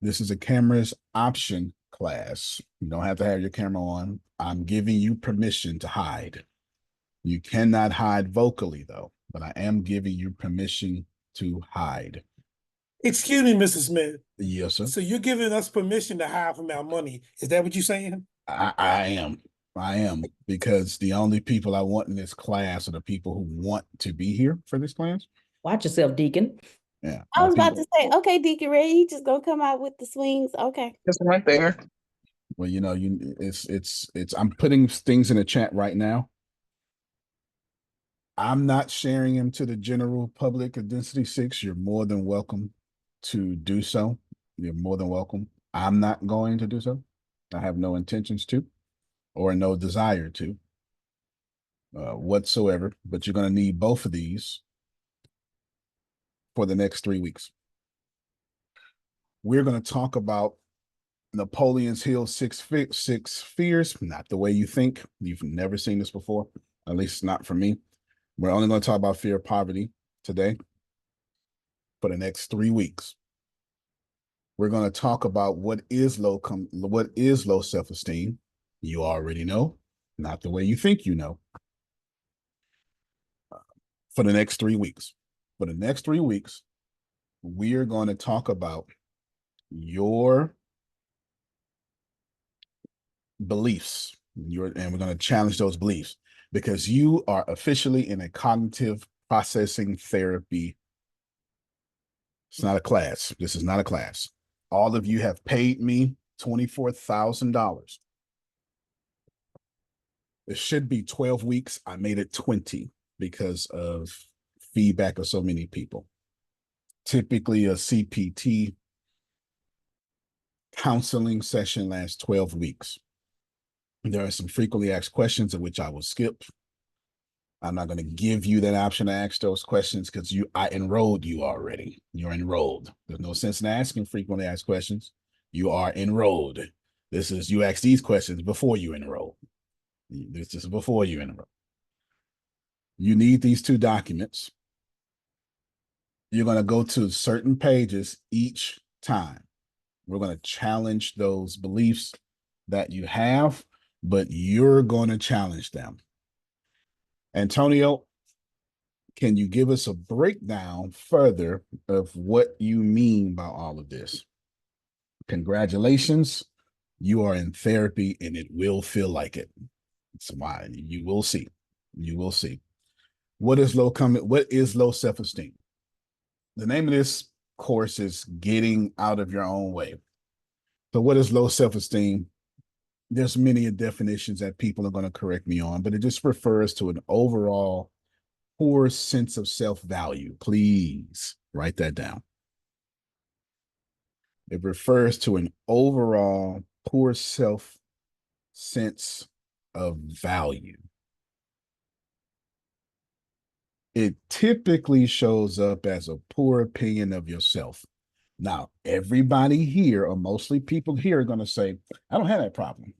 This is a cameras option class. You don't have to have your camera on. I'm giving you permission to hide. You cannot hide vocally, though, but I am giving you permission to hide. Excuse me, Mr. Smith. Yes, sir. So you're giving us permission to hide from our money. Is that what you're saying? I am. I am, because the only people I want in this class are the people who want to be here for this class. Watch yourself, Deacon. Yeah. I was about to say, okay, Deacon Ray, he just gonna come out with the swings. Okay. Just right there. Well, it's I'm putting things in the chat right now. I'm not sharing them to the general public of Density 6. You're more than welcome to do so. You're more than welcome. I'm not going to do so. I have no intentions to, or no desire to, whatsoever. But you're going to need both of these for the next 3 weeks. We're going to talk about Napoleon's Hill six fears, not the way you think. You've never seen this before, at least not for me. We're only going to talk about fear of poverty today for the next 3 weeks. We're going to talk about what is low self-esteem. You already know, not the way you think you know. For the next 3 weeks. For the next 3 weeks, we are going to talk about your beliefs, and we're going to challenge those beliefs, because you are officially in a cognitive processing therapy. It's not a class. This is not a class. All of you have paid me $24,000. It should be 12 weeks. I made it 20 because of feedback of so many people. Typically, a CPT counseling session lasts 12 weeks. There are some frequently asked questions in which I will skip. I'm not going to give you that option to ask those questions because I enrolled you already. You're enrolled. There's no sense in asking frequently asked questions. You are enrolled. This is, you ask these questions before you enroll. This is before you enroll. You need these 2 documents. You're going to go to certain pages each time. We're going to challenge those beliefs that you have, but you're going to challenge them. Antonio, can you give us a breakdown further of what you mean by all of this? Congratulations. You are in therapy and it will feel like it. That's why you will see. You will see. What is low self-esteem? The name of this course is Getting Out of Your Own Way. So what is low self-esteem? There's many definitions that people are going to correct me on, but it just refers to an overall poor sense of self-value. Please write that down. It refers to an overall poor sense of value. It typically shows up as a poor opinion of yourself. Now, everybody here, or mostly people here, are going to say, I don't have that problem.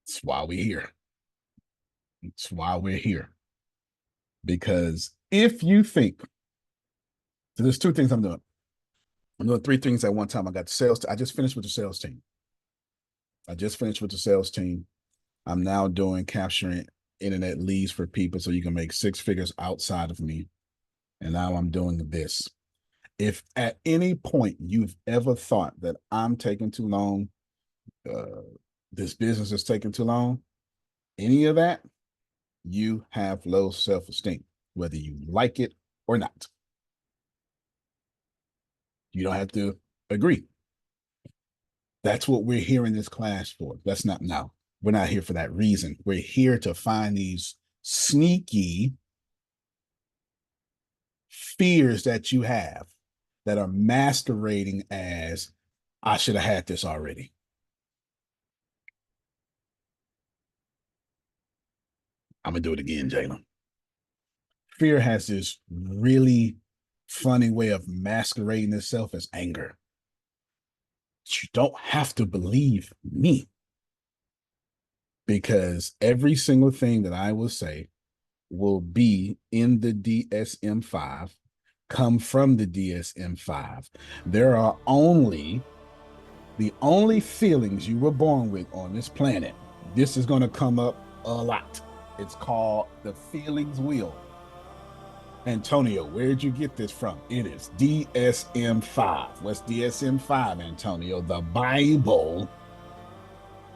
That's why we're here. It's why we're here. Because if you think, so there's 2 things I'm doing. I'm doing 3 things at one time. I got the sales. I just finished with the sales team. I'm now doing capturing internet leads for people so you can make 6 figures outside of me. And now I'm doing this. If at any point you've ever thought that I'm taking too long, this business is taking too long, any of that, you have low self-esteem, whether you like it or not. You don't have to agree. That's what we're here in this class for. That's not now. We're not here for that reason. We're here to find these sneaky fears that you have that are masquerading as, I should have had this already. I'm going to do it again, Jalen. Fear has this really funny way of masquerading itself as anger. You don't have to believe me, because every single thing that I will say will be in the DSM-5 come from the DSM-5. There are the only feelings you were born with on this planet. This is going to come up a lot. It's called the feelings wheel. Antonio, where'd you get this from? It is DSM-5. What's DSM-5, Antonio? The Bible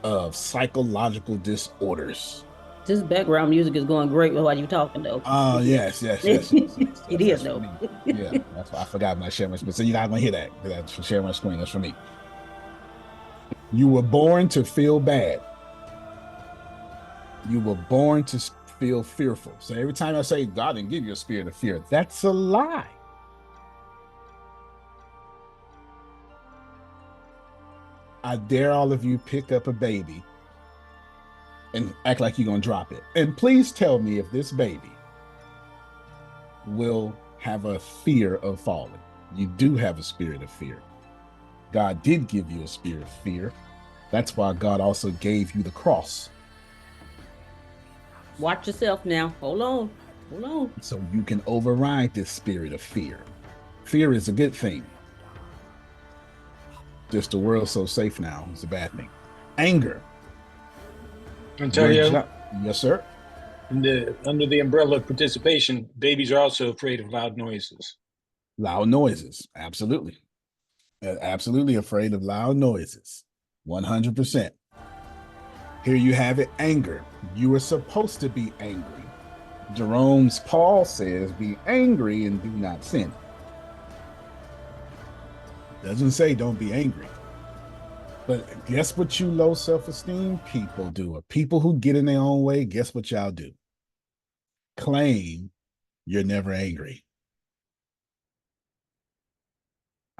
of psychological disorders. This background music is going great while you're talking, though. Oh, yes. It is, though. Yeah, that's why I forgot my share my screen. So you're not going to hear that because that's for sharing my screen. That's for me. You were born to feel bad. You were born to feel fearful. So every time I say God didn't give you a spirit of fear, that's a lie. I dare all of you pick up a baby and act like you're going to drop it. And please tell me if this baby will have a fear of falling. You do have a spirit of fear. God did give you a spirit of fear. That's why God also gave you the cross. Watch yourself now. Hold on. So you can override this spirit of fear. Fear is a good thing. Just the world's so safe now is a bad thing. Anger. Antonio, yes, sir. Under the umbrella of participation, babies are also afraid of loud noises. Loud noises. Absolutely. Absolutely afraid of loud noises. 100%. Here you have it, anger. You are supposed to be angry. Paul says, be angry and do not sin. Doesn't say don't be angry. But guess what you low self-esteem people do? Or people who get in their own way, guess what y'all do? Claim you're never angry.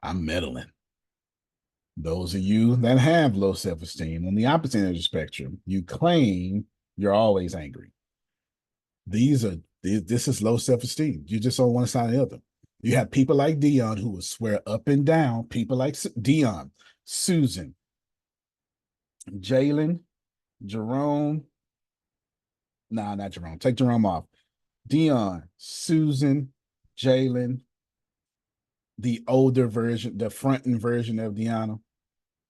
I'm meddling. Those of you that have low self-esteem on the opposite end of the spectrum, you claim you're always angry. This is low self-esteem. You're just on one side or the other. You have people like Dion who will swear up and down, people like Dion, Susan, Jalen, Jerome. Nah, not Jerome. Take Jerome off. Dion, Susan, Jalen, the older version, the front-end version of Deanna.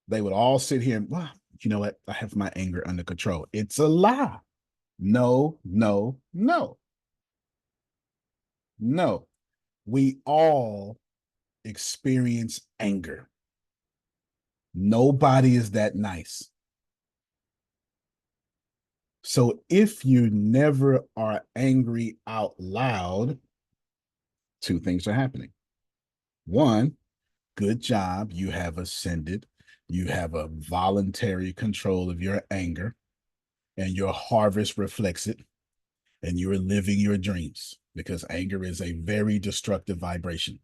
They would all sit here and, well, you know what? I have my anger under control. It's a lie. No. We all experience anger. Nobody is that nice. So if you never are angry out loud, two things are happening. One, good job. You have ascended. You have a voluntary control of your anger, and your harvest reflects it, and you are living your dreams, because anger is a very destructive vibration.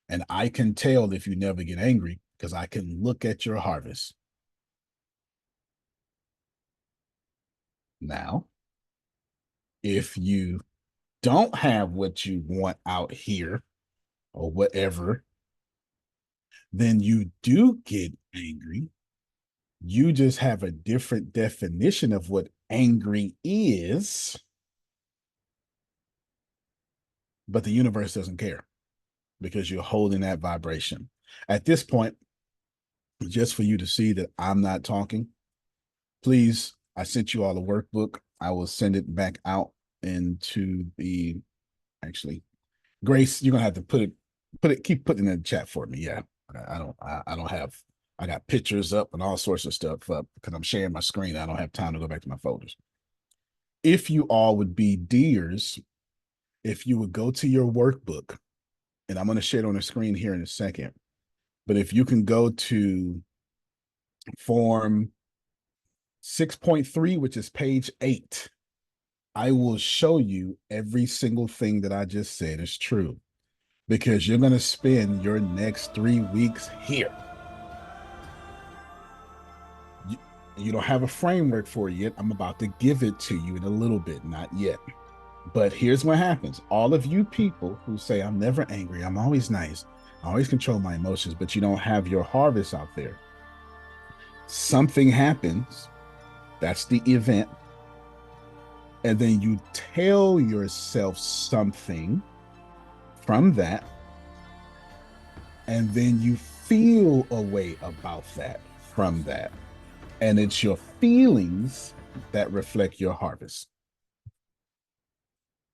And I can tell if you never get angry because I can look at your harvest. Now, if you don't have what you want out here or whatever, then you do get angry. You just have a different definition of what angry is, but the universe doesn't care because you're holding that vibration. At this point, just for you to see that I'm not talking, please, I sent you all a workbook. I will send it back out into the, actually, Grace, you're gonna have to keep putting it in the chat for me. Yeah, I got pictures up and all sorts of stuff up because I'm sharing my screen. I don't have time to go back to my folders. If you all would be dears, if you would go to your workbook, and I'm going to share it on the screen here in a second, but if you can go to form 6.3, which is page 8, I will show you every single thing that I just said is true, because you're going to spend your next 3 weeks here. You don't have a framework for it yet. I'm about to give it to you in a little bit, not yet. But here's what happens. All of you people who say, I'm never angry, I'm always nice, I always control my emotions, but you don't have your harvest out there. Something happens. That's the event. And then you tell yourself something from that, And then you feel a way about that from that. And it's your feelings that reflect your harvest.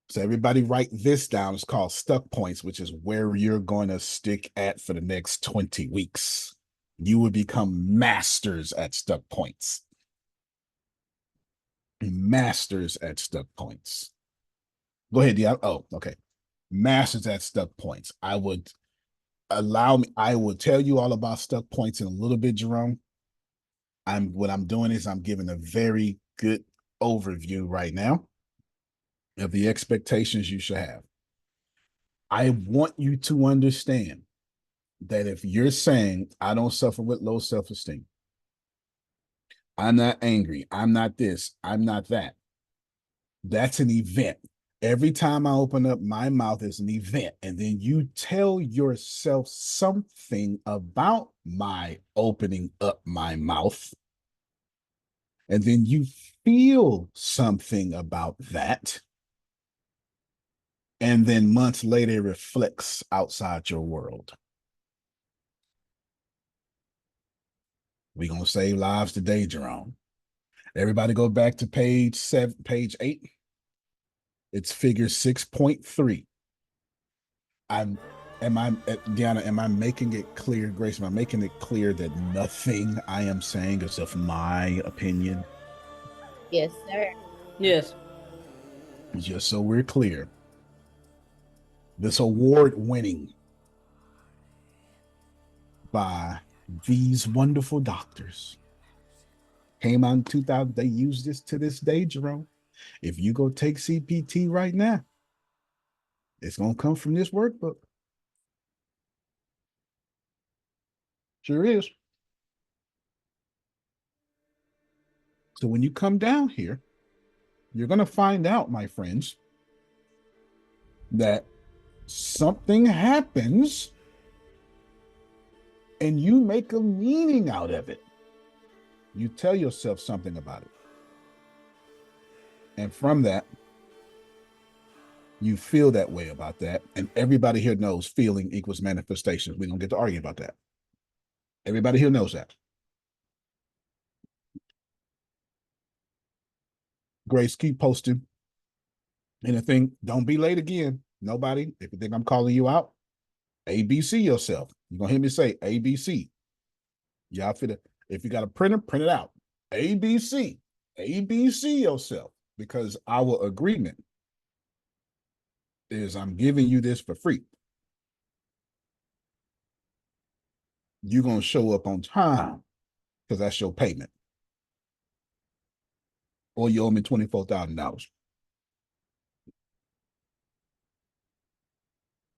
So everybody write this down. It's called stuck points, which is where you're going to stick at for the next 20 weeks. You will become masters at stuck points. Masters at stuck points. Go ahead, Dion. Oh, okay. Masters at stuck points. I would tell you all about stuck points in a little bit, Jerome. What I'm doing is I'm giving a very good overview right now of the expectations you should have. I want you to understand that if you're saying, I don't suffer with low self-esteem, I'm not angry, I'm not this, I'm not that, that's an event. Every time I open up my mouth is an event. And then you tell yourself something about my opening up my mouth. And then you feel something about that. And then months later, it reflects outside your world. We're going to save lives today, Jerome. Everybody go back to page 8. It's figure 6.3. Deanna, am I making it clear, Grace? Am I making it clear that nothing I am saying is of my opinion? Yes, sir. Yes. Just so we're clear. This award winning by these wonderful doctors came out in 2000. They use this to this day, Jerome. If you go take CPT right now, it's going to come from this workbook. Sure is. So when you come down here, you're going to find out, my friends, that something happens and you make a meaning out of it. You tell yourself something about it. And from that, you feel that way about that. And everybody here knows feeling equals manifestations. We don't get to argue about that. Everybody here knows that. Grace, keep posting. Anything, don't be late again. Nobody, if you think I'm calling you out, ABC yourself. You're going to hear me say ABC. Y'all fit it. If you got a printer, print it out. ABC. ABC yourself. Because our agreement is I'm giving you this for free. You're going to show up on time because that's your payment. Or you owe me $24,000.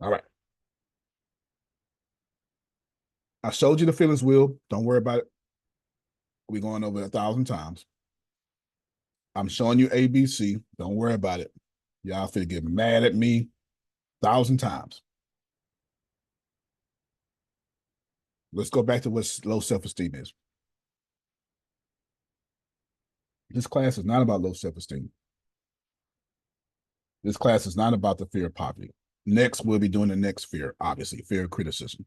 All right. I showed you the feelings wheel. Don't worry about it. We're going over 1,000 times. I'm showing you ABC. Don't worry about it. Y'all finna get mad at me 1,000 times. Let's go back to what low self-esteem is. This class is not about low self-esteem. This class is not about the fear of poverty. Next, we'll be doing the next fear, obviously, fear of criticism.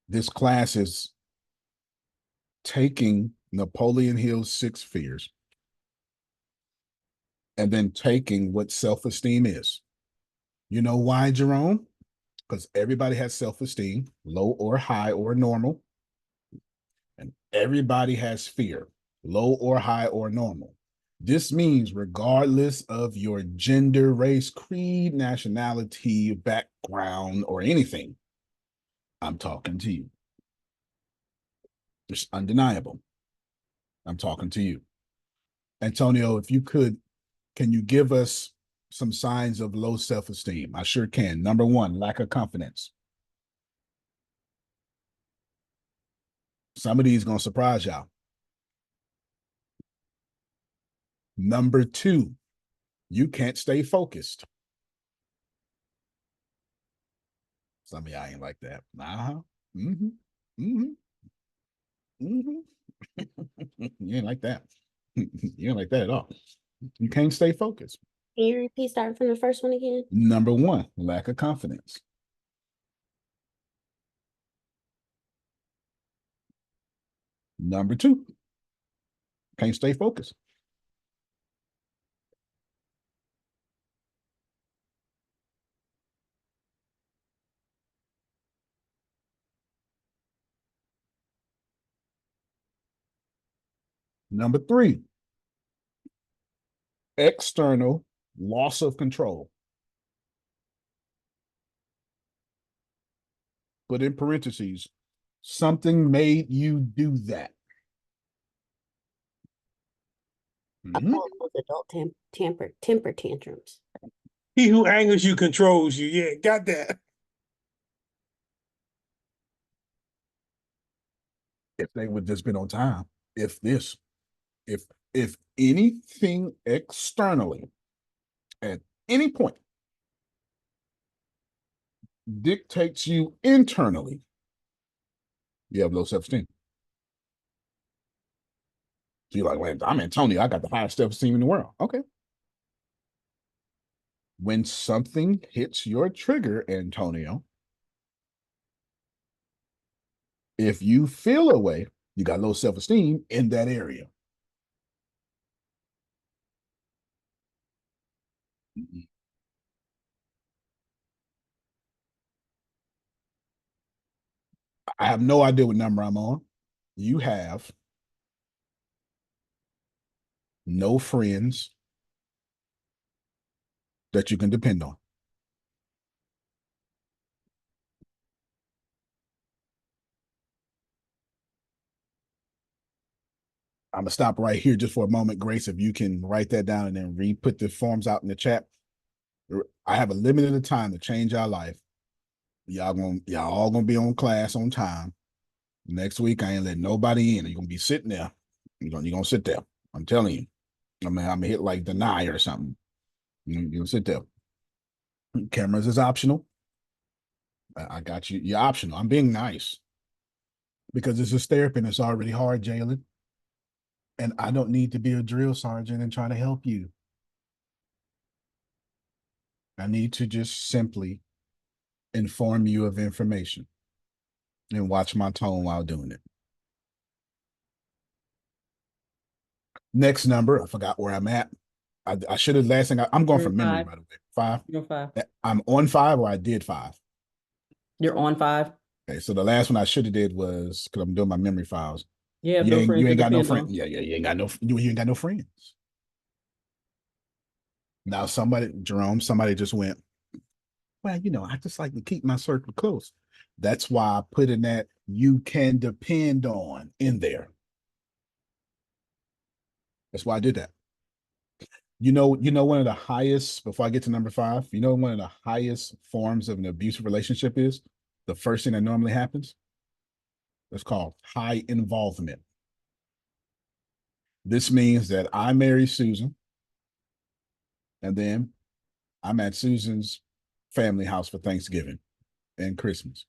This class is taking Napoleon Hill's 6 fears and then taking what self-esteem is. You know why, Jerome? Because everybody has self-esteem, low or high or normal. And everybody has fear, low or high or normal. This means regardless of your gender, race, creed, nationality, background, or anything, I'm talking to you. It's undeniable. I'm talking to you. Antonio, if you could, can you give us some signs of low self-esteem? I sure can. Number 1, lack of confidence. Some of these going to surprise y'all. Number 2, you can't stay focused. Some of y'all ain't like that. Mm-hmm. Mm-hmm. Mm-hmm. You ain't like that. You ain't like that at all. You can't stay focused. Can you repeat starting from the first one again? Number one, lack of confidence. Number two, can't stay focused. Number three, external loss of control. But in parentheses, something made you do that. I Mhm. call those adult temper tantrums. He who angers you controls you. Yeah, got that. If they would just been on time, if this, if anything externally at any point dictates you internally, you have low self-esteem. So you're like, wait, I'm Antonio. I got the highest self-esteem in the world. Okay. When something hits your trigger, Antonio, if you feel a way, you got low self-esteem in that area. I have no idea what number I'm on. You have no friends that you can depend on. I'm gonna stop right here just for a moment, Grace. If you can write that down and then re-put the forms out in the chat. I have a limited time to change our life. Y'all all gonna be on class on time. Next week, I ain't letting nobody in. You're gonna be sitting there. You're gonna sit there. I'm telling you. I'm gonna hit like deny or something. You're gonna sit there. Cameras is optional. I got you. You're optional. I'm being nice because this is therapy and it's already hard, Jalen. And I don't need to be a drill sergeant and try to help you. I need to just simply inform you of information and watch my tone while doing it. Next number, I forgot where I'm at. I should have last thing. I'm going You're from memory, five. by the way. 5. You're 5. I'm on 5 or I did 5. You're on 5. Okay, so the last one I should have did was because I'm doing my memory files. You have no friends You to ain't got no depend friends. on. Yeah, you ain't got no friends. Now Jerome, somebody just went, well, I just like to keep my circle close. That's why I put in that you can depend on in there. That's why I did that. One of the highest, before I get to number 5, one of the highest forms of an abusive relationship is the first thing that normally happens? It's called high involvement. This means that I marry Susan, and then I'm at Susan's family house for Thanksgiving and Christmas.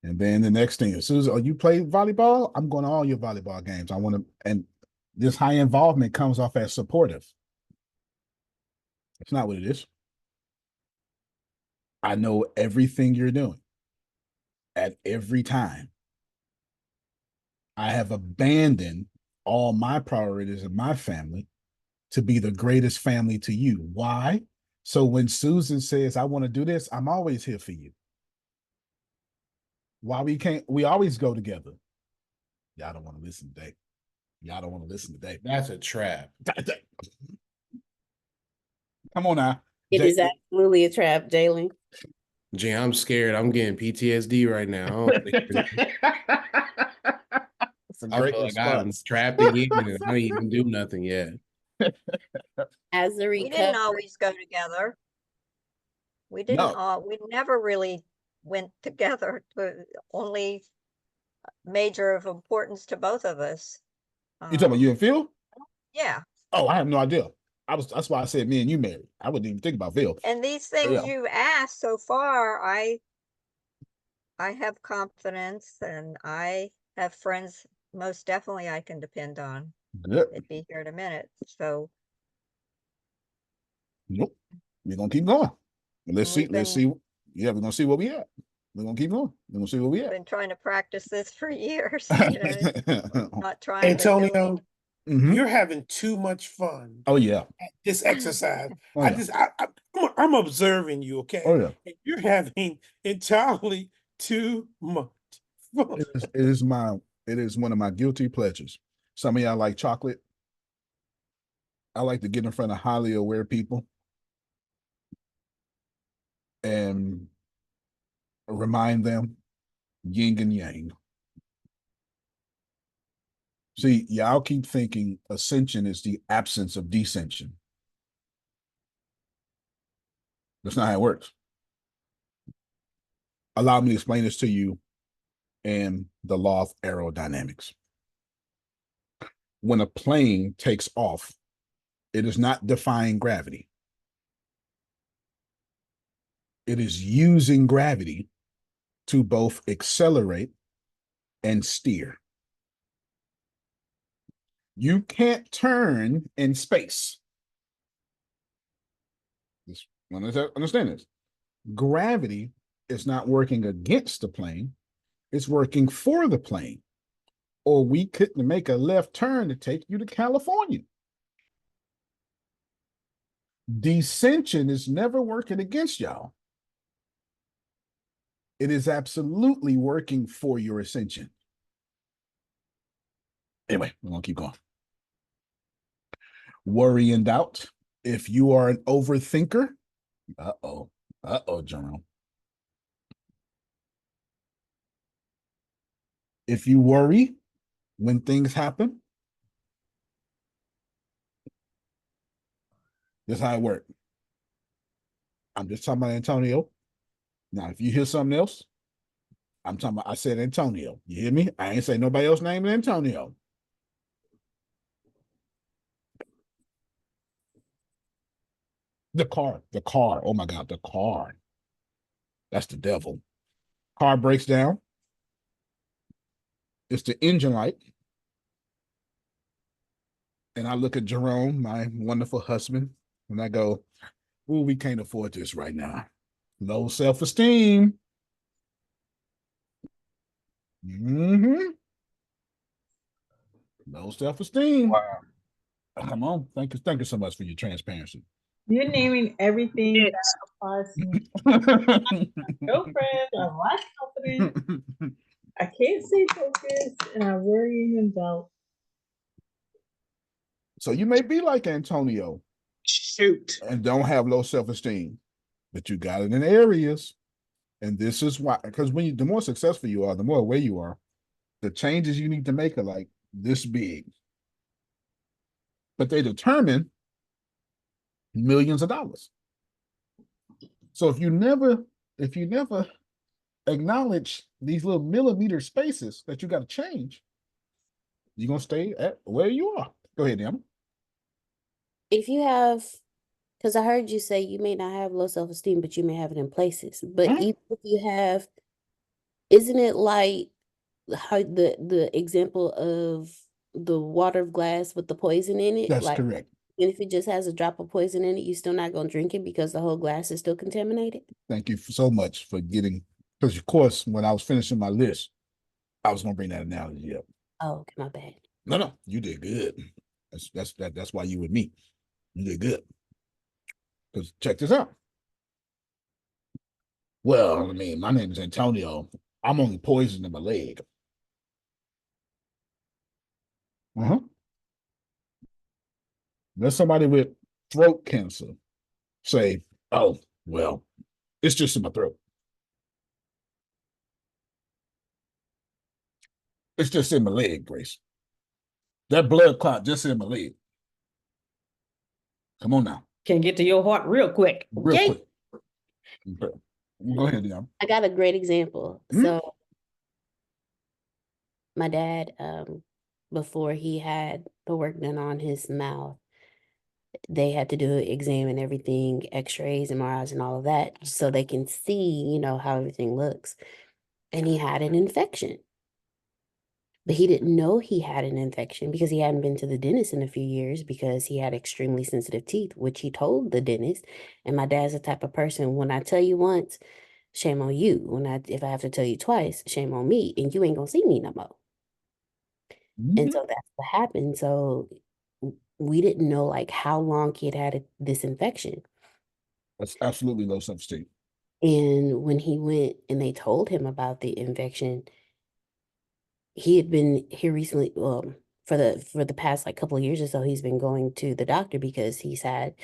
And then the next thing is, Susan, you play volleyball? I'm going to all your volleyball games. I want to, and this high involvement comes off as supportive. It's not what it is. I know everything you're doing at every time. I have abandoned all my priorities in my family to be the greatest family to you. Why? So when Susan says, I want to do this, I'm always here for you. Why we always go together. Y'all don't want to listen today. Y'all don't want to listen today. That's a trap. Come on now. It is absolutely a trap, Jalen. Gee, I'm scared. I'm getting PTSD right now. I feel like I'm trapped again and I didn't even do nothing yet. As a We didn't always go together. We never really went together, only major of importance to both of us. You talking about you and Phil? Yeah. Oh, I have no idea. That's why I said me and you married. I wouldn't even think about Phil. And these things you asked so far, I have confidence and I have friends most definitely I can depend on. Good. They'd be here in a minute. So Nope. We're gonna keep going. Let's see. We've Let's see. Yeah, we're gonna see what we at. We're gonna keep going. We're gonna see what we at. been trying to practice this for years, you know, not trying to do Antonio, it. Mhm. you're having too much fun Oh yeah. at this exercise. Oh, I yeah. just, I'm observing you, okay? Oh yeah. And you're having entirely too much fun. It is one of my guilty pleasures. Some of y'all like chocolate. I like to get in front of highly aware people and remind them yin and yang. See, y'all keep thinking ascension is the absence of descension. That's not how it works. Allow me to explain this to you in the law of aerodynamics. When a plane takes off, it is not defying gravity. It is using gravity to both accelerate and steer. You can't turn in space. Just understand this. Gravity is not working against the plane, it's working for the plane. Or we couldn't make a left turn to take you to California. Descension is never working against y'all. It is absolutely working for your ascension. Anyway, we're gonna keep going. Worry and doubt. If you are an overthinker, Jerome. If you worry when things happen, this is how it works. I'm just talking about Antonio. Now, if you hear something else, I'm talking about, I said Antonio. You hear me? I ain't say nobody else named Antonio. The car. Oh my God, the car. That's the devil. Car breaks down. It's the engine light. And I look at Jerome, my wonderful husband, and I go, "Ooh, we can't afford this right now. Low self-esteem." Mm-hmm. Low self-esteem. Wow. Come on. Thank you so much for your transparency. You're naming everything Yes. that applies to me. Girlfriend, I like confidence. I can't stay focused, and I worry and doubt. So you may be like Antonio Shoot. and don't have low self-esteem, but you got it in areas. And this is why, because the more successful you are, the more aware you are, the changes you need to make are like this big. But they determine millions of dollars. So if you never acknowledge these little millimeter spaces that you got to change, you're gonna stay at where you are. Go ahead, Emma. If you have, because I heard you say you may not have low self-esteem, but you may have it in places. But Mhm. even if you have, isn't it like how the example of the water of glass with the poison in it? That's Like, correct. and if it just has a drop of poison in it, you're still not gonna drink it because the whole glass is still contaminated? Thank you so much for getting, because of course, when I was finishing my list, I was gonna bring that analogy up. Oh, okay, my bad. No, you did good. That's why you with me. You did good. Because check this out. Well, I mean, my name is Antonio. I'm only poisoned in my leg. Let somebody with throat cancer say, "Oh, well, it's just in my throat. It's just in my leg, Grace. That blood clot just in my leg. Come on now, Can get to your heart real quick. real Okay. quick." Okay. Go ahead, Dion. I got a great example. Mhm. So my dad, before he had the work done on his mouth, they had to do an exam and everything, x-rays, MRIs and all of that, so they can see, how everything looks. And he had an infection. But he didn't know he had an infection because he hadn't been to the dentist in a few years because he had extremely sensitive teeth, which he told the dentist. And my dad's the type of person, when I tell you once, shame on you. If I have to tell you twice, shame on me, and you ain't gonna see me no more. And so that's what happened. So we didn't know like how long he had this infection. That's absolutely low self-esteem. And when he went and they told him about the infection, he had been here recently, for the past like couple of years or so, he's been going to the doctor because he's had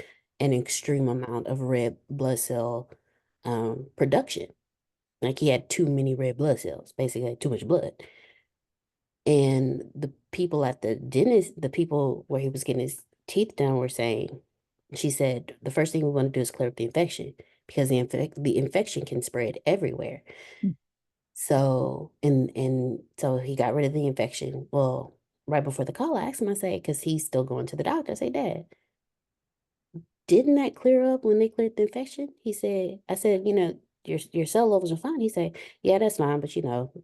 an extreme amount of red blood cell production. Like he had too many red blood cells, basically had too much blood. And the people at the dentist, the people where he was getting his teeth done were saying, she said, the first thing we want to do is clear up the infection because the infection can spread everywhere. So, and so he got rid of the infection. Well, right before the call, I asked him, I said, because he's still going to the doctor. I say, Dad, didn't that clear up when they cleared the infection? He said, I said, your cell levels are fine. He said, yeah, that's fine, but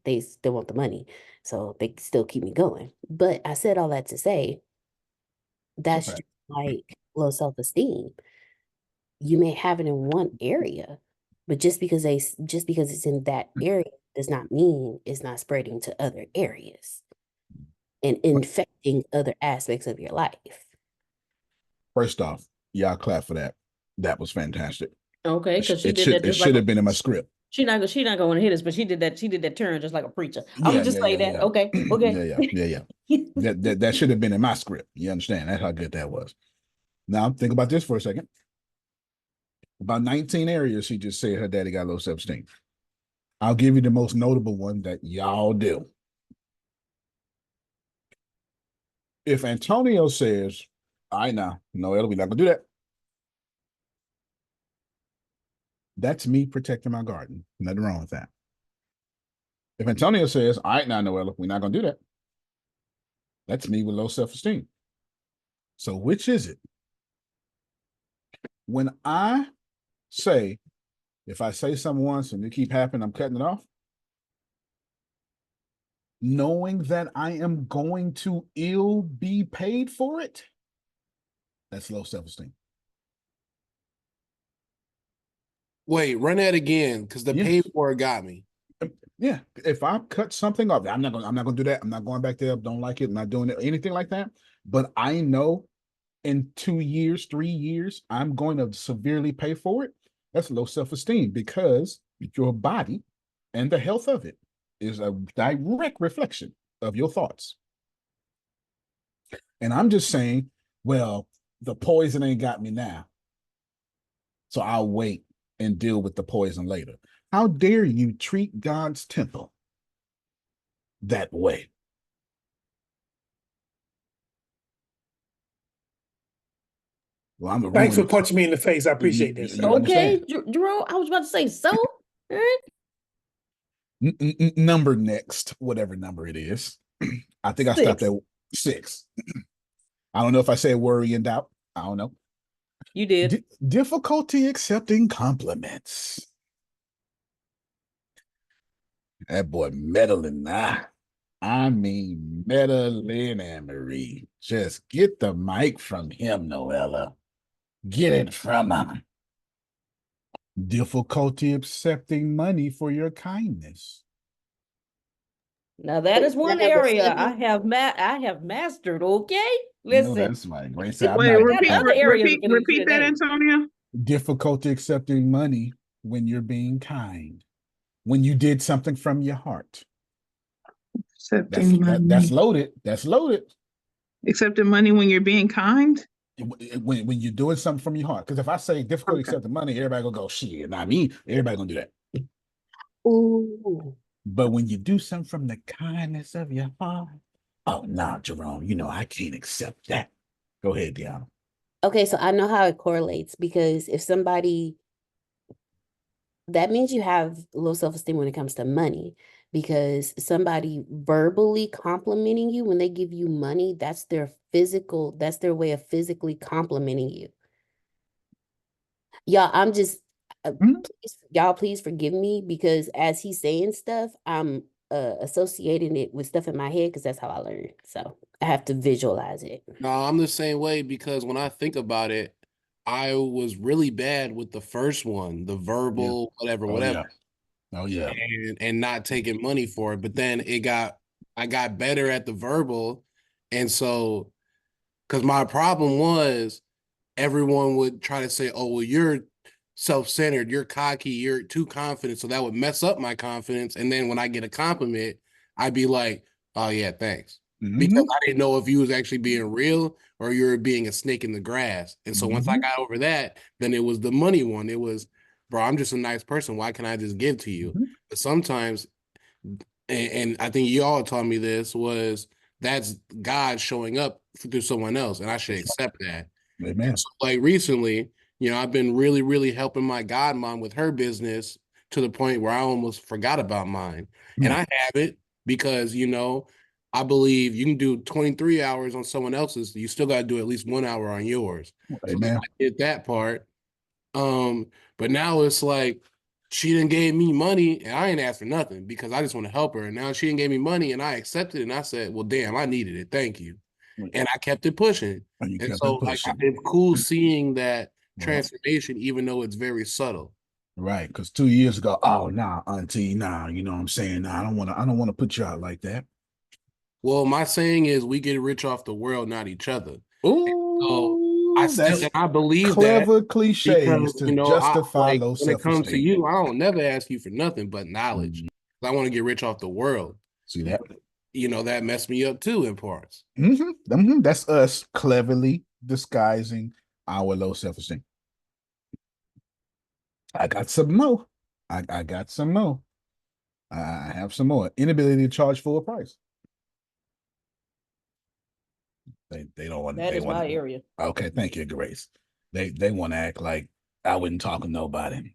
they still want the money. So they still keep me going. But I said all that to say, that's just like low self-esteem. You may have it in one area, but just because it's in that area does not mean it's not spreading to other areas and infecting other aspects of your life. First off, y'all clap for that. That was fantastic. Okay, because she did that. It should have been in my script. She not going to hit us, but she did that turn just like a preacher. I'm gonna just say that. Yeah. Okay. Yeah. That should have been in my script. You understand? That's how good that was. Now think about this for a second. About 19 areas, she just said her daddy got low self-esteem. I'll give you the most notable one that y'all do. If Antonio says, all right now, Noelle, we're not gonna do that. That's me protecting my garden. Nothing wrong with that. If Antonio says, all right now, Noella, we're not gonna do that. That's me with low self-esteem. So which is it? When I say, if I say something once and it keep happening, I'm cutting it off, knowing that I am going to be paid for it, that's low self-esteem. Wait, run that again, because the pay for it got me. Yeah, if I cut something off, I'm not gonna do that. I'm not going back there. Don't like it. I'm not doing it, anything like that. But I know in 2 years, 3 years, I'm going to severely pay for it. That's low self-esteem because your body and the health of it is a direct reflection of your thoughts. And I'm just saying, well, the poison ain't got me now, so I'll wait and deal with the poison later. How dare you treat God's temple that way? Well, thanks for punching me in the face. I appreciate this. Okay, Jerome, I was about to say so. Number next, whatever number it is. I think I stopped at 6. I don't know if I said worry and doubt. I don't know. You did. Difficulty accepting compliments. That boy meddling. I mean, meddling, Anne-Marie. Just get the mic from him, Noella. Get it from him. Difficulty accepting money for your kindness. Now that is one area I have mastered. Okay, listen. No, that's right. Grace, wait, repeat that, Antonio. Difficulty accepting money when you're being kind. When you did something from your heart. Accepting money. That's loaded. That's loaded. Accepting money when you're being kind? When you're doing something from your heart. Because if I say difficulty accepting money, everybody gonna go, shit, not me. Everybody gonna do that. Ooh. But when you do something from the kindness of your heart, oh, nah, Jerome, I can't accept that. Go ahead, Deanna. Okay, so I know how it correlates because if somebody, that means you have low self-esteem when it comes to money, because somebody verbally complimenting you when they give you money, that's their way of physically complimenting you. Y'all, please forgive me because as he's saying stuff, I'm associating it with stuff in my head because that's how I learn. So I have to visualize it. No, I'm the same way because when I think about it, I was really bad with the first one, the verbal, whatever, Oh, whatever. yeah. Oh, yeah. And not taking money for it. But then I got better at the verbal. And so, because my problem was everyone would try to say, oh, well, you're self-centered, you're cocky, you're too confident. So that would mess up my confidence. And then when I get a compliment, I'd be like, oh, yeah, thanks. Because I didn't know if you was actually being real or you were being a snake in the grass. And so once I got over that, then it was the money one. It was, bro, I'm just a nice person. Why can't I just give to you? But sometimes, and I think y'all taught me this, was that's God showing up through someone else, and I should accept that. Amen. So, like recently, I've been really, really helping my godmom with her business to the point where I almost forgot about mine. And I have it because, I believe you can do 23 hours on someone else's. You still got to do at least 1 hour on yours. So I did that part. But now it's like she didn't gave me money and I ain't asked for nothing because I just want to help her. And now she didn't gave me money and I accepted it. And I said, well, damn, I needed it. Thank you. And I kept it pushing. And so like, it's cool seeing that transformation, even though it's very subtle. Right. Because 2 years ago, oh, nah, auntie, nah, you know what I'm saying? Nah, I don't want to put you out like that. Well, my saying is we get rich off the world, not each other. Ooh, I believe clever that cliches because, to justify low when it comes to self-esteem. you, I don't never ask you for nothing but knowledge. I want to get rich off the world. See that? That messed me up too in parts. That's us cleverly disguising our low self-esteem. I got some more. I got some more. I have some more. Inability to charge full price. They don't want that is my area. Okay, thank you, Grace. They want to act like I wouldn't talk to nobody.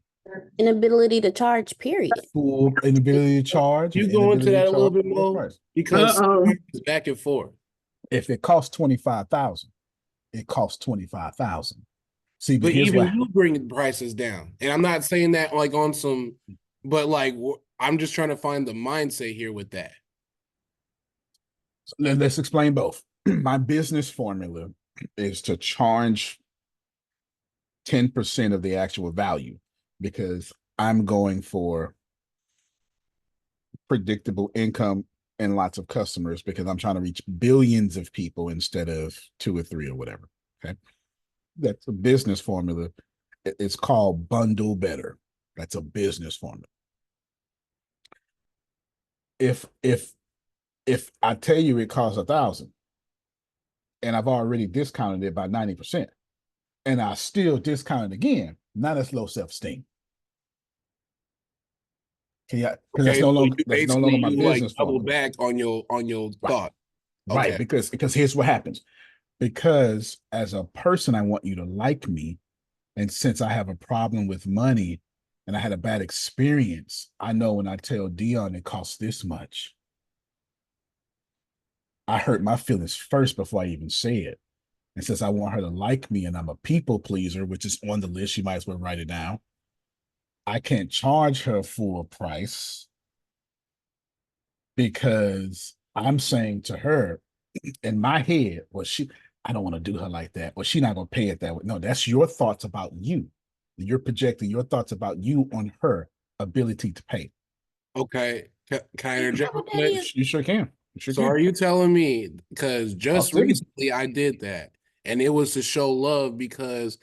Inability to charge, period. Full inability to charge. You go into that a little bit more because it's back and forth. If it costs 25,000, it costs 25,000. See, but even you bring prices down, and I'm not saying that like on some, but like I'm just trying to find the mindset here with that. So let's explain both. My business formula is to charge 10% of the actual value because I'm going for predictable income and lots of customers because I'm trying to reach billions of people instead of 2 or 3 or whatever. Okay. That's a business formula. It's called bundle better. That's a business formula. If I tell you it costs 1,000 and I've already discounted it by 90%, and I still discount it again, now that's low self-esteem. Because that's no longer my business double back on your thought. Right, because here's what happens. Because as a person, I want you to like me. And since I have a problem with money and I had a bad experience, I know when I tell Dion it costs this much, I hurt my feelings first before I even say it. And since I want her to like me and I'm a people pleaser, which is on the list, you might as well write it down. I can't charge her full price because I'm saying to her in my head, well, I don't want to do her like that, or she's not going to pay it that way. No, that's your thoughts about you. You're projecting your thoughts about you on her ability to pay. Okay. Can I interject? You sure can. Are you telling me, because just recently I did that, and it was to show love because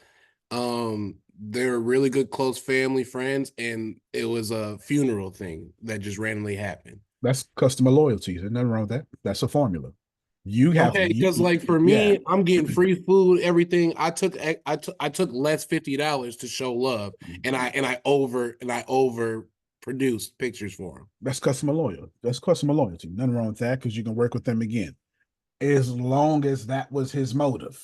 they're really good close family friends, and it was a funeral thing that just randomly happened. That's customer loyalty. There's nothing wrong with that. That's a formula. You have because like for me, I'm getting free food, everything. I took less $50 to show love, and I over produced pictures for them. That's customer loyalty. That's customer loyalty. Nothing wrong with that because you can work with them again, as long as that was his motive.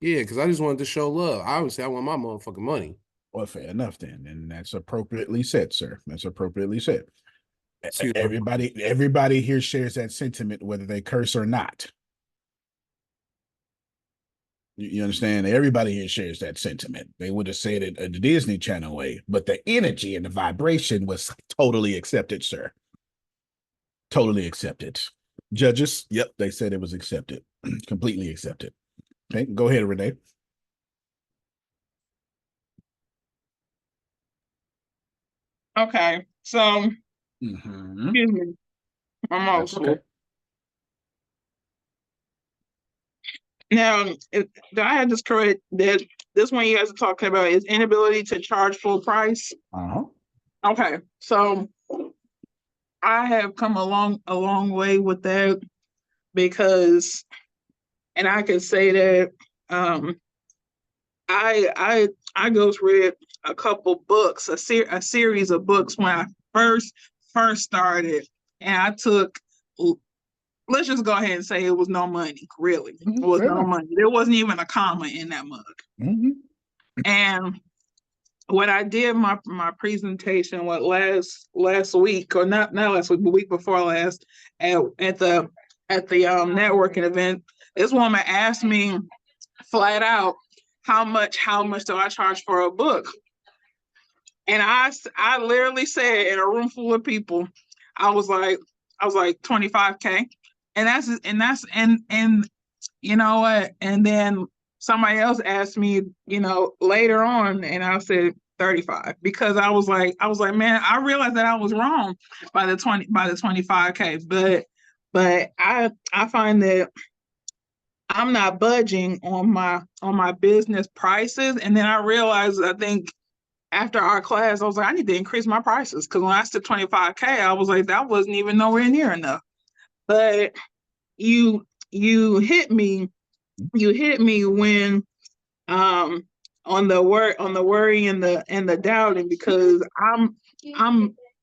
Yeah, because I just wanted to show love. Obviously, I want my motherfucking money. Well, fair enough then, and that's appropriately said, sir. That's appropriately said. Everybody here shares that sentiment, whether they curse or not. You understand? Everybody here shares that sentiment. They would have said it the Disney Channel way, but the energy and the vibration was totally accepted, sir. Totally accepted. Judges, yep, they said it was accepted. Completely accepted. Okay, go ahead, Renee. Okay, so Mm-hmm. excuse me, I'm old That's school. okay. Now, do I have this correct? That this one you guys are talking about is inability to charge full price. Uh-huh. Okay, so I have come a long way with that because, and I can say that I just read a couple books, a series of books when I first started, and I took. Let's just go ahead and say it was no money. Really, it was Fair no enough. money. There wasn't even a comma in that mug. Mm-hmm. And when I did my presentation, last week, or not last week, but week before last, at the networking event, this woman asked me flat out, how much do I charge for a book? And I literally said, in a room full of people, I was like $25K. And you know what? And then somebody else asked me, later on, and I said 35, because I was like, man, I realized that I was wrong by the 25K. But I find that I'm not budging on my business prices. And then I realized, I think after our class, I was like, I need to increase my prices, because when I said 25K, I was like, that wasn't even nowhere near enough. But you hit me when on the worry and the doubting, because I'm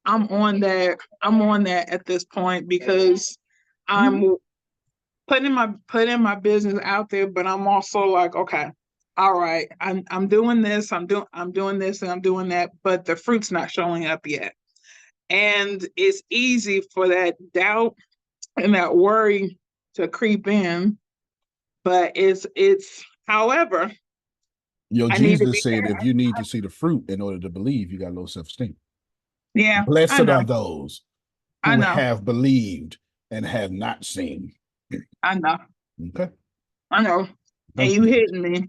on that at this point, because I'm putting my business out there, but I'm also like, okay, all right, I'm doing this, I'm doing this, and I'm doing that, but the fruit's not showing up yet. And it's easy for that doubt and that worry to creep in. But it's however, Yo, I need to Jesus be said, there. if you need to see the fruit in order to believe, you got low self-esteem. Yeah, Blessed I know. are those I who know. have believed and have not seen. I know. Okay. I know. And you hitting me.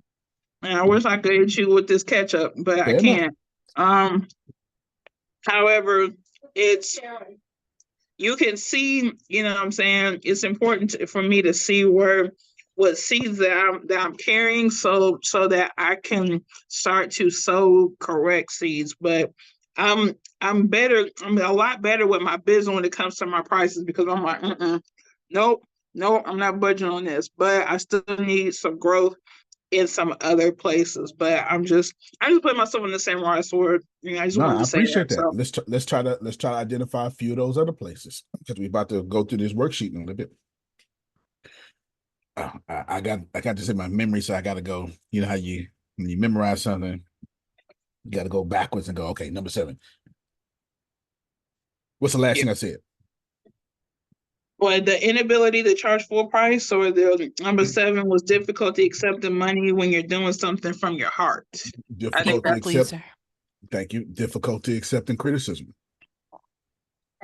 And I wish I could hit you with this ketchup, but I Fair enough. can't. However, it's, you can see, what I'm saying, it's important for me to see what seeds that I'm carrying, so that I can start to sow correct seeds. But I'm a lot better with my business when it comes to my prices, because I'm like, nope, I'm not budging on this. But I still need some growth in some other places. But I'm just putting myself in the same right sword. I just wanted I to say appreciate that. that. So Let's try to identify a few of those other places, because we're about to go through this worksheet in a little bit. I got this in my memory, so I got to go. You know how when you memorize something, you got to go backwards and go, okay, number 7. What's the last thing I said? Well, the inability to charge full price, or the number 7 was difficulty accepting money when you're doing something from your heart. Difficulty Thank you. Difficulty accepting criticism.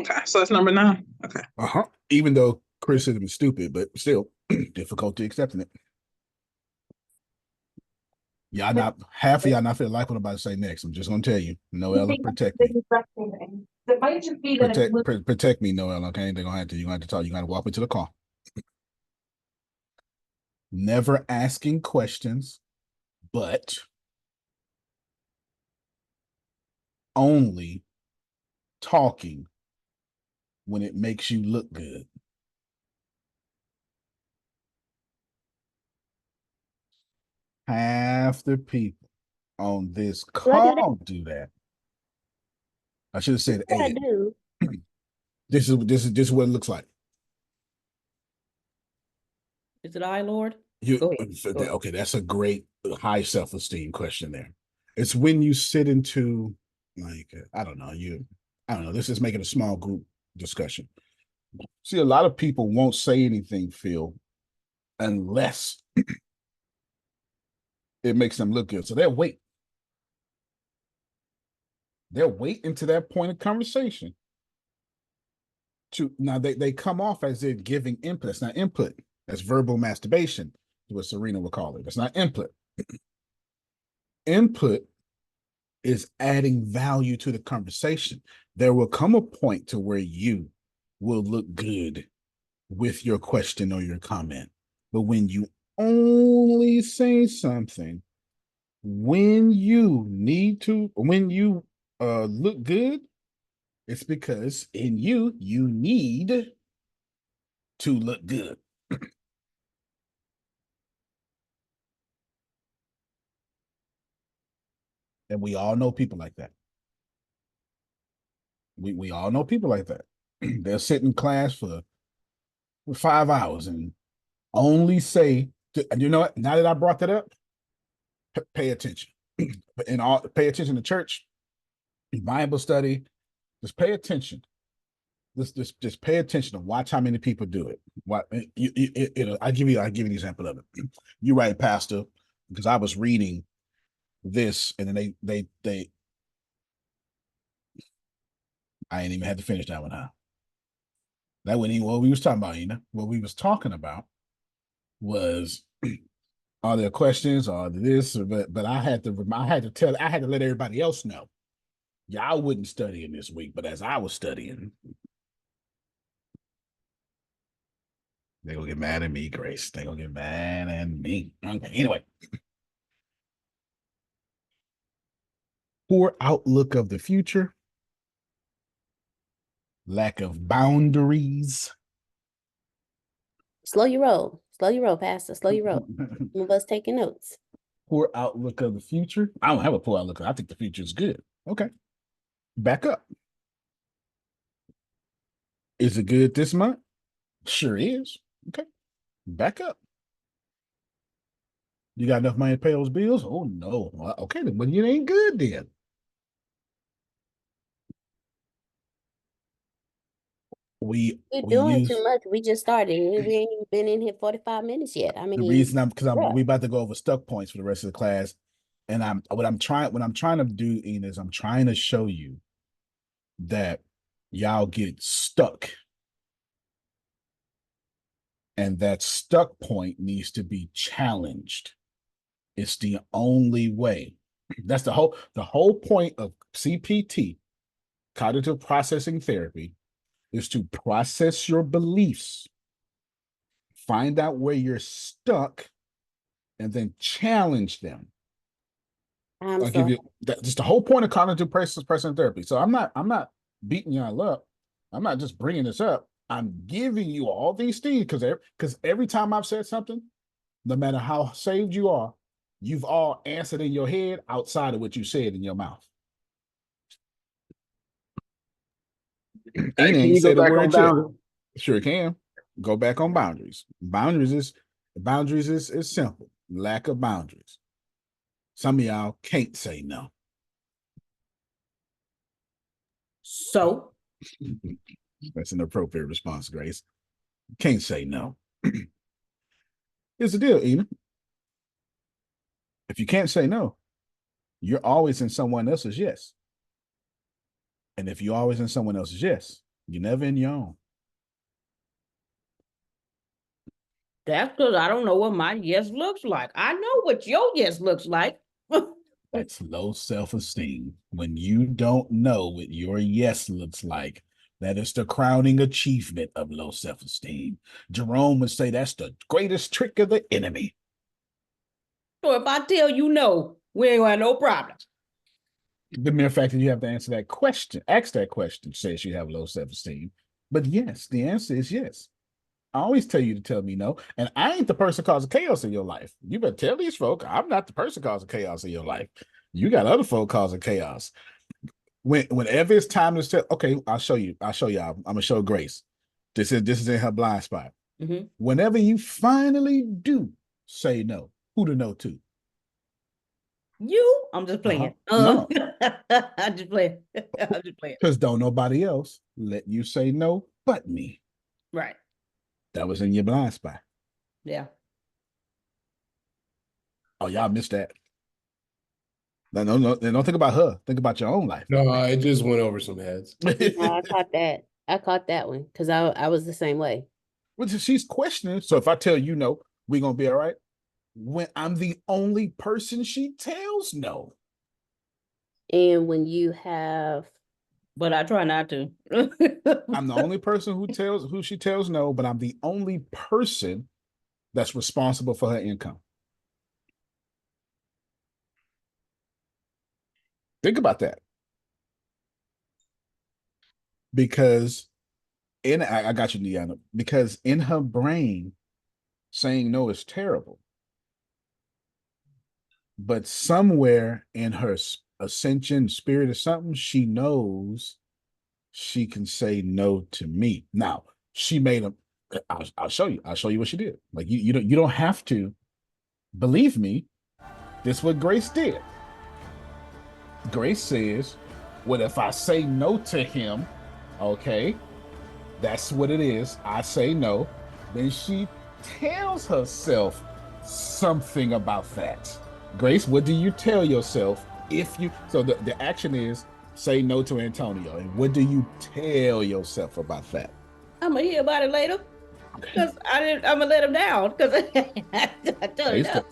Okay, so that's number 9. Okay. Even though criticism is stupid, but still difficulty accepting it. Half of y'all not feeling like what I'm about to say next. I'm just gonna tell you, Noella, protect me. Protect me, Noella. Okay, they're gonna have to. You're gonna have to talk. You're gonna walk me to the car. Never asking questions, but only talking when it makes you look good. Half the people on this call do that. I should have said A. This is what it looks like. Is it I, Lord? Okay, that's a great high self-esteem question there. It's when you sit into, like, I don't know, this is making a small group discussion. See, a lot of people won't say anything, Phil, unless it makes them look good. So they'll wait. They'll wait into that point of conversation now they come off as if giving input. That's not input. That's verbal masturbation, what Serena would call it. That's not input. Input is adding value to the conversation. There will come a point to where you will look good with your question or your comment. But when you only say something when you look good, it's because in you need to look good. And we all know people like that. We all know people like that. They'll sit in class for 5 hours and only say, and you know what? Now that I brought that up, pay attention. Pay attention to church, Bible study. Just pay attention. Just pay attention and watch how many people do it. I'll give you an example of it. You're right, Pastor, because I was reading this and then they I ain't even had to finish that one, huh? That wasn't even what we was talking about, What we was talking about was are there questions or this, but I had to let everybody else know. Y'all wasn't studying this week, but as I was studying, they're gonna get mad at me, Grace. They're gonna get mad at me. Okay, anyway. Poor outlook of the future, lack of boundaries. Slow your roll, Pastor. Slow your roll. Some of us taking notes. Poor outlook of the future. I don't have a poor outlook. I think the future is good. Okay. Back up. Is it good this month? Sure is. Okay. Back up. You got enough money to pay those bills? Oh, no. Okay, then, but it ain't good then. We're doing too much. We just started. We ain't even been in here 45 minutes yet. I mean, the reason we about to go over stuck points for the rest of the class. And what I'm trying to do, Ian, is I'm trying to show you that y'all get stuck. And that stuck point needs to be challenged. It's the only way. That's the whole point of CPT, cognitive processing therapy, is to process your beliefs, find out where you're stuck, and then challenge them. I'll give you just the whole point of cognitive processing therapy. So I'm not beating y'all up. I'm not just bringing this up. I'm giving you all these things because every time I've said something, no matter how saved you are, you've all answered in your head outside of what you said in your mouth. And ain't said a word yet. Sure can. Go back on boundaries. Boundaries is simple. Lack of boundaries. Some of y'all can't say no. So that's an appropriate response, Grace. Can't say no. Here's the deal, Ena. If you can't say no, you're always in someone else's yes. And if you're always in someone else's yes, you're never in your own. That's because I don't know what my yes looks like. I know what your yes looks like. That's low self-esteem. When you don't know what your yes looks like, that is the crowning achievement of low self-esteem. Jerome would say that's the greatest trick of the enemy. So if I tell you no, we ain't gonna have no problems. The mere fact that you have to ask that question says you have low self-esteem. But yes, the answer is yes. I always tell you to tell me no. And I ain't the person causing chaos in your life. You better tell these folk, I'm not the person causing chaos in your life. You got other folk causing chaos. Whenever it's time to say, okay, I'll show y'all. I'm gonna show Grace. This is in her blind spot. Mm-hmm. Whenever you finally do say no, who to no to? You? I'm just playing. No. I'm just playing. I'm just playing. Because don't nobody else let you say no but me. Right. That was in your blind spot. Yeah. Oh, y'all missed that. No, don't think about her. Think about your own life. No, it just went over some heads. I caught that. I caught that one because I was the same way. Which is she's questioning. So if I tell you no, we're gonna be all right. When I'm the only person she tells no. And when you have, But I try not to. I'm the only person who she tells no, but I'm the only person that's responsible for her income. Think about that. Because I got you, Deanna, because in her brain, saying no is terrible. But somewhere in her ascension, spirit or something, she knows she can say no to me. Now, she made a I'll show you. I'll show you what she did. Like you don't have to believe me. This is what Grace did. Grace says, "What if I say no to him?" Okay, that's what it is. I say no. Then she tells herself something about that. Grace, what do you tell yourself if you? So the action is say no to Antonio. And what do you tell yourself about that? I'm gonna hear about it later because I'm gonna let him down because I told him no.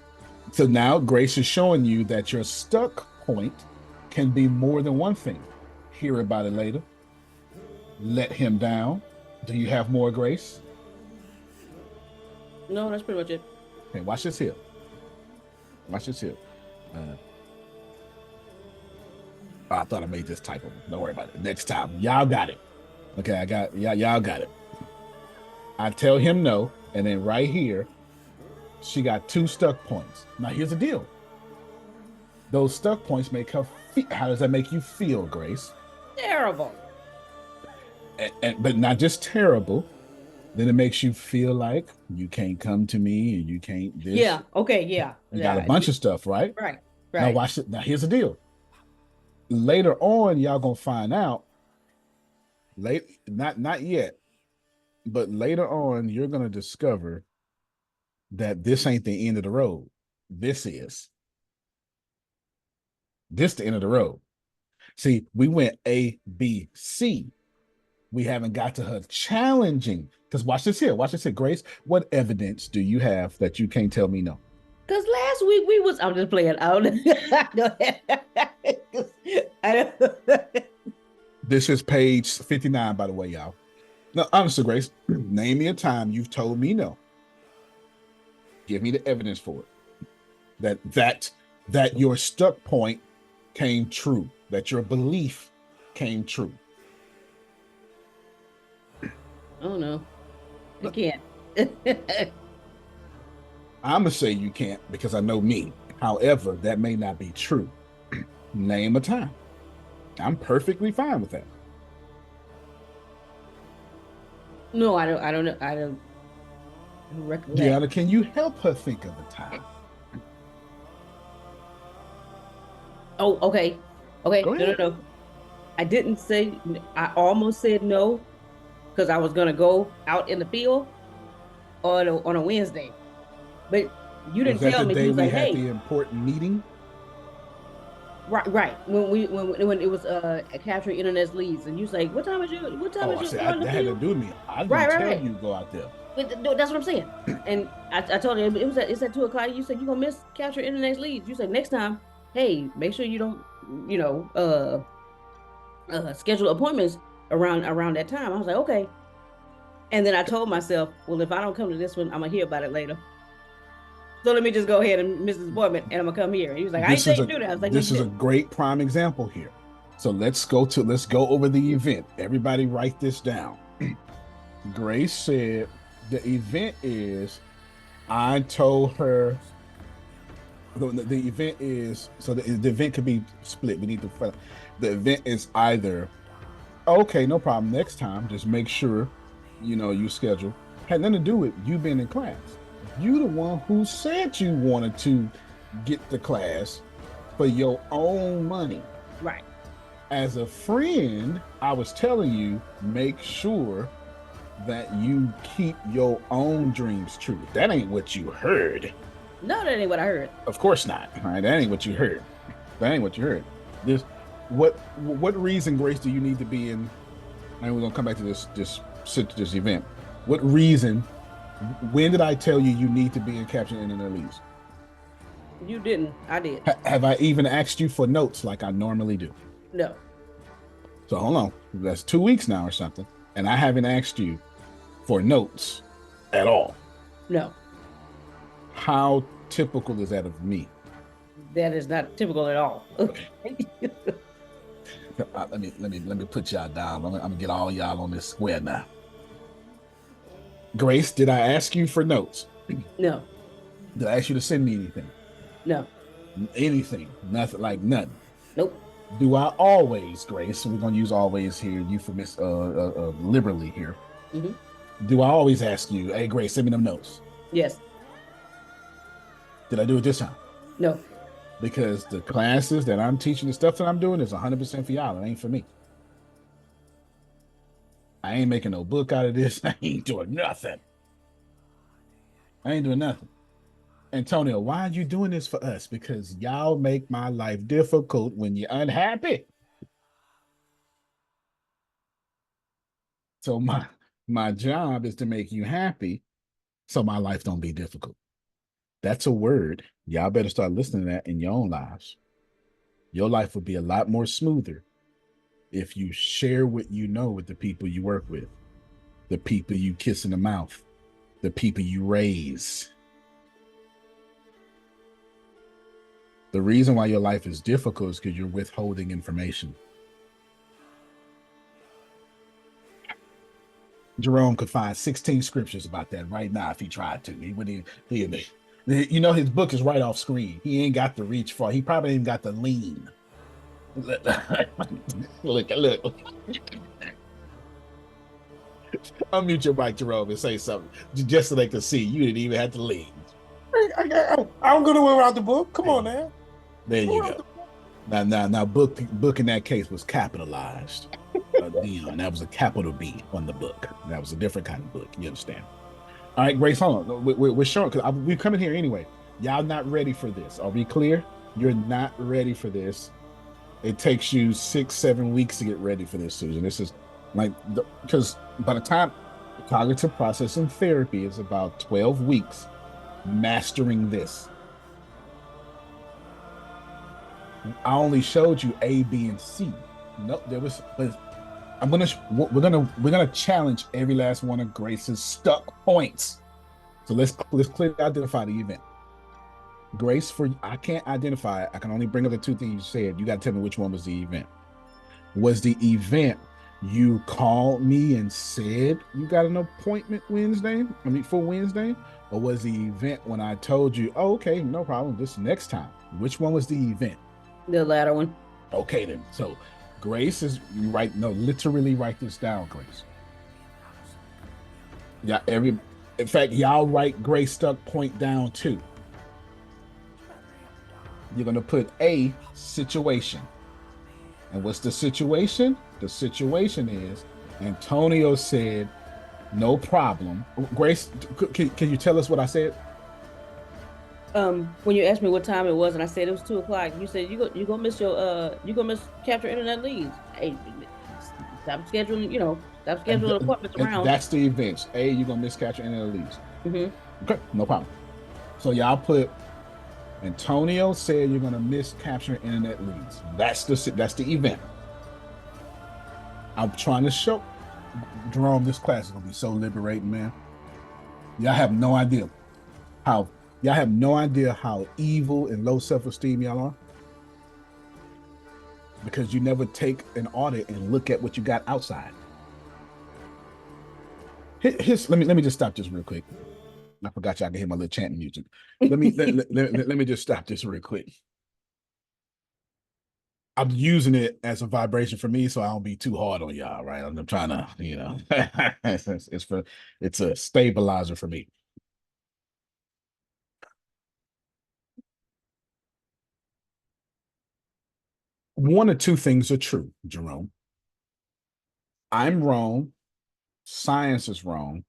So now Grace is showing you that your stuck point can be more than one thing. Hear about it later. Let him down. Do you have more, Grace? No, that's pretty much it. Okay, watch this here. Watch this here. I thought I made this typo. Don't worry about it. Next time, y'all got it. Okay, y'all got it. I tell him no, and then right here, she got 2 stuck points. Now here's the deal. Those stuck points make her feel. How does that make you feel, Grace? Terrible. But not just terrible. Then it makes you feel like you can't come to me and you can't this. Yeah. Okay. Yeah. You got a bunch of stuff, right? Right. Now watch it. Now here's the deal. Later on, y'all gonna find out. Not yet, but later on, you're gonna discover that this ain't the end of the road. This is. This the end of the road. See, we went A, B, C. We haven't got to her challenging. Because watch this here. Watch this here, Grace. What evidence do you have that you can't tell me no? Because last week I'm just playing out. This is page 59, by the way, y'all. No, honestly, Grace, name me a time you've told me no. Give me the evidence for it. That your stuck point came true. That your belief came true. Oh no, I can't. I'm gonna say you can't because I know me. However, that may not be true. Name a time. I'm perfectly fine with that. No, I don't know. I don't recollect. Deanna, can you help her think of a time? Oh, okay. Okay. Go ahead. No. I didn't say. I almost said no because I was gonna go out in the field on a Wednesday, but you didn't tell me. Was that the day was we like, had hey, the important meeting? Right. When it was capturing internet leads, and you say, what time is you? What time is you? That had to do with me. I didn't tell you to go out there. But that's what I'm saying. And I told you it's at 2:00. You said you're gonna miss capture internet leads. You said next time, hey, make sure you don't, schedule appointments around that time. I was like, okay. And then I told myself, well, if I don't come to this one, I'm gonna hear about it later. So let me just go ahead and miss this appointment, and I'm gonna come here. And he was like, I ain't saying do that. I was like, this is a great prime example here. So let's go over the event. Everybody write this down. Grace said the event is, I told her, the event is, so the event could be split. We need to, the event is either, okay, no problem, next time, just make sure, you schedule. Had nothing to do with you being in class. You the one who said you wanted to get the class for your own money. Right. As a friend, I was telling you, make sure that you keep your own dreams true. That ain't what you heard. No, that ain't what I heard. Of course not. All right, that ain't what you heard. That ain't what you heard. What reason, Grace, do you need to be in and we're gonna come back to this event. What reason? When did I tell you you need to be in caption internet leads? You didn't. I did. Have I even asked you for notes like I normally do? No. So hold on. That's 2 weeks now or something, and I haven't asked you for notes at all. No. How typical is that of me? That is not typical at all. Let me put y'all down. I'm gonna get all y'all on this square now. Grace, did I ask you for notes? No. Did I ask you to send me anything? No. Anything? Nothing, like nothing. Nope. Do I always, Grace? We're gonna use always here, euphemistic, liberally here. Mm-hmm. Do I always ask you, hey Grace, send me them notes? Yes. Did I do it this time? No. Because the classes that I'm teaching, the stuff that I'm doing is 100% for y'all. It ain't for me. I ain't making no book out of this. I ain't doing nothing. Antonio, why are you doing this for us? Because y'all make my life difficult when you're unhappy. So my job is to make you happy so my life don't be difficult. That's a word. Y'all better start listening to that in your own lives. Your life will be a lot more smoother if you share what you know with the people you work with, the people you kiss in the mouth, the people you raise. The reason why your life is difficult is because you're withholding information. Jerome could find 16 scriptures about that right now if he tried to. He wouldn't even, you know, his book is right off screen. He ain't got to reach far. He probably ain't got to lean. Look. Unmute your mic, Jerome, and say something just so they can see. You didn't even have to lean. I'm going to without the book. Come on now. There you go. Now, book in that case was capitalized. Dion, that was a capital B on the book. That was a different kind of book. You understand? All right, Grace, hold on. We're short because we're coming here anyway. Y'all not ready for this. Are we clear? You're not ready for this. It takes you 6-7 weeks to get ready for this, Susan. This is like, because by the time cognitive processing therapy is about 12 weeks mastering this. I only showed you A, B, and C. No, there was. We're gonna challenge every last one of Grace's stuck points. So let's clearly identify the event. Grace, I can't identify it. I can only bring up the two things you said. You got to tell me which one was the event. Was the event you called me and said you got an appointment for Wednesday? Or was the event when I told you, oh, okay, no problem, this next time? Which one was the event? The latter one. Okay, then. So Grace is right. No, literally write this down, Grace. Yeah, in fact, y'all write Grace stuck point down too. You're gonna put a situation. And what's the situation? The situation is Antonio said, no problem. Grace, can you tell us what I said? When you asked me what time it was, and I said it was 2:00, you said you gonna miss capture internet leads. Hey, stop scheduling appointments around. That's the events. A, you're gonna miss capture internet leads. Mm-hmm. Okay, no problem. So y'all put Antonio said you're gonna miss capture internet leads. That's the event. I'm trying to show Jerome, this class is gonna be so liberating, man. Y'all have no idea how evil and low self-esteem y'all are, because you never take an audit and look at what you got outside. Let me just stop this real quick. I forgot y'all can hear my little chanting music. Let me just stop this real quick. I'm using it as a vibration for me, so I don't be too hard on y'all, right? I'm trying to, it's a stabilizer for me. One or two things are true, Jerome. I'm wrong. Science is wrong.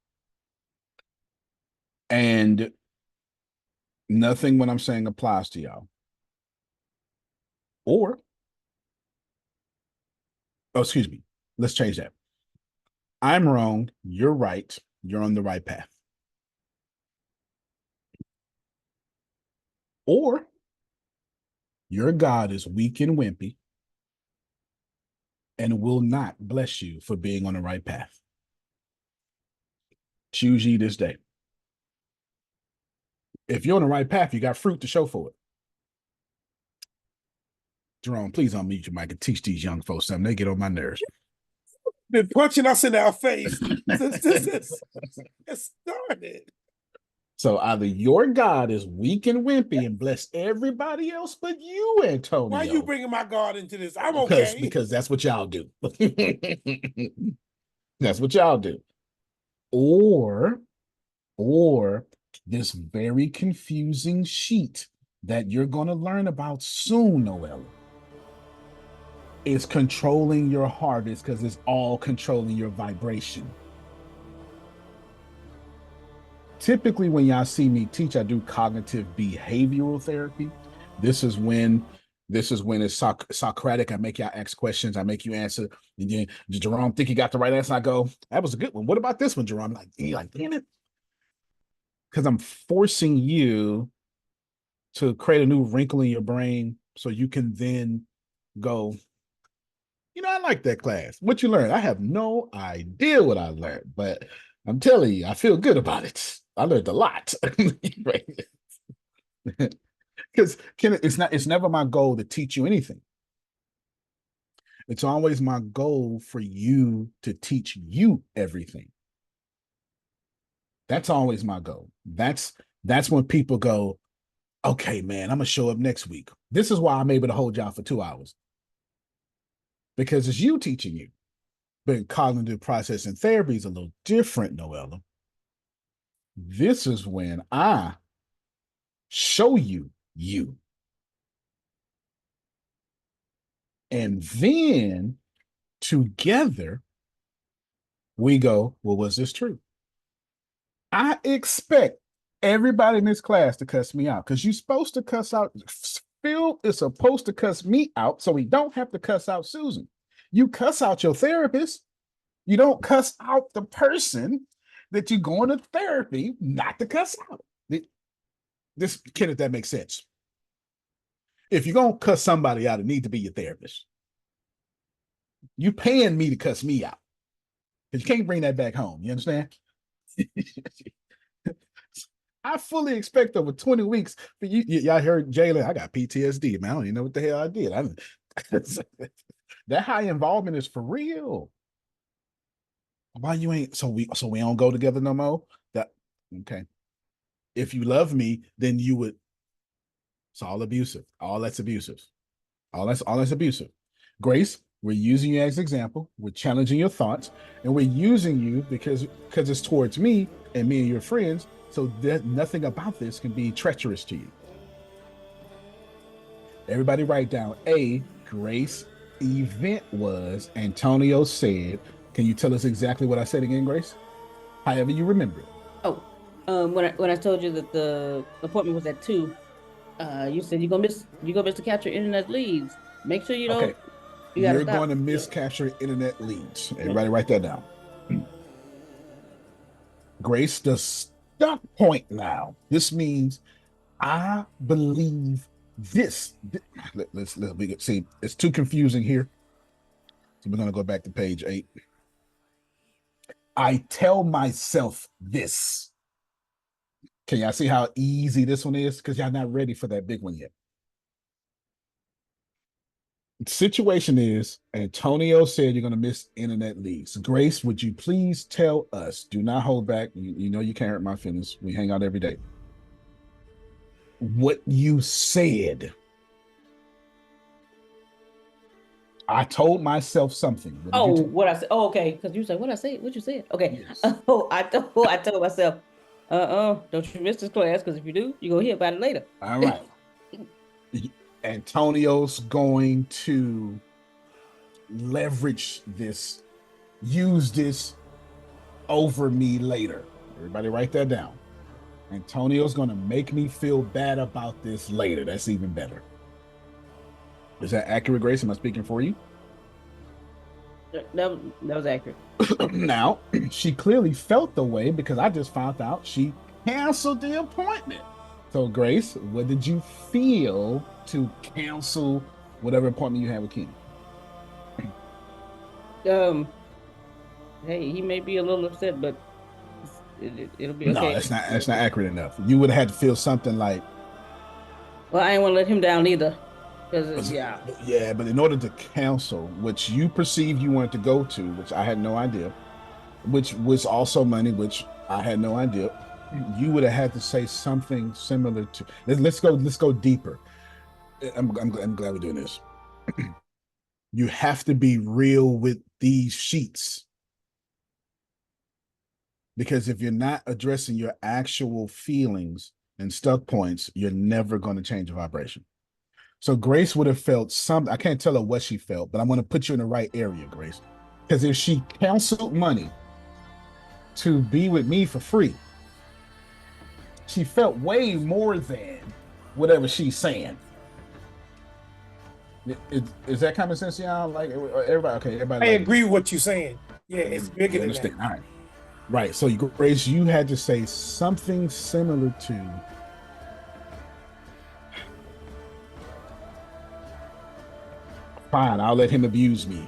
And nothing what I'm saying applies to y'all. Or, excuse me, let's change that. I'm wrong. You're right. You're on the right path. Or your God is weak and wimpy and will not bless you for being on the right path. Choose ye this day. If you're on the right path, you got fruit to show for it. Jerome, please unmute your mic and teach these young folks something. They get on my nerves. Been punching us in our face since this has started. So either your God is weak and wimpy and bless everybody else but you, Antonio. Why are you bringing my God into this? I'm because, okay. Because that's what y'all do. That's what y'all do. Or this very confusing sheet that you're going to learn about soon, Noella, is controlling your heart. It's because it's all controlling your vibration. Typically, when y'all see me teach, I do cognitive behavioral therapy. This is when it's Socratic. I make y'all ask questions. I make you answer. And then Jerome think you got the right answer. I go, that was a good one. What about this one, Jerome? You're like, damn it. Because I'm forcing you to create a new wrinkle in your brain so you can then go, I like that class. What you learned? I have no idea what I learned, but I'm telling you, I feel good about it. I learned a lot. Because it's never my goal to teach you anything. It's always my goal for you to teach you everything. That's always my goal. That's when people go, okay, man, I'm gonna show up next week. This is why I'm able to hold y'all for 2 hours. Because it's you teaching you. But cognitive processing therapy is a little different, Noella. This is when I show you. And then together we go, well, was this true? I expect everybody in this class to cuss me out because you're supposed to cuss out. Phil is supposed to cuss me out so we don't have to cuss out Susan. You cuss out your therapist. You don't cuss out the person that you're going to therapy not to cuss out. Kenneth, that makes sense. If you're going to cuss somebody out, it needs to be your therapist. You paying me to cuss me out because you can't bring that back home. You understand? I fully expect over 20 weeks for y'all heard Jalen, I got PTSD, man. I don't even know what the hell I did. That high involvement is for real. Why you ain't so we don't go together no more? Okay. If you love me, then you would. It's all abusive. All that's abusive. All that's abusive. Grace, we're using you as an example. We're challenging your thoughts, and we're using you because it's towards me and me and your friends. So that nothing about this can be treacherous to you. Everybody write down Grace event was Antonio said. Can you tell us exactly what I said again, Grace? However you remember it. Oh, when I told you that the appointment was at 2, you said you're gonna miss to capture internet leads. Make sure you don't. Okay. You're going to miscapture internet leads. Everybody write that down. Grace, the stop point now. This means I believe this. Let's see. It's too confusing here. So we're going to go back to page 8. I tell myself this. Can y'all see how easy this one is? Because y'all not ready for that big one yet. The situation is Antonio said you're going to miss internet leads. Grace, would you please tell us? Do not hold back. You know you can't hurt my feelings. We hang out every day. What you said. I told myself something. What I said. Oh, okay. Because you said what I said. What you said. Okay. Yes. I told myself, don't you miss this class because if you do, you're gonna hear about it later. All right. Antonio's going to leverage this, use this over me later. Everybody write that down. Antonio's going to make me feel bad about this later. That's even better. Is that accurate, Grace? Am I speaking for you? That was accurate. Now, she clearly felt the way because I just found out she canceled the appointment. So, Grace, what did you feel to cancel whatever appointment you had with Keenan? Hey, he may be a little upset, but it'll be No, okay. that's not accurate enough. You would have had to feel something like, well, I ain't want to let him down either. Because yeah, but in order to cancel, which you perceived you wanted to go to, which I had no idea, which was also money, which I had no idea, you would have had to say something similar to. Let's go deeper. I'm glad we're doing this. You have to be real with these sheets. Because if you're not addressing your actual feelings and stuck points, you're never going to change the vibration. So Grace would have felt something. I can't tell her what she felt, but I'm going to put you in the right area, Grace. Because if she canceled money to be with me for free, she felt way more than whatever she's saying. Is that common sense, y'all? Like everybody? Okay, everybody. I agree with what you're saying. Yeah, it's bigger than that. All right. Right. So, Grace, you had to say something similar to, fine, I'll let him abuse me.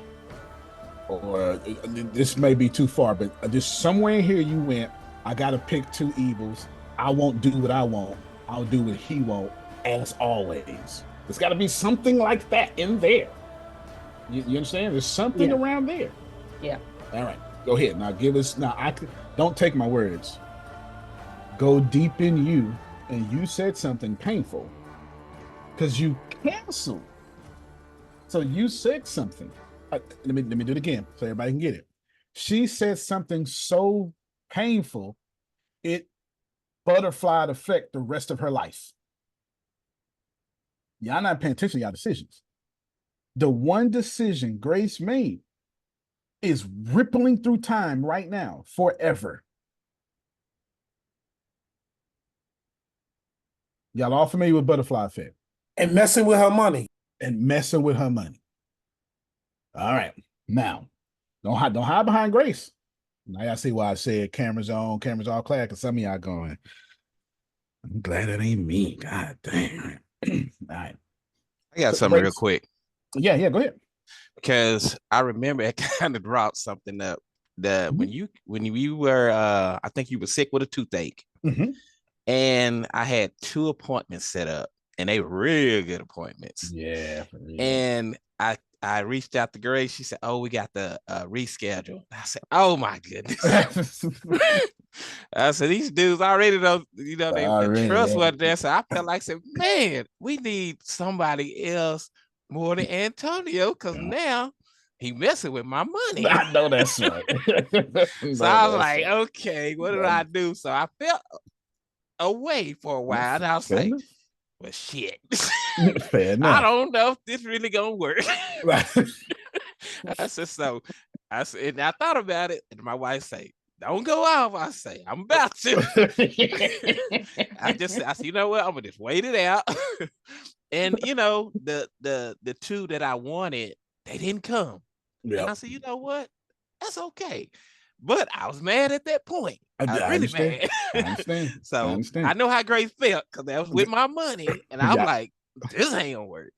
Or this may be too far, but just somewhere here you went, I got to pick two evils. I won't do what I want. I'll do what he won't, as always. There's got to be something like that in there. You understand? There's something around there. Yeah. All right. Go ahead. Now give us, don't take my words. Go deep in you, and you said something painful because you canceled. So you said something. Let me do it again so everybody can get it. She said something so painful, it butterflied effect the rest of her life. Y'all not paying attention to y'all decisions. The one decision Grace made is rippling through time right now, forever. Y'all all familiar with butterfly effect? And messing with her money. All right. Now, don't hide behind Grace. Now y'all see why I said cameras on, cameras all clear, because some of y'all going, I'm glad it ain't me. God damn. All right. I got something real quick. Yeah, go ahead. Because I remember it kind of brought something up that when you were I think you were sick with a toothache, and I had 2 appointments set up, and they were real good appointments. Yeah. And I reached out to Grace. She said, "Oh, we got the reschedule." I said, "Oh my goodness." I said, "These dudes already know, they trust what there." So I felt like, man, we need somebody else more than Antonio, because now he messing with my money. I know that's right. So I was like, okay, what did I do? So I felt away for a while, and I was like, well, shit. Fair enough. I don't know if this really gonna work. I said, and I thought about it, and my wife say, don't go off. I say, I'm about to. I said, you know what? I'm gonna just wait it out. And the 2 that I wanted, they didn't come. Yep. And I said, you know what? That's okay. But I was mad at that point. I was really mad. I understand. So I know how Grace felt, because that was with my money, and I'm like, this ain't gonna work.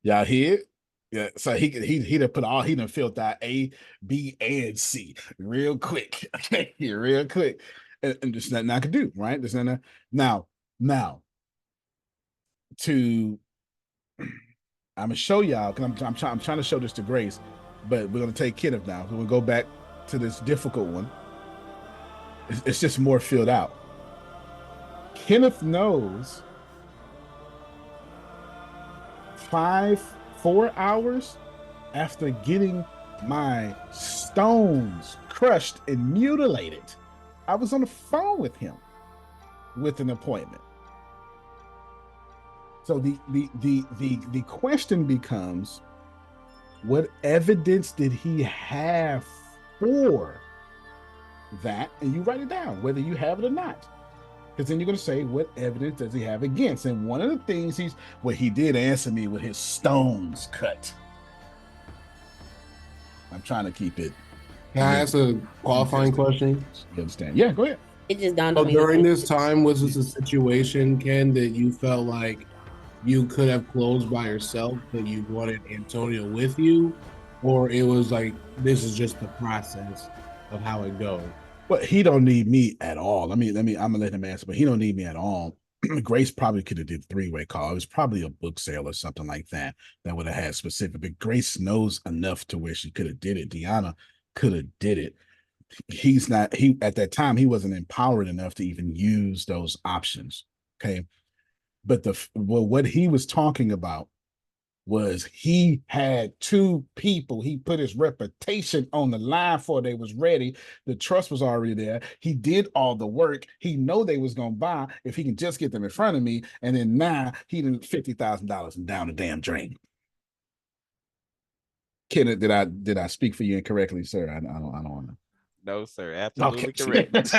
Y'all hear it? Yeah. So he done put all, he done filled out A, B, and C real quick. Okay, real quick, and there's nothing I could do, right? There's nothing. Now, I'm gonna show y'all, because I'm trying to show this to Grace, but we're gonna take Kenneth now. So we'll go back to this difficult one. It's just more filled out. Kenneth knows 4 hours after getting my stones crushed and mutilated, I was on the phone with him with an appointment. So the question becomes, what evidence did he have for that? And you write it down, whether you have it or not. Because then you're going to say, what evidence does he have against? And one of the things he did answer me with his stones cut. I'm trying to keep it. Can I ask a qualifying question? You understand? Yeah, go ahead. It just dawned So on me. during this time, was this a situation, Ken, that you felt like you could have closed by yourself, but you wanted Antonio with you? Or it was like, this is just the process of how it goes? Well, he don't need me at all. I'm gonna let him answer, but he don't need me at all. Grace probably could have did three-way call. It was probably a book sale or something like that that would have had specific. But Grace knows enough to where she could have did it. Deanna could have did it. He's not. He at that time he wasn't empowered enough to even use those options. Okay, but what he was talking about was he had two people. He put his reputation on the line for they was ready. The trust was already there. He did all the work. He know they was gonna buy if he can just get them in front of me. And then now he did $50,000 and down the damn drain. Kenneth, did I speak for you incorrectly, sir? I don't want to. No, sir. Absolutely Okay. correct.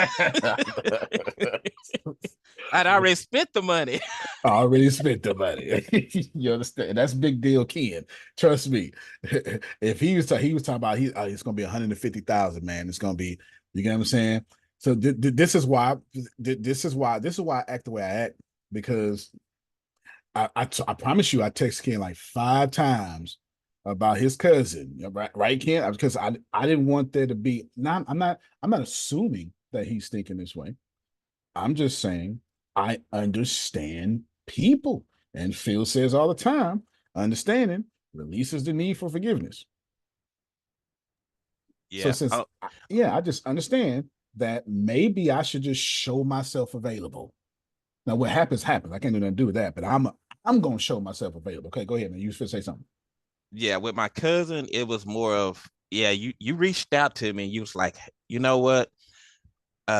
I'd already spent the money. I already spent the money. You understand? That's big deal, Ken. Trust me. If he was talking about it's gonna be 150,000, man. It's gonna be, you get what I'm saying? So this is why I act the way I act, because I promise you I text Ken like 5 times about his cousin, right, Ken? Because I didn't want there to be. I'm not assuming that he's thinking this way. I'm just saying I understand people, and Phil says all the time, understanding releases the need for forgiveness. Yeah. So I just understand that maybe I should just show myself available. Now, what happens. I can't do nothing to do with that, but I'm gonna show myself available. Okay, go ahead, man. You should say something. Yeah, with my cousin, it was more of, you reached out to me and you was like, you know what?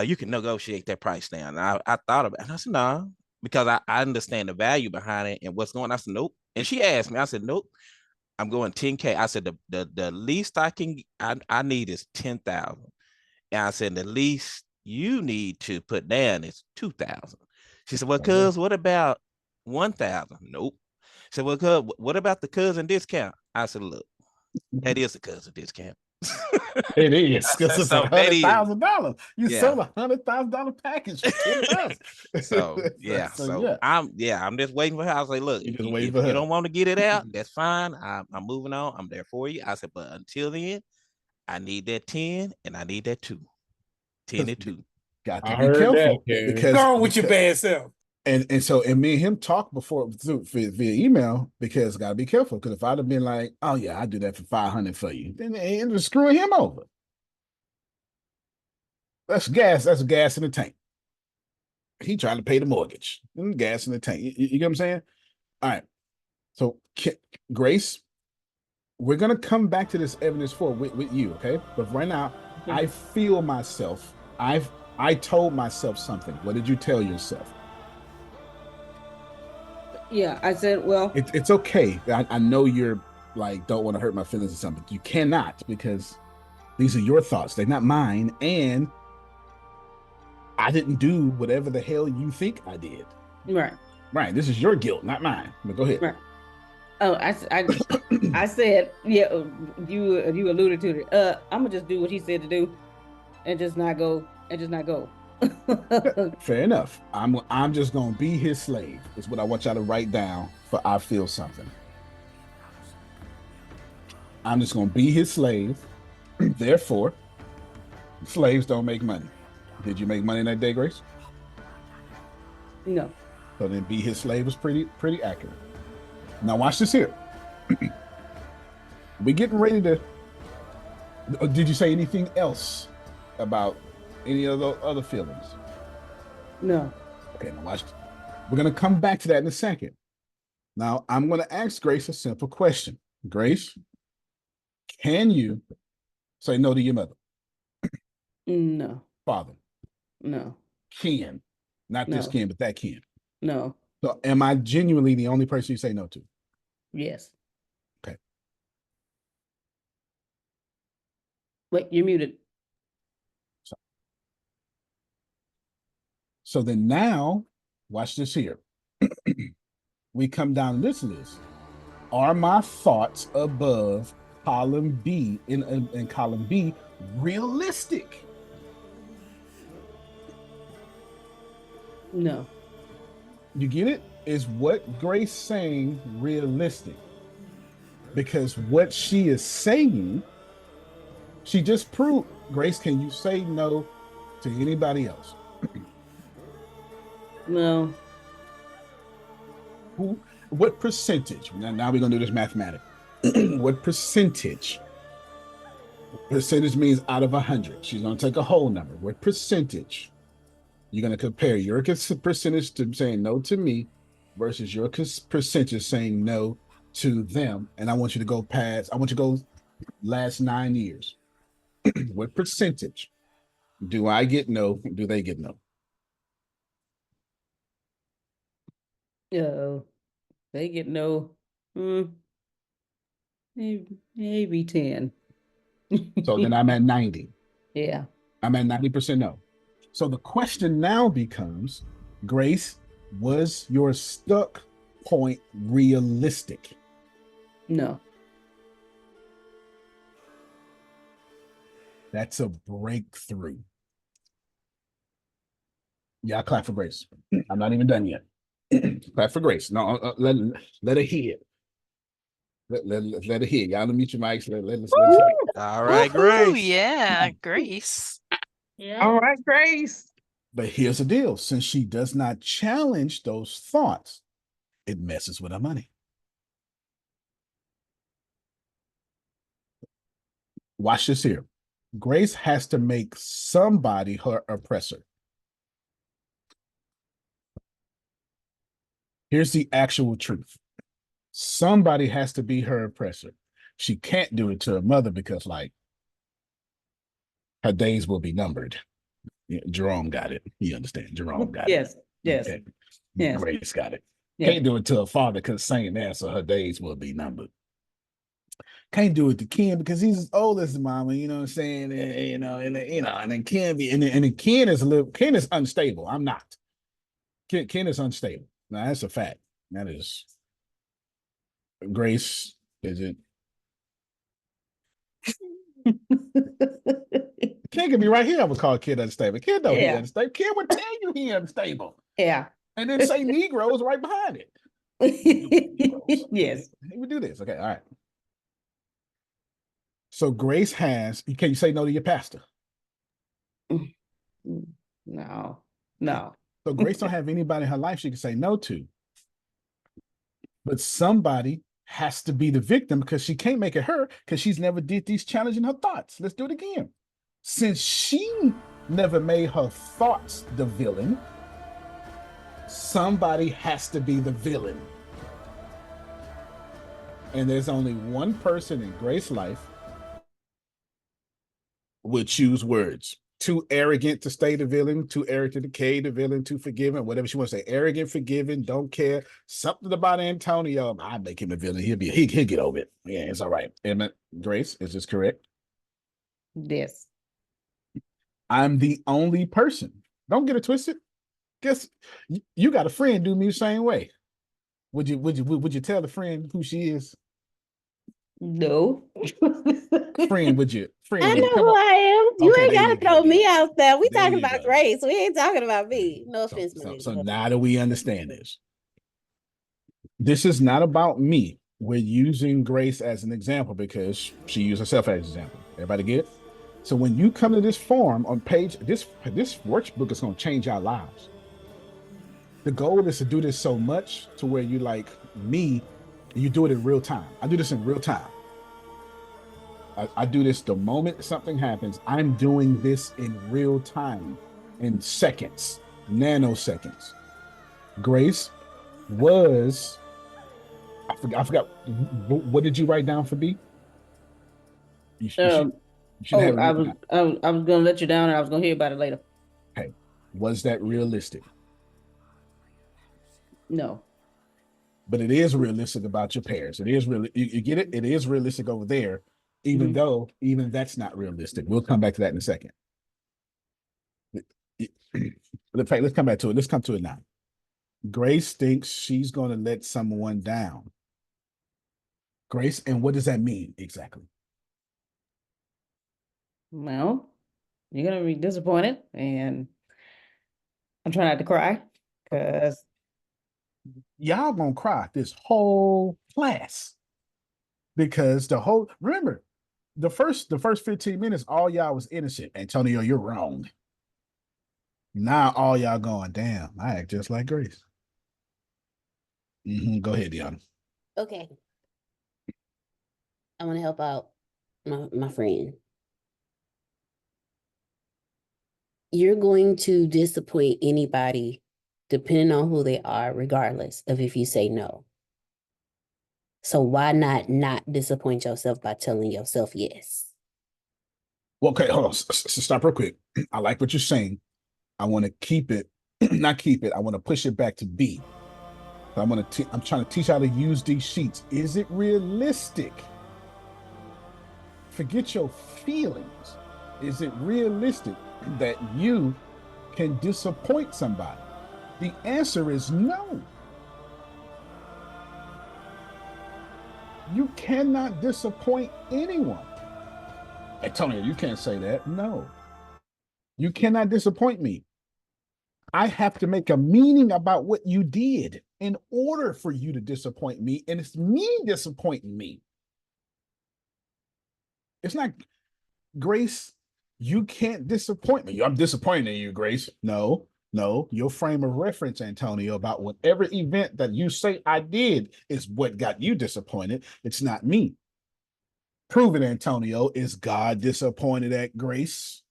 You can negotiate that price down. And I thought about it, and I said, no, because I understand the value behind it and what's going on. I said, nope. And she asked me, I said, nope, I'm going 10K. I said, the least I need is 10,000. And I said, the least you need to put down is 2,000. She said, well, cuz, what about 1,000? Nope. She said, well, cuz, what about the cousin discount? I said, look, that is a cousin discount. It is, because it's $100,000. You sold $100,000 package for $10. I'm just waiting for her. I was like, look, if you don't want to get it out, that's fine. I'm moving on. I'm there for you. I said, but until then, I need that 10 and I need that 2. 10 and 2. Got to be careful, because go on with your bad self. And so me and him talked before via email, because got to be careful, because if I'd have been like, oh yeah, I'll do that for 500 for you, then it was screwing him over. That's gas in the tank. He trying to pay the mortgage. Gas in the tank. You get what I'm saying? All right. So Grace, we're gonna come back to this evidence for with you, okay? But right now, I feel myself. I told myself something. What did you tell yourself? Yeah, I said, well, it's okay. I know you're like, don't want to hurt my feelings or something. You cannot, because these are your thoughts. They're not mine. And I didn't do whatever the hell you think I did. Right. This is your guilt, not mine. But go ahead. Right. Oh, I said, yeah, you alluded to it. I'm gonna just do what he said to do, and just not go. Fair enough. I'm just gonna be his slave. Is what I want y'all to write down for I feel something. I'm just gonna be his slave. Therefore, slaves don't make money. Did you make money that day, Grace? No. So then be his slave was pretty accurate. Now watch this here. We getting ready to. Did you say anything else about any of those other feelings? No. Okay, now watch. We're gonna come back to that in a second. Now I'm gonna ask Grace a simple question. Grace, can you say no to your mother? No. Father? No. Ken? Not this Ken, but that Ken? No. So am I genuinely the only person you say no to? Yes. Okay. Wait, you're muted. So then now, watch this here. We come down this list. Are my thoughts above column B, in column B, realistic? No. You get it? Is what Grace saying realistic? Because what she is saying, she just proved, Grace, can you say no to anybody else? No. What percentage? Now we're going to do this mathematically. What percentage? Percentage means out of 100. She's going to take a whole number. What percentage? You're going to compare your percentage to saying no to me versus your percentage saying no to them. And I want you to go last 9 years. What percentage do I get no? Do they get no? They get no. Maybe 10. So then I'm at 90. Yeah. I'm at 90% no. So the question now becomes, Grace, was your stuck point realistic? No. That's a breakthrough. Yeah, clap for Grace. I'm not even done yet. Clap for Grace. No, let her hear. Let her hear. Y'all mute your mics. Let's hear. All right, Grace. Yeah, Grace. Yeah. All right, Grace. But here's the deal. Since she does not challenge those thoughts, it messes with her money. Watch this here. Grace has to make somebody her oppressor. Here's the actual truth. Somebody has to be her oppressor. She can't do it to her mother because, like, her days will be numbered. Yeah, Jerome got it. You understand? Jerome got Yes. it. Yes. Okay. Yes. Grace got it. Yes. Can't do it to her father because saying that, so her days will be numbered. Can't do it to Ken because he's as old as the mama, you know what I'm saying? And then Ken and Ken is unstable. I'm not. Ken is unstable. Now that's a fact. That is Grace. Is it? Ken could be right here. I would call Ken unstable. Ken know he unstable. Ken would tell you he unstable. Yeah. And then say Negroes right behind it. Yes. He would do this. Okay. All right. So Grace has, can you say no to your pastor? No. So Grace don't have anybody in her life she can say no to. But somebody has to be the victim because she can't make it her because she's never did these challenging her thoughts. Let's do it again. Since she never made her thoughts the villain, somebody has to be the villain. And there's only one person in Grace's life would choose words. Too arrogant to stay the villain, too arrogant to decay the villain, too forgiving, whatever she wants to say. Arrogant, forgiving, don't care. Something about Antonio, I make him a villain. He'll get over it. Yeah, it's all right. Emma, Grace, is this correct? Yes. I'm the only person. Don't get it twisted. Guess you got a friend do me the same way. Would you tell the friend who she is? No. Friend, would you? Friend, I would you? know who I am. You Okay, ain't there gotta you go, throw me yeah. out there. We There talking you about go. Grace. We ain't talking about me. No offense, my nigga. So now that we understand this is not about me. We're using Grace as an example because she used herself as an example. Everybody get it? So when you come to this form on page, this workbook is going to change our lives. The goal is to do this so much to where you like me, and you do it in real time. I do this in real time. I do this the moment something happens. I'm doing this in real time, in seconds, nanoseconds. Grace was, I forgot, what did you write down for B? You should have I was going to let you down and I was going to hear about it later. Okay. Was that realistic? No. But it is realistic about your parents. It is really, you get it? It is realistic over there, even though even that's not realistic. We'll come back to that in a second. Let's come back to it. Let's come to it now. Grace thinks she's going to let someone down. Grace, and what does that mean exactly? Well, you're gonna be disappointed, and I'm trying not to cry because Y'all gonna cry this whole class because remember the first 15 minutes, all y'all was innocent. Antonio, you're wrong. Now all y'all going, damn, I act just like Grace. Go ahead, Deanna. Okay. I want to help out my friend. You're going to disappoint anybody depending on who they are, regardless of if you say no. So why not disappoint yourself by telling yourself yes? Well, okay, hold on. Stop real quick. I like what you're saying. I want to keep it, not keep it. I want to push it back to B. I'm trying to teach how to use these sheets. Is it realistic? Forget your feelings. Is it realistic that you can disappoint somebody? The answer is no. You cannot disappoint anyone. Antonio, you can't say that. No. You cannot disappoint me. I have to make a meaning about what you did in order for you to disappoint me, and it's me disappointing me. It's not, Grace, you can't disappoint me. I'm disappointed in you, Grace. No, your frame of reference, Antonio, about whatever event that you say I did is what got you disappointed. It's not me. Prove it, Antonio. Is God disappointed at Grace?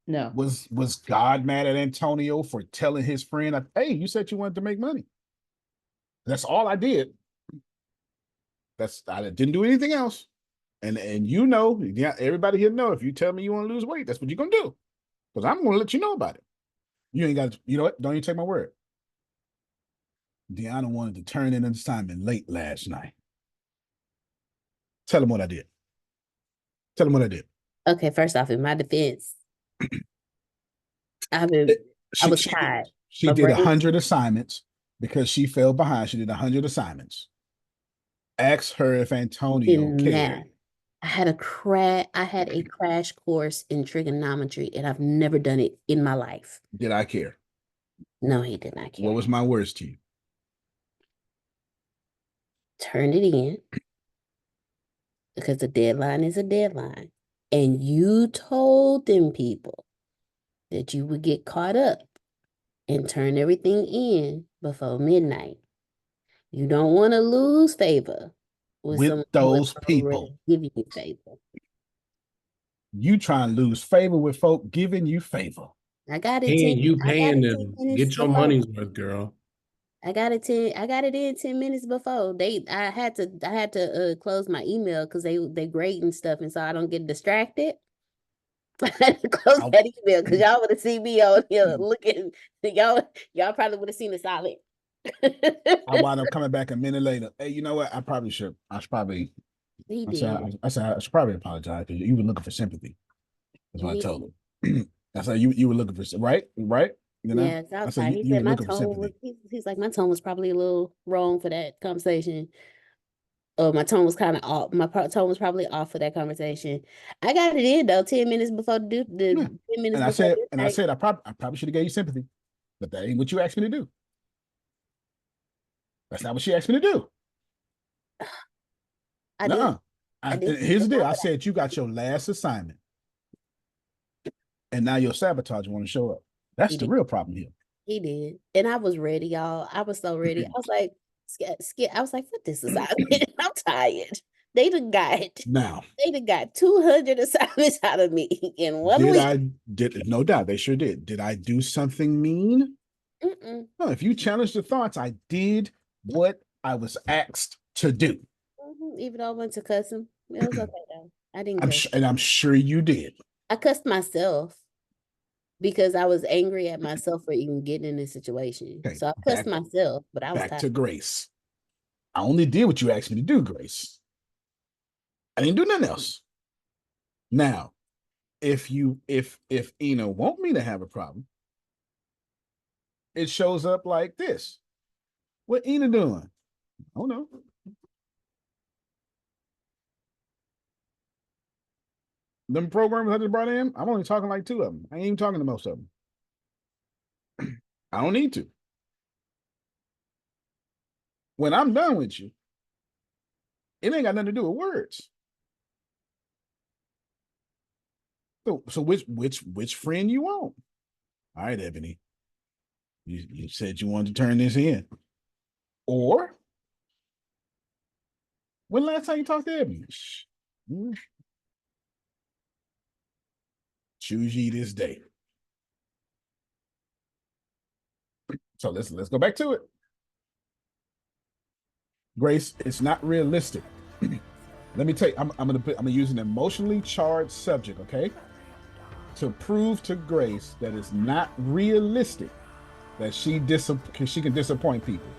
no. Was God mad at Antonio for telling his friend, hey, you said you wanted to make money? That's all I did. I didn't do anything else. And you know, everybody here know if you tell me you want to lose weight, that's what you're gonna do. Because I'm gonna let you know about it. You ain't got to, you know what? Don't even take my word. Deanna wanted to turn in an assignment late last night. Tell him what I did. Tell him what I did. Okay, first off, in my defense, I was tired. She did 100 assignments because she fell behind. She did 100 assignments. Ask her if Antonio cared. I had a crash course in trigonometry, and I've never done it in my life. Did I care? No, he did not care. What was my words to you? Turn it in, because the deadline is a deadline. And you told them people that you would get caught up and turn everything in before midnight. You don't want to lose favor with those people giving you favor. You try and lose favor with folk giving you favor. I got it. And you paying them. Get your money's worth, girl. I got it in 10 minutes before. I had to close my email because they grading stuff, and so I don't get distracted. I had to close that email because y'all would have seen me on here looking. Y'all probably would have seen the solid. I wound up coming back a minute later. Hey, you know what? I should probably apologize because you were looking for sympathy. That's what I told him. That's how you were looking for, right? You know? Yeah, I said, he said my tone was, he's like, my tone was probably a little wrong for that conversation. My tone was kind of off. My tone was probably off for that conversation. I got it in though, 10 minutes before 10 minutes. And I said, I probably should have gave you sympathy, but that ain't what you asked me to do. That's not what she asked me to do. Here's the deal. I said, you got your last assignment, and now your sabotage want to show up. That's the real problem here. He did. And I was ready, y'all. I was so ready. I was like, I was like, what this assignment? I'm tired. They done got 200 assignments out of me in 1 week. No doubt. They sure did. Did I do something mean? No, if you challenge the thoughts, I did what I was asked to do. Even though I went to cuss him, it was okay though. I didn't. I'm sure you did. I cussed myself because I was angry at myself for even getting in this situation. Okay, so I cussed myself, but I was back to Grace. I only did what you asked me to do, Grace. I didn't do nothing else. Now, if Ina want me to have a problem, it shows up like this. What Ina doing? Oh no. them programs I just brought in, I'm only talking like 2 of them. I ain't even talking to most of them. I don't need to. When I'm done with you, it ain't got nothing to do with words. So which friend you want? All right, Ebony. You said you wanted to turn this in. Or when last time you talked to Ebony? Choose ye this day. So let's go back to it. Grace, it's not realistic. Let me tell you, I'm gonna use an emotionally charged subject, okay? To prove to Grace that it's not realistic that she can disappoint people.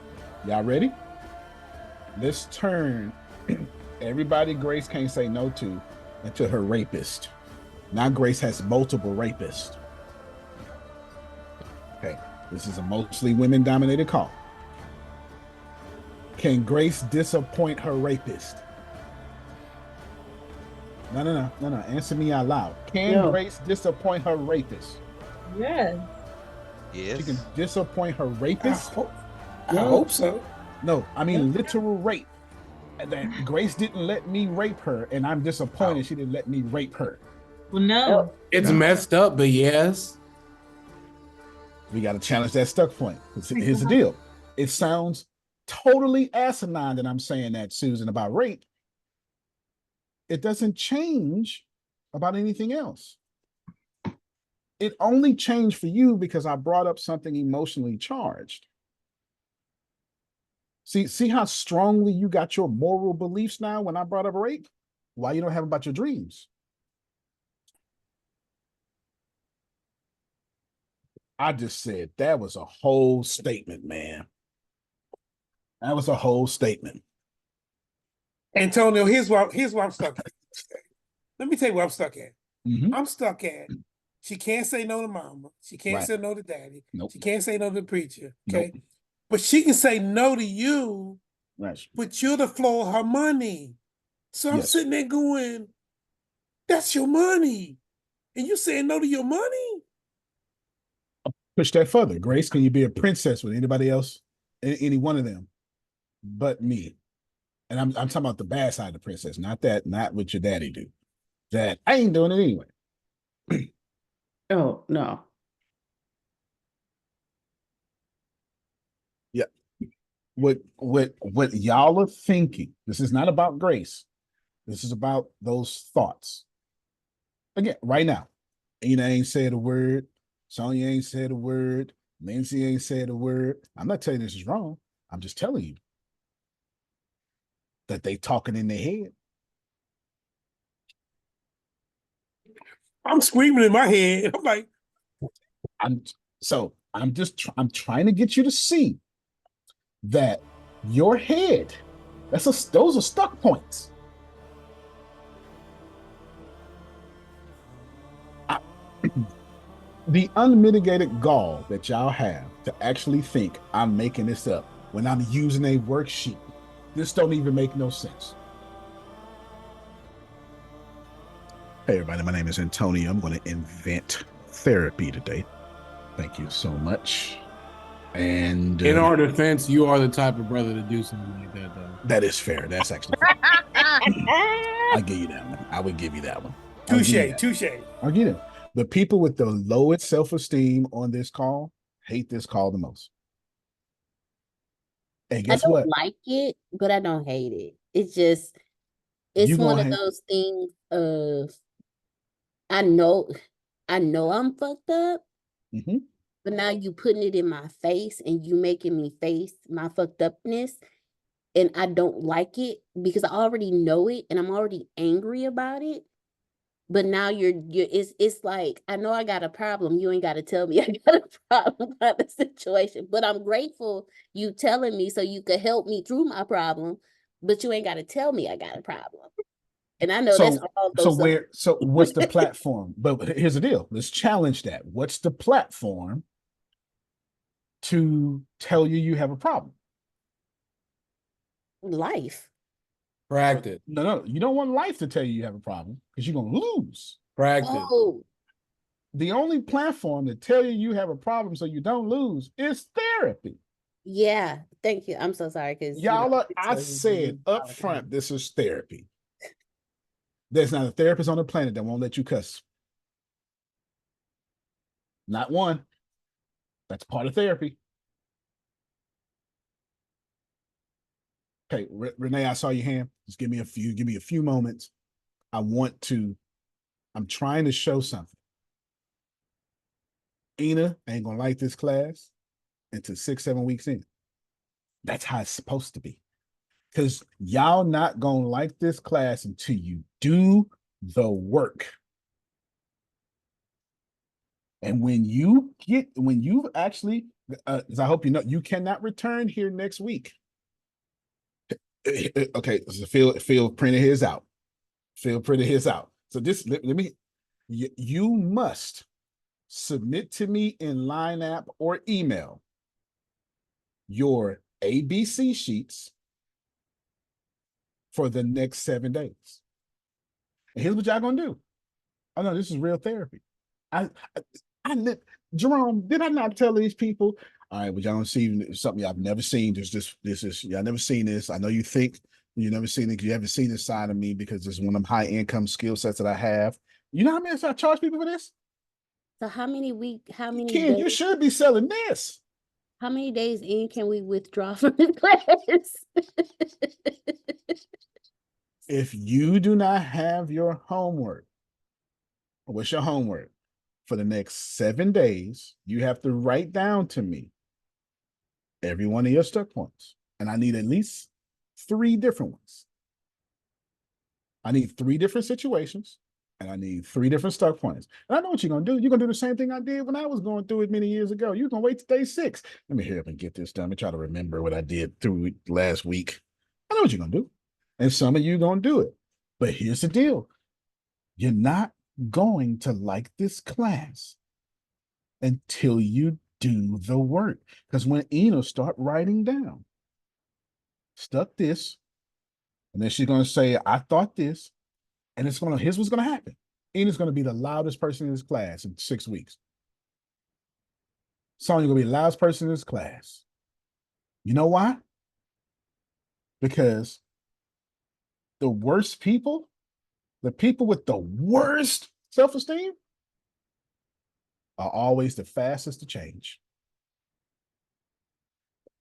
Y'all ready? Let's turn everybody Grace can't say no to into her rapist. Now Grace has multiple rapists. Okay, this is a mostly women-dominated call. Can Grace disappoint her rapist? No. Answer me out loud. Can Grace disappoint her rapist? Yes. Yes. She can disappoint her rapist? I hope so. No, I mean literal rape. And then Grace didn't let me rape her, and I'm disappointed she didn't let me rape her. Well, no. It's messed up, but yes. We got to challenge that stuck point. Here's the deal. It sounds totally asinine that I'm saying that, Susan, about rape. It doesn't change about anything else. It only changed for you because I brought up something emotionally charged. See how strongly you got your moral beliefs now when I brought up rape? Why you don't have about your dreams? I just said that was a whole statement, man. That was a whole statement. Antonio, here's where I'm stuck at. Let me tell you where I'm stuck at. Mm-hmm. I'm stuck at she can't say no to mama. She can't say no to daddy. Nope. She can't say no to the preacher. Okay. Nope. But she can say no to you, Right. but you're the flow of her money. So I'm sitting there going, that's your money. And you saying no to your money? Push that further. Grace, can you be a princess with anybody else? Any one of them but me? And I'm talking about the bad side of the princess, not what your daddy do. That I ain't doing it anyway. Oh, no. Yeah. What y'all are thinking, this is not about Grace. This is about those thoughts. Again, right now, Ina ain't said a word. Sonia ain't said a word. Lindsay ain't said a word. I'm not telling you this is wrong. I'm just telling you that they talking in their head. I'm screaming in my head. I'm like, I'm trying to get you to see that your head, those are stuck points. The unmitigated gall that y'all have to actually think I'm making this up when I'm using a worksheet. This don't even make no sense. Hey everybody, my name is Antonio. I'm going to invent therapy today. Thank you so much. And in our defense, you are the type of brother to do something like that, though. That is fair. That's actually fair. I'll give you that one. I would give you that one. touche. I'll get it. The people with the lowest self-esteem on this call hate this call the most. Hey, guess what? I don't like it, but I don't hate it. It's one of those things of I know I'm fucked up, but now you putting it in my face and you making me face my fucked upness, and I don't like it because I already know it and I'm already angry about it. But now it's like, I know I got a problem. You ain't got to tell me I got a problem about the situation, but I'm grateful you telling me so you could help me through my problem, but you ain't got to tell me I got a problem. And I know that's all those. So what's the platform? But here's the deal. Let's challenge that. What's the platform to tell you have a problem? Life. Practice. No, you don't want life to tell you have a problem because you're going to lose. Practice. Oh, The only platform to tell you have a problem so you don't lose is therapy. yeah. Thank you. I'm so sorry because Y'all, I said up front, this is therapy. There's not a therapist on the planet that won't let you cuss. Not one. That's part of therapy. Okay, Renee, I saw your hand. Just give me a few moments. I'm trying to show something. Ina ain't gonna like this class until 6-7 weeks in. That's how it's supposed to be. Because y'all not gonna like this class until you do the work. And when you've actually, as I hope you know, you cannot return here next week. Okay, so Phil printed his out. Phil printed his out. So this, let me, you must submit to me in Line app or email your ABC sheets for the next 7 days. And here's what y'all gonna do. Oh no, this is real therapy. Jerome, did I not tell these people? All right, but y'all don't see something I've never seen. Y'all never seen this. I know you think you never seen it because you haven't seen this side of me because it's one of them high income skill sets that I have. You know how many I charge people for this? So how many Ken, days, you should be selling this. how many days in can we withdraw from this class? If you do not have your homework, what's your homework? For the next 7 days, you have to write down to me every one of your stuck points. And I need at least 3 different ones. I need 3 different situations, and I need 3 different stuck points. And I know what you're going to do. You're going to do the same thing I did when I was going through it many years ago. You're going to wait till day 6. Let me hurry up and get this done. Let me try to remember what I did through last week. I know what you're going to do. And some of you are going to do it. But here's the deal. You're not going to like this class until you do the work. Because when Ina start writing down, stuck this, and then she's going to say, I thought this, and here's what's going to happen. Ina's going to be the loudest person in this class in 6 weeks. Sonya going to be the loudest person in this class. You know why? Because the worst people, the people with the worst self-esteem, are always the fastest to change.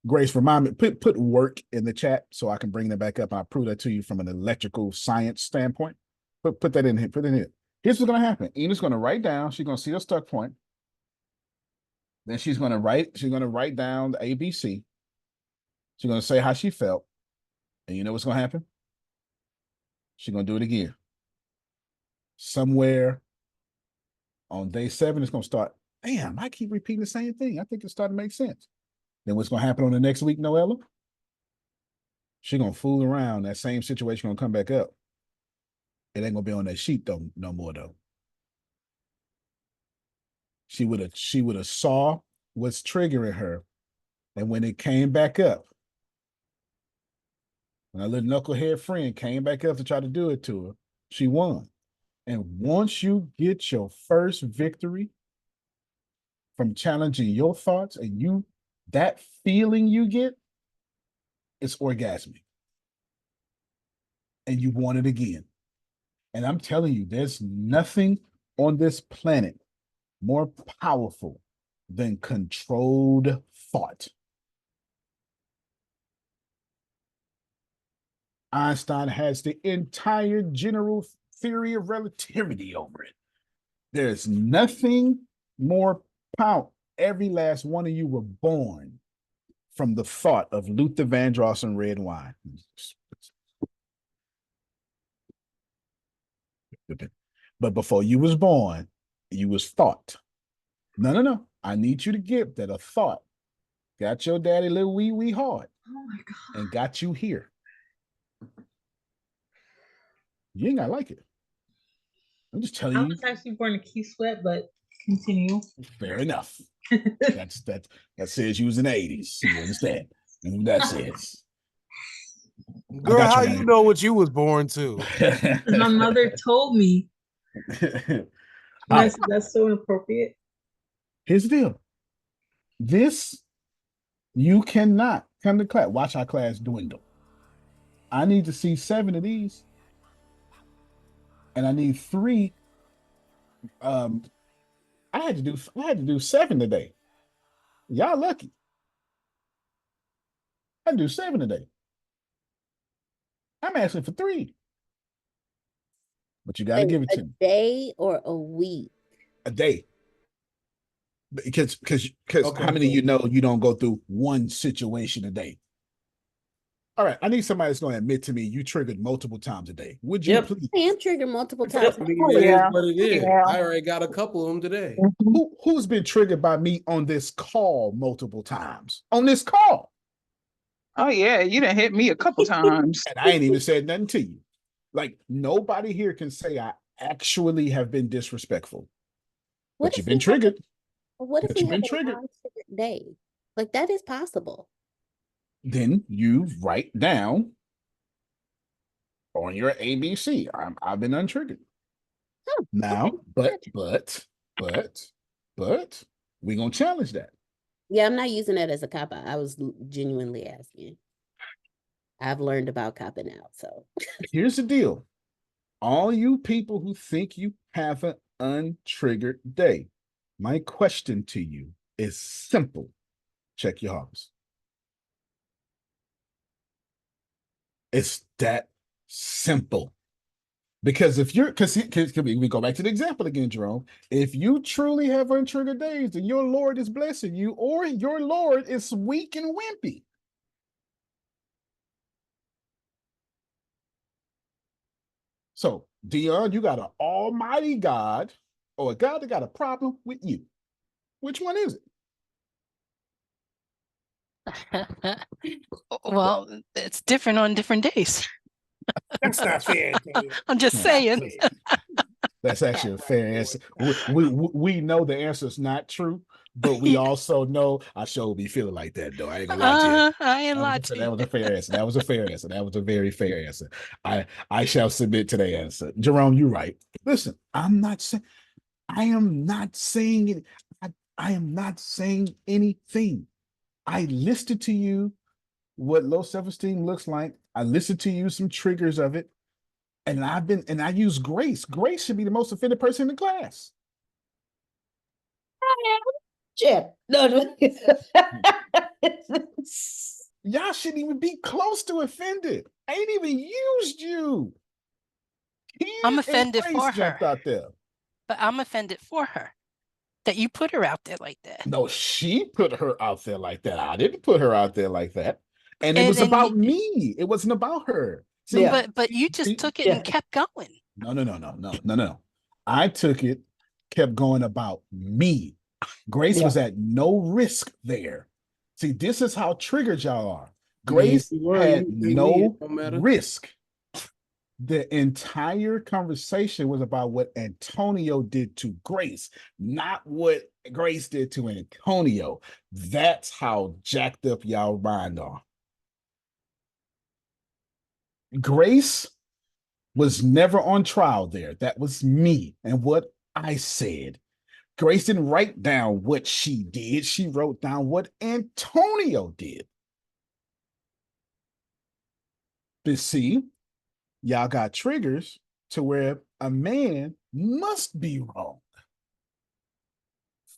Grace, remind me, put work in the chat so I can bring that back up. I'll prove that to you from an electrical science standpoint. Put that in here. Put it in here. Here's what's going to happen. Ina's going to write down. She's going to see the stuck point. Then she's going to write down the ABC. She's going to say how she felt. And you know what's going to happen? She's going to do it again. Somewhere on day 7, it's going to start. Damn, I keep repeating the same thing. I think it's starting to make sense. Then what's going to happen on the next week, Noella? She's going to fool around. That same situation going to come back up. It ain't going to be on that sheet though, no more though. She would have saw what's triggering her. And when it came back up, when a little knucklehead friend came back up to try to do it to her, she won. And once you get your first victory from challenging your thoughts and that feeling you get, it's orgasmic. And you want it again. And I'm telling you, there's nothing on this planet more powerful than controlled thought. Einstein has the entire general theory of relativity over it. There's nothing more powerful. Every last one of you were born from the thought of Luther Vandross and red wine. But before you was born, you was thought. No. I need you to get that a thought got your daddy little wee hard. Oh my God. And got you here. You ain't gotta like it. I'm just telling you. I was actually born a key sweat, but continue. Fair enough. that says you was in the 80s. You understand? And what that says. Girl, how you know what you was born to? My mother told me That's so inappropriate. Here's the deal. You cannot come to class. Watch our class dwindle. I need to see 7 of these. And I need 3. I had to do 7 today. Y'all lucky. I do 7 today. I'm asking for 3. But you got to give it to me. A day or a week? A day. Because how many of you know you don't go through one situation a day? All right, I need somebody that's going to admit to me you triggered multiple times a day. Would you please? I am triggered multiple times. I mean, it is what it is. I already got a couple of them today. Who's been triggered by me on this call multiple times? On this call? Oh yeah, you done hit me a couple times. And I ain't even said nothing to you. Like, nobody here can say I actually have been disrespectful. But you've been triggered. What if we have a non-triggered day? Like, that is possible. Then you write down on your ABC, I've been untriggered. Oh, now, okay. but we're gonna challenge that. Yeah, I'm not using that as a cop out. I was genuinely asking. I've learned about copping out. So here's the deal. All you people who think you have an untriggered day, my question to you is simple. Check your hearts. It's that simple. Because if you're, because we go back to the example again, Jerome. If you truly have untriggered days, then your Lord is blessing you, or your Lord is weak and wimpy. So, Dion, you got an almighty God or a God that got a problem with you. Which one is it? Well, it's different on different days. That's not fair. I'm just saying. That's actually a fair answer. We know the answer is not true, but we also know I sure be feeling like that, though. I ain't gonna lie to you. I ain't lied to you. That was a fair answer. That was a fair answer. That was a very fair answer. I shall submit to the answer. Jerome, you're right. Listen, I am not saying it. I am not saying anything. I listed to you what low self-esteem looks like. I listened to you some triggers of it. And I use Grace. Grace should be the most offended person in the class. Chip. No. Y'all shouldn't even be close to offended. I ain't even used you. I'm offended for her. Out there. But I'm offended for her that you put her out there like that. No, she put her out there like that. I didn't put her out there like that. And it was about me. It wasn't about her. See, but you just took it and kept going. No. I took it, kept going about me. Grace was at no risk there. See, this is how triggered y'all are. Grace had no risk. The entire conversation was about what Antonio did to Grace, not what Grace did to Antonio. That's how jacked up y'all mind are. Grace was never on trial there. That was me and what I said. Grace didn't write down what she did. She wrote down what Antonio did. But see, y'all got triggers to where a man must be wrong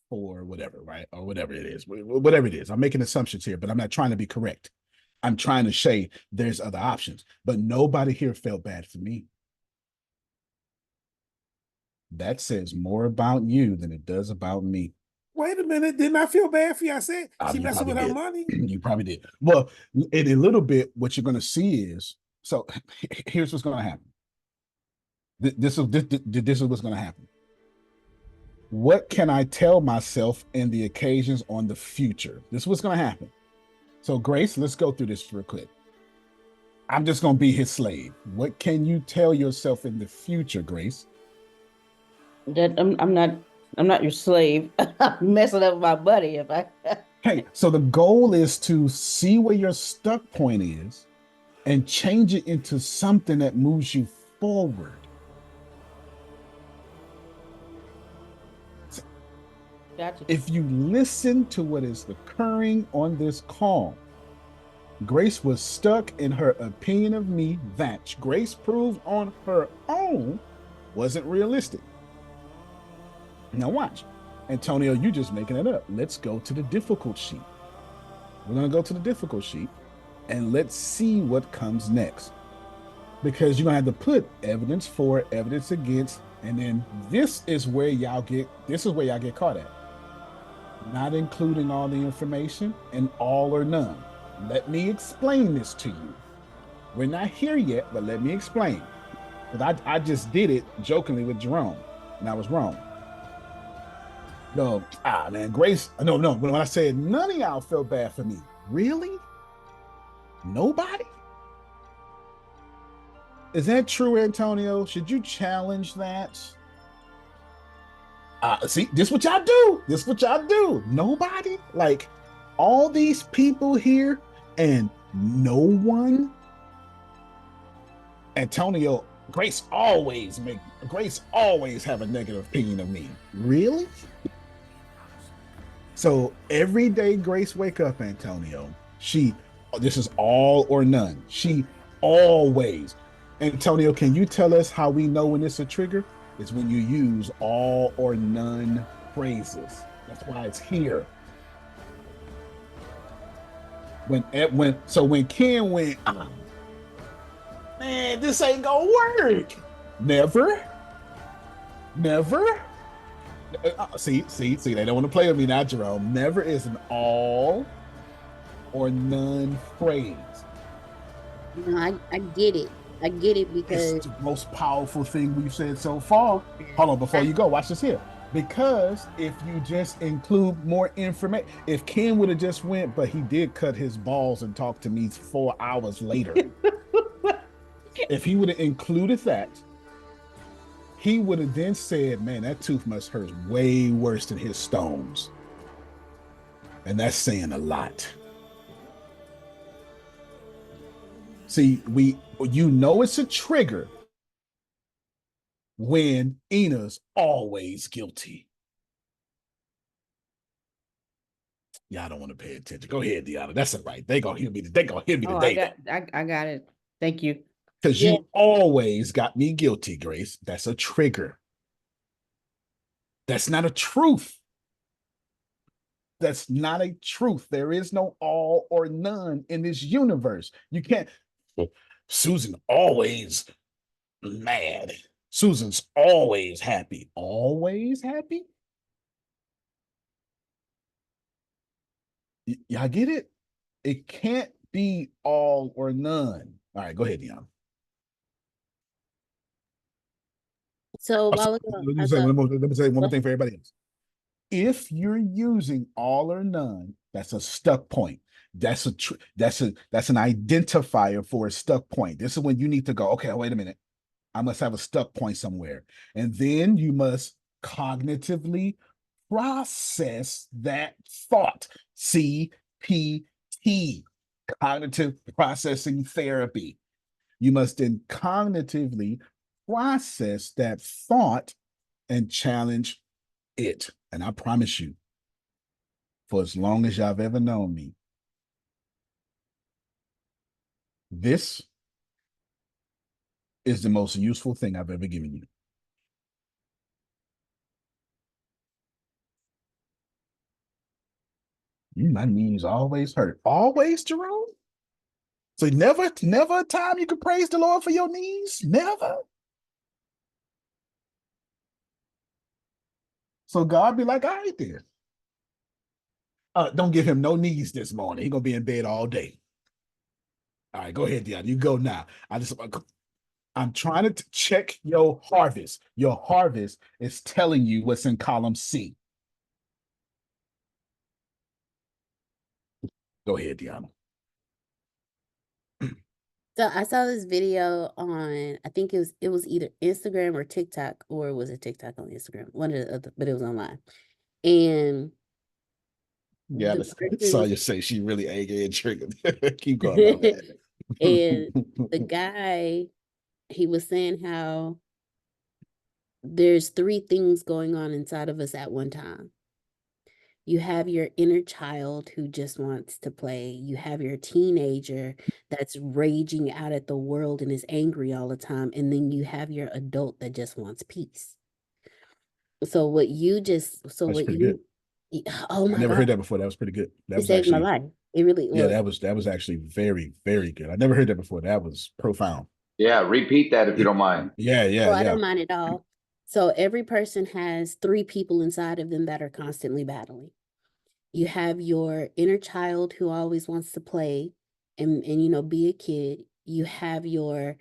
for whatever, right? Or whatever it is. Whatever it is. I'm making assumptions here, but I'm not trying to be correct. I'm trying to say there's other options, but nobody here felt bad for me. That says more about you than it does about me. Wait a minute. Didn't I feel bad for you? I said she messing with her money. You probably did. Well, in a little bit, what you're going to see is, so here's what's going to happen. This is what's going to happen. What can I tell myself in the occasions on the future? This is what's going to happen. So, Grace, let's go through this real quick. I'm just going to be his slave. What can you tell yourself in the future, Grace? That I'm not your slave. I'm messing up my buddy if I. Hey, so the goal is to see where your stuck point is and change it into something that moves you forward. Gotcha. If you listen to what is occurring on this call, Grace was stuck in her opinion of me that Grace proved on her own wasn't realistic. Now watch. Antonio, you just making it up. Let's go to the difficult sheet. We're going to go to the difficult sheet and let's see what comes next. Because you're going to have to put evidence for, evidence against, and then this is where y'all get caught at. Not including all the information and all or none. Let me explain this to you. We're not here yet, but let me explain. Because I just did it jokingly with Jerome, and I was wrong. No, man, Grace, no. When I said none of y'all felt bad for me, really? Nobody? Is that true, Antonio? Should you challenge that? See, this what y'all do. This what y'all do. Nobody? Like, all these people here and no one? Antonio, Grace always have a negative opinion of me. Really? So every day Grace wake up, Antonio, this is all or none. She always, Antonio, can you tell us how we know when it's a trigger? It's when you use all or none phrases. That's why it's here. When Ken went, man, this ain't gonna work. Never. See, they don't want to play with me now, Jerome. Never is an all or none phrase. No, I get it. I get it because it's the most powerful thing we've said so far. Hold on, before you go, watch this here. Because if you just include more information, if Ken would have just went, but he did cut his balls and talk to me 4 hours later. If he would have included that, he would have then said, man, that tooth must hurt way worse than his stones. And that's saying a lot. See, you know it's a trigger when Ina's always guilty. Y'all don't want to pay attention. Go ahead, Deanna. That's all right. They gonna hear me today. I got it. Thank you. Because you always got me guilty, Grace. That's a trigger. That's not a truth. That's not a truth. There is no all or none in this universe. You can't. Susan always mad. Susan's always happy. Always happy? Y'all get it? It can't be all or none. All right, go ahead, Deanna. So let me say one more thing for everybody else. If you're using all or none, that's a stuck point. That's an identifier for a stuck point. This is when you need to go, okay, wait a minute. I must have a stuck point somewhere. And then you must cognitively process that thought. CPT, cognitive processing therapy. You must then cognitively process that thought and challenge it. And I promise you, for as long as y'all have ever known me, this is the most useful thing I've ever given you. My knees always hurt. Always, Jerome? So never a time you could praise the Lord for your knees? Never? So God be like, all right then. Don't give him no knees this morning. He's going to be in bed all day. All right, go ahead, Deanna. You go now. I'm trying to check your harvest. Your harvest is telling you what's in column C. Go ahead, Deanna. So I saw this video on, I think it was either Instagram or TikTok, or was it TikTok on Instagram? One of the other, but it was online. And yeah, I saw you say she really angry and triggered. Keep going about that. And the guy, he was saying how there's 3 things going on inside of us at one time. You have your inner child who just wants to play. You have your teenager that's raging out at the world and is angry all the time. And then you have your adult that just wants peace. So what you just, so That's what pretty good. oh I my never God, heard that before. That was pretty good. That it was saved my actually, life. It really, yeah, look, that was actually very, very good. I never heard that before. That was profound. Yeah, repeat that if you don't mind. Yeah, oh, I yeah. don't mind at all. So every person has 3 people inside of them that are constantly battling. You have your inner child who always wants to play and be a kid. You have your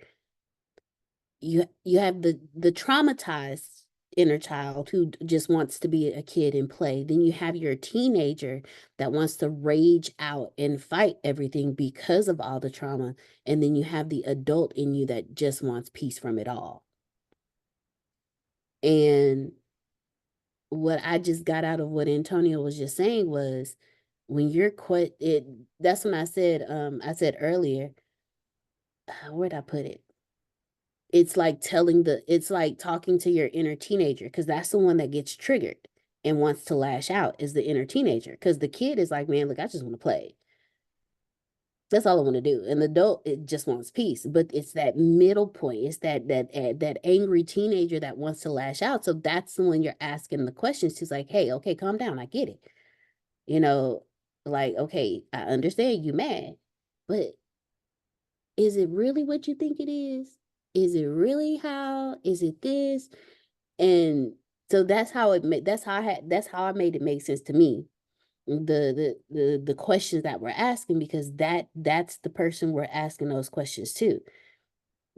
you have the traumatized inner child who just wants to be a kid and play. Then you have your teenager that wants to rage out and fight everything because of all the trauma. And then you have the adult in you that just wants peace from it all. And what I just got out of what Antonio was just saying was, when you're that's when I said earlier, where'd I put it? It's like it's like talking to your inner teenager, because that's the one that gets triggered and wants to lash out, is the inner teenager. Because the kid is like, man, look, I just want to play. That's all I want to do. And the adult, it just wants peace. But it's that middle point. It's that angry teenager that wants to lash out. So that's when you're asking the questions. She's like, hey, okay, calm down. I get it. Like, okay, I understand you mad, but is it really what you think it is? Is it really how? Is it this? And so that's how I made it make sense to me. The questions that we're asking, because that's the person we're asking those questions to.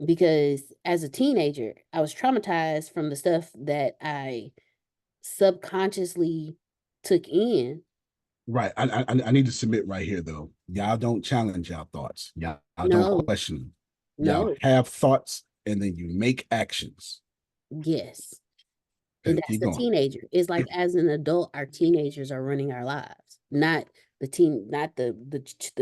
Because as a teenager, I was traumatized from the stuff that I subconsciously took in. Right. I need to submit right here though. Y'all don't challenge y'all thoughts. Y'all don't question them. Y'all have thoughts and then you make actions. Yes. Okay, and that's the teenager. It's like, as an adult, our teenagers are running our lives, not the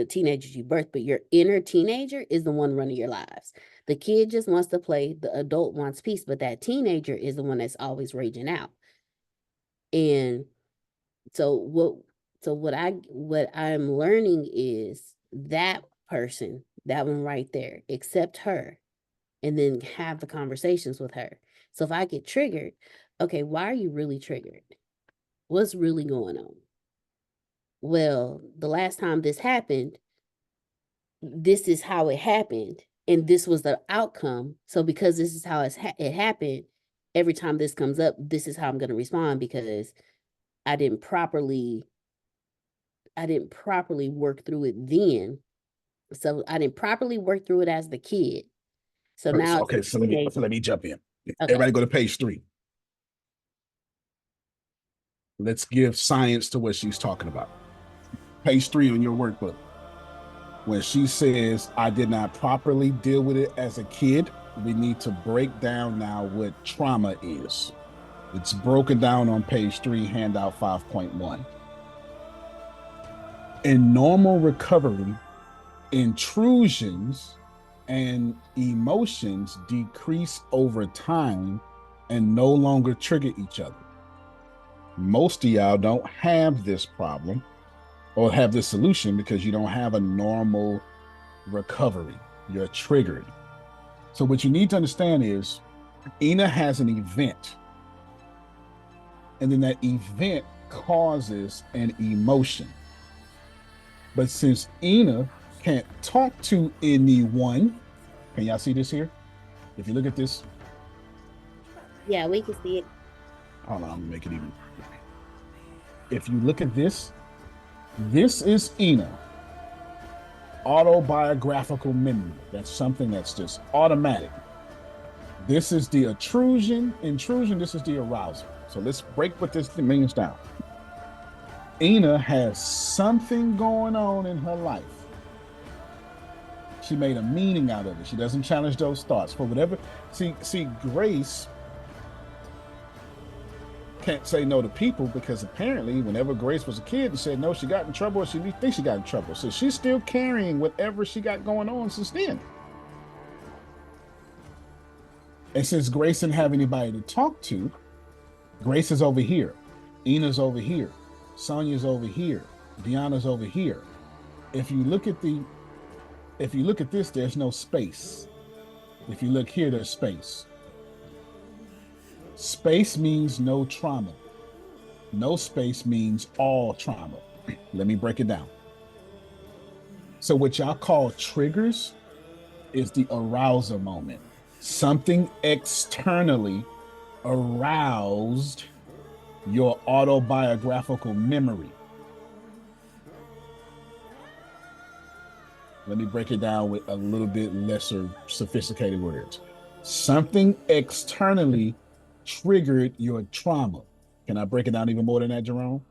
teenagers you birth, but your inner teenager is the one running your lives. The kid just wants to play, the adult wants peace, but that teenager is the one that's always raging out. And so what I'm learning is that person, that one right there, accept her and then have the conversations with her. So if I get triggered, okay, why are you really triggered? What's really going on? Well, the last time this happened, this is how it happened, and this was the outcome. So because this is how it happened, every time this comes up, this is how I'm going to respond, because I didn't properly work through it then. So I didn't properly work through it as the kid. So now, okay, so let me jump in. Okay. Everybody go to page 3. Let's give science to what she's talking about. Page 3 on your workbook. When she says, I did not properly deal with it as a kid, we need to break down now what trauma is. It's broken down on page 3, handout 5.1. In normal recovery, intrusions and emotions decrease over time and no longer trigger each other. Most of y'all don't have this problem or have this solution because you don't have a normal recovery. You're triggered. So what you need to understand is Ina has an event, and then that event causes an emotion. But since Ina can't talk to anyone, can y'all see this here? If you look at this. Yeah, we can see it. Hold on, I'm gonna make it even. If you look at this, this is Ina. Autobiographical memory. That's something that's just automatic. This is the intrusion. This is the arousal. So let's break what this means down. Ina has something going on in her life. She made a meaning out of it. She doesn't challenge those thoughts for whatever. See, Grace can't say no to people because apparently whenever Grace was a kid and said no, she got in trouble, or she thinks she got in trouble. So she's still carrying whatever she got going on since then. And since Grace didn't have anybody to talk to, Grace is over here. Ina's over here. Sonia's over here. Deanna's over here. If you look at this, there's no space. If you look here, there's space. Space means no trauma. No space means all trauma. Let me break it down. So what y'all call triggers is the arousal moment. Something externally aroused your autobiographical memory. Let me break it down with a little bit lesser sophisticated words. Something externally triggered your trauma. Can I break it down even more than that, Jerome?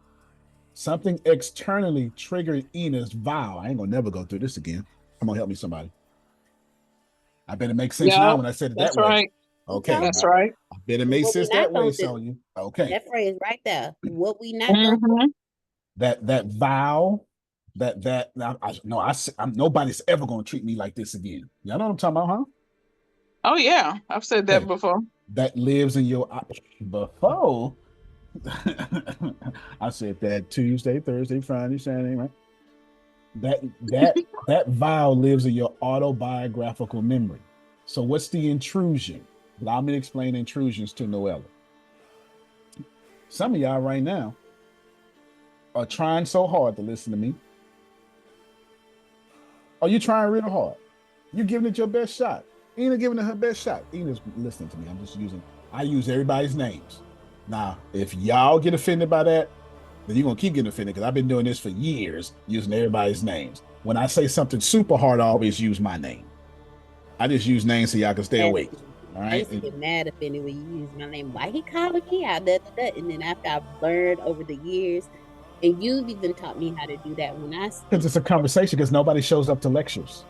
Something externally triggered Ina's vow. I ain't gonna never go through this again. Come on, help me, somebody. I bet it makes sense now when I said it that way. Right. Okay. That's right. I bet it makes sense that way, Sonia. Okay. That phrase right there. What we not gonna do. That vow, I'm nobody's ever gonna treat me like this again. Y'all know what I'm talking about, huh? Oh yeah, I've said that before. That lives in your before. I said that Tuesday, Thursday, Friday, Saturday, right? That vow lives in your autobiographical memory. So what's the intrusion? Allow me to explain intrusions to Noella. Some of y'all right now are trying so hard to listen to me. Are you trying real hard? You're giving it your best shot. Ina giving it her best shot. Ina's listening to me. I use everybody's names. Now, if y'all get offended by that, then you're going to keep getting offended because I've been doing this for years, using everybody's names. When I say something super hard, I always use my name. I just use names so y'all can stay awake. All right? I used to get mad offended when you use my name. Why he calling me out? And then after I've learned over the years, and you've even taught me how to do that when I speak. Because it's a conversation, because nobody shows up to lectures.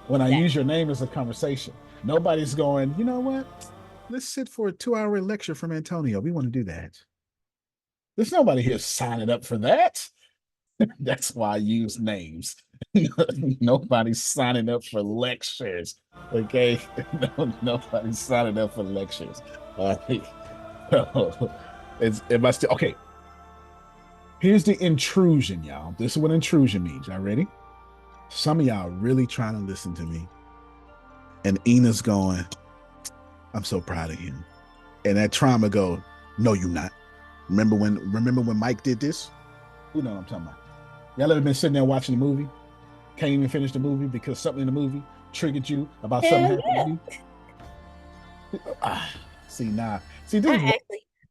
When I use your name as a conversation, nobody's going, you know what? Let's sit for a 2-hour lecture from Antonio. We want to do that. There's nobody here signing up for that. That's why I use names. Nobody's signing up for lectures. Okay? Nobody's signing up for lectures. All right. So, am I still okay? Here's the intrusion, y'all. This is what intrusion means. Y'all ready? Some of y'all really trying to listen to me. And Ina's going, I'm so proud of him. And that trauma go, no, you're not. Remember when Mike did this? You know what I'm talking about. Y'all ever been sitting there watching the movie? Can't even finish the movie because something in the movie triggered you about something happening to you? See, now. See, this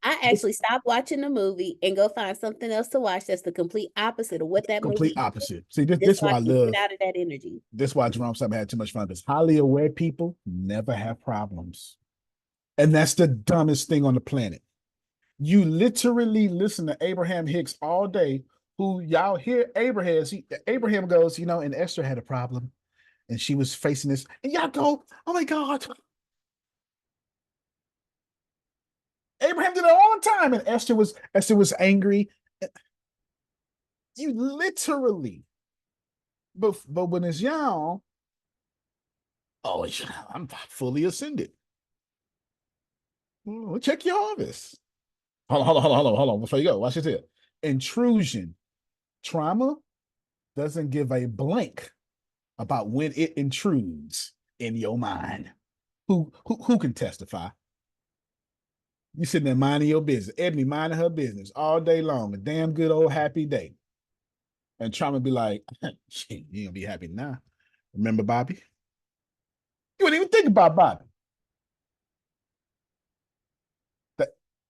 I actually stopped watching the movie and go find something else to watch that's the complete opposite of what that movie is. Complete opposite. See, this is why I love. Get out of that energy. This is why Jerome Summit had too much fun, because highly aware people never have problems. And that's the dumbest thing on the planet. You literally listen to Abraham Hicks all day, who y'all hear Abraham goes, and Esther had a problem and she was facing this. And y'all go, oh my God. Abraham did it all the time. And Esther was angry. You literally, but when it's y'all, oh, I'm fully ascended. Well, check your harvest. Hold on. Before you go, watch this here. Intrusion. Trauma doesn't give a blank about when it intrudes in your mind. Who can testify? You sitting there minding your business. Ebony minding her business all day long. A damn good old happy day. And trauma be like, you ain't gonna be happy now. Remember Bobby? You wouldn't even think about Bobby.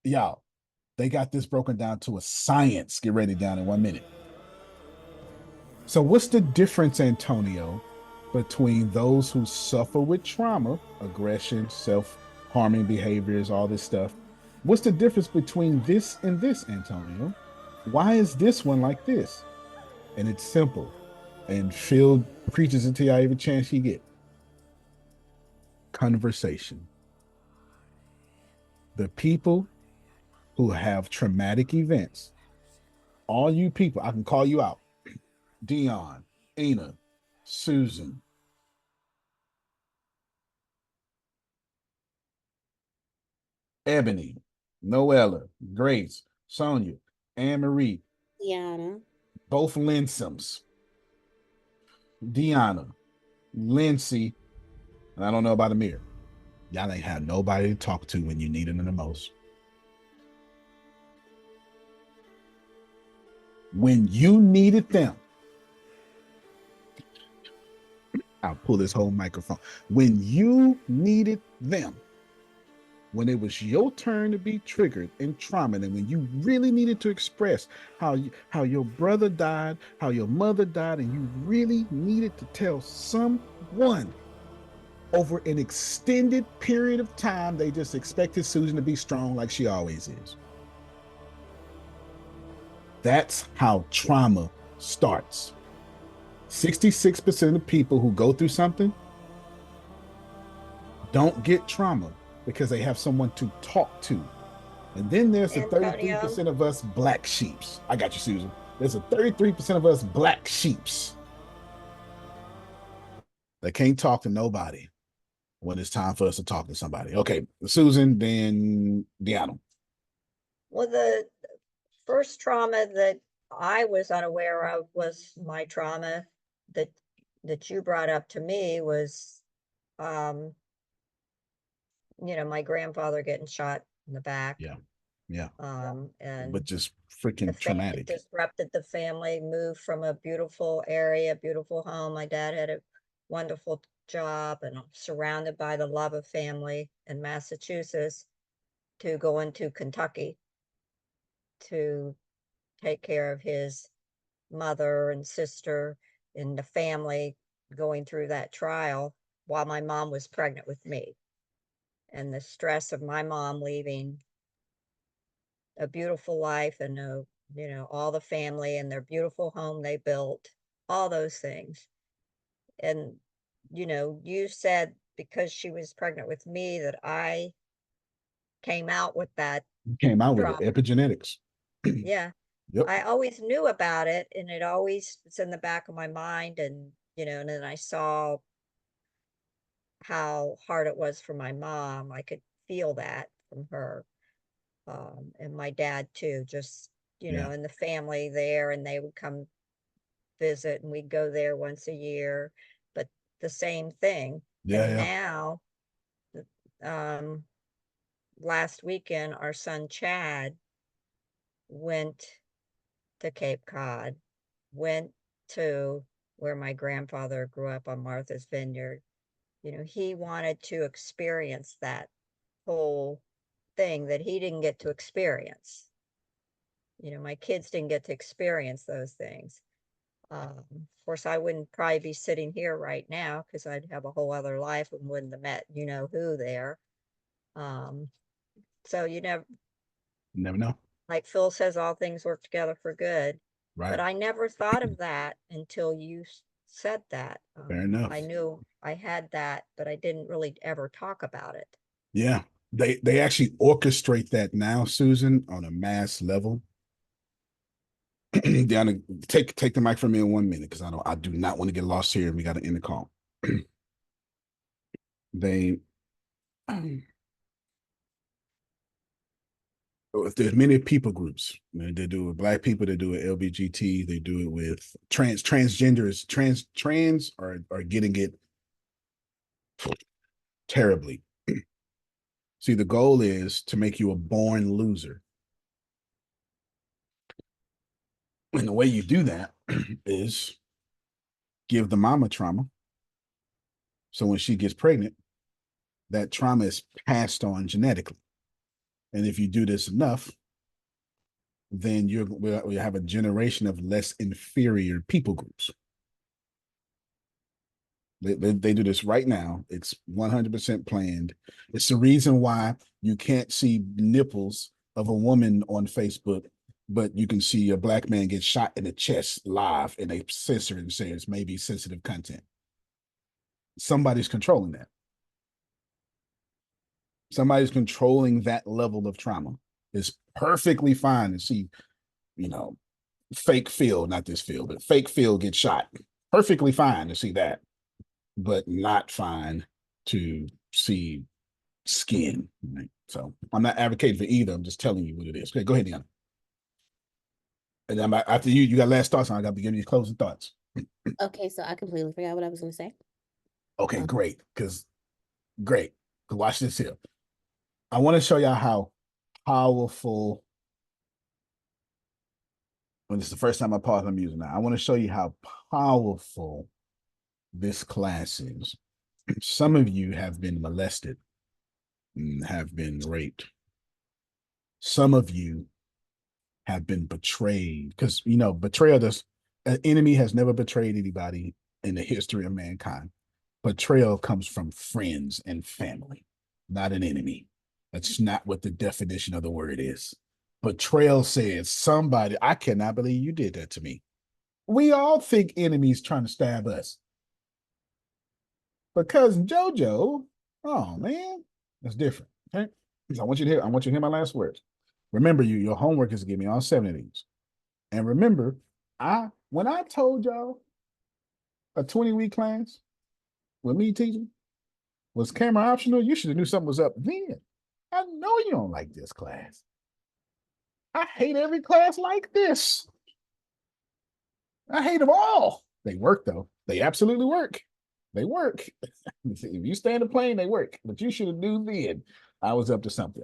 Y'all, they got this broken down to a science. Get ready down in 1 minute. So what's the difference, Antonio, between those who suffer with trauma, aggression, self-harming behaviors, all this stuff? What's the difference between this and this, Antonio? Why is this one like this? And it's simple. And Phil preaches it to y'all every chance he get. Conversation. The people who have traumatic events, all you people, I can call you out. Dion, Ina, Susan, Ebony, Noella, Grace, Sonia, Anne Marie, Deanna. Both Linsoms. Deanna, Lindsay, and I don't know about Amir. Y'all ain't have nobody to talk to when you needed them the most. When you needed them, I'll pull this whole microphone. When you needed them, when it was your turn to be triggered and trauma, and when you really needed to express how your brother died, how your mother died, and you really needed to tell someone over an extended period of time, they just expected Susan to be strong like she always is. That's how trauma starts. 66% of people who go through something don't get trauma because they have someone to talk to. And then there's the 33% of us black sheeps. I got you, Susan. There's a 33% of us black sheeps that can't talk to nobody when it's time for us to talk to somebody. Okay, Susan, then Deanna. Well, the first trauma that I was unaware of was my trauma that you brought up to me was, my grandfather getting shot in the back. Yeah. And but just freaking traumatic. It disrupted the family, moved from a beautiful area, beautiful home. My dad had a wonderful job and surrounded by the love of family in Massachusetts, to go into Kentucky to take care of his mother and sister and the family going through that trial while my mom was pregnant with me. And the stress of my mom leaving a beautiful life and all the family and their beautiful home they built, all those things. And you said because she was pregnant with me that I came out with that. Came out with it, epigenetics. Yeah. Yep. I always knew about it, and it always was in the back of my mind. And and then I saw how hard it was for my mom. I could feel that from her. And my dad too, just and the family there, and they would come visit, and we'd go there once a year, but the same thing. Now, last weekend, our son Chad went to Cape Cod, went to where my grandfather grew up on Martha's Vineyard. He wanted to experience that whole thing that he didn't get to experience. My kids didn't get to experience those things. Of course, I wouldn't probably be sitting here right now because I'd have a whole other life and wouldn't have met who there. So you never know. Like Phil says, all things work together for good. Right. But I never thought of that until you said that. Fair enough. I knew I had that, but I didn't really ever talk about it. Yeah. They actually orchestrate that now, Susan, on a mass level. Deanna, take the mic from me in 1 minute, because I do not want to get lost here, and we got to end the call. There's many people groups. They do it with Black people, they do it with LBGT, they do it with transgenders. Trans are getting it terribly. See, the goal is to make you a born loser. And the way you do that is give the mama trauma. So when she gets pregnant, that trauma is passed on genetically. And if you do this enough, then we have a generation of less inferior people groups. They do this right now. It's 100% planned. It's the reason why you can't see nipples of a woman on Facebook, but you can see a Black man get shot in the chest live, and they censor it and say it's maybe sensitive content. Somebody's controlling that. Somebody's controlling that level of trauma. It's perfectly fine to see, fake Phil, not this Phil, but fake Phil get shot. Perfectly fine to see that, but not fine to see skin. Right? So I'm not advocating for either. I'm just telling you what it is. Okay, go ahead, Deanna. And then after you got last thoughts, and I got to give you closing thoughts. Okay, so I completely forgot what I was going to say. Okay, great. Great. Watch this here. I want to show y'all how powerful. When it's the first time I pause, I'm using that. I want to show you how powerful this class is. Some of you have been molested and have been raped. Some of you have been betrayed because, betrayal does, an enemy has never betrayed anybody in the history of mankind. Betrayal comes from friends and family, not an enemy. That's not what the definition of the word is. Betrayal says somebody, I cannot believe you did that to me. We all think enemies trying to stab us. But cousin JoJo, oh man, that's different. Okay. I want you to hear my last words. Remember, your homework is to give me all 7 of these. And remember, when I told y'all a 20-week class with me teaching was camera optional, you should have knew something was up then. I know you don't like this class. I hate every class like this. I hate them all. They work though. They absolutely work. They work. If you stay in the plane, they work. But you should have knew then I was up to something.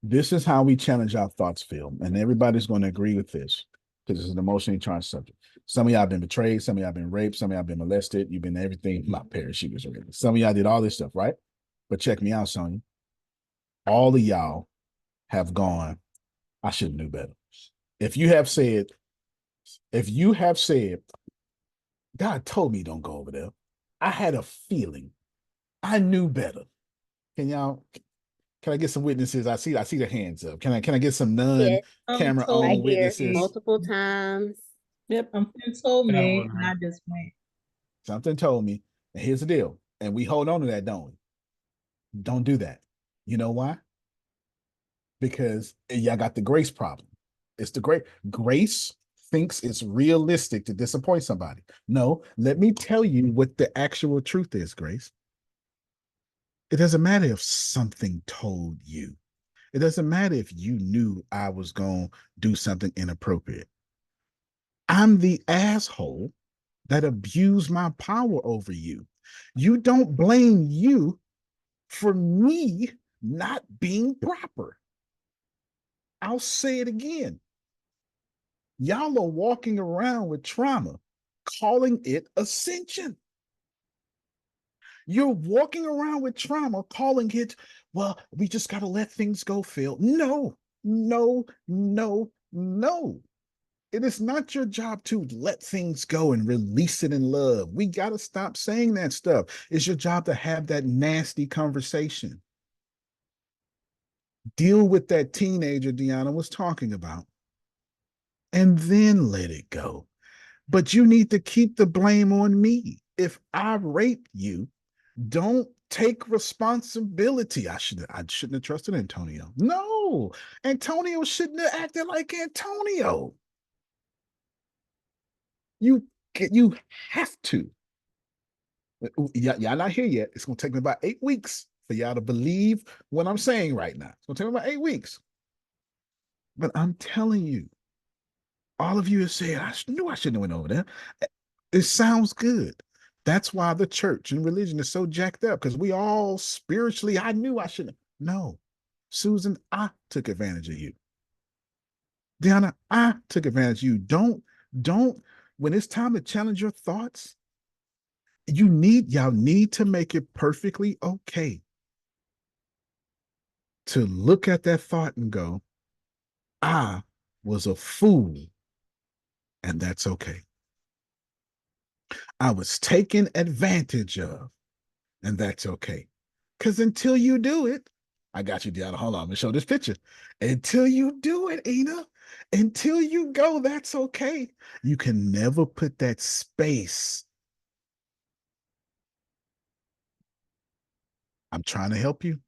This is how we challenge our thoughts, Phil. And everybody's going to agree with this because it's an emotionally charged subject. Some of y'all have been betrayed. Some of y'all have been raped. Some of y'all have been molested. You've been everything. My parachute was raped. Some of y'all did all this stuff, right? But check me out, Sonya. All of y'all have gone, I should have knew better. If you have said, God told me don't go over there. I had a feeling. I knew better. Can I get some witnesses? I see the hands up. Can I get some non-camera on witnesses? Multiple times. Yep, something told me, and I just went. Something told me. And here's the deal. And we hold on to that, don't we? Don't do that. You know why? Because y'all got the grace problem. It's the grace thinks it's realistic to disappoint somebody. No, let me tell you what the actual truth is, Grace. It doesn't matter if something told you. It doesn't matter if you knew I was going to do something inappropriate. I'm the asshole that abused my power over you. You don't blame you for me not being proper. I'll say it again. Y'all are walking around with trauma, calling it ascension. You're walking around with trauma, calling it, well, we just got to let things go, Phil. No. It is not your job to let things go and release it in love. We got to stop saying that stuff. It's your job to have that nasty conversation. Deal with that teenager Deanna was talking about, and then let it go. But you need to keep the blame on me. If I raped you, don't take responsibility. I shouldn't have trusted Antonio. No, Antonio shouldn't have acted like Antonio. You have to. Y'all not here yet. It's going to take me about 8 weeks for y'all to believe what I'm saying right now. It's going to take me about 8 weeks. But I'm telling you, all of you have said, I knew I shouldn't have went over there. It sounds good. That's why the church and religion is so jacked up, because we all spiritually, I knew I shouldn't. No, Susan, I took advantage of you. Deanna, I took advantage of you. Don't, when it's time to challenge your thoughts, y'all need to make it perfectly okay to look at that thought and go, I was a fool, and that's okay. I was taken advantage of, and that's okay. Because until you do it, I got you, Deanna. Hold on, I'm going to show this picture. Until you do it, Ina, until you go, that's okay. You can never put that space. I'm trying to help you.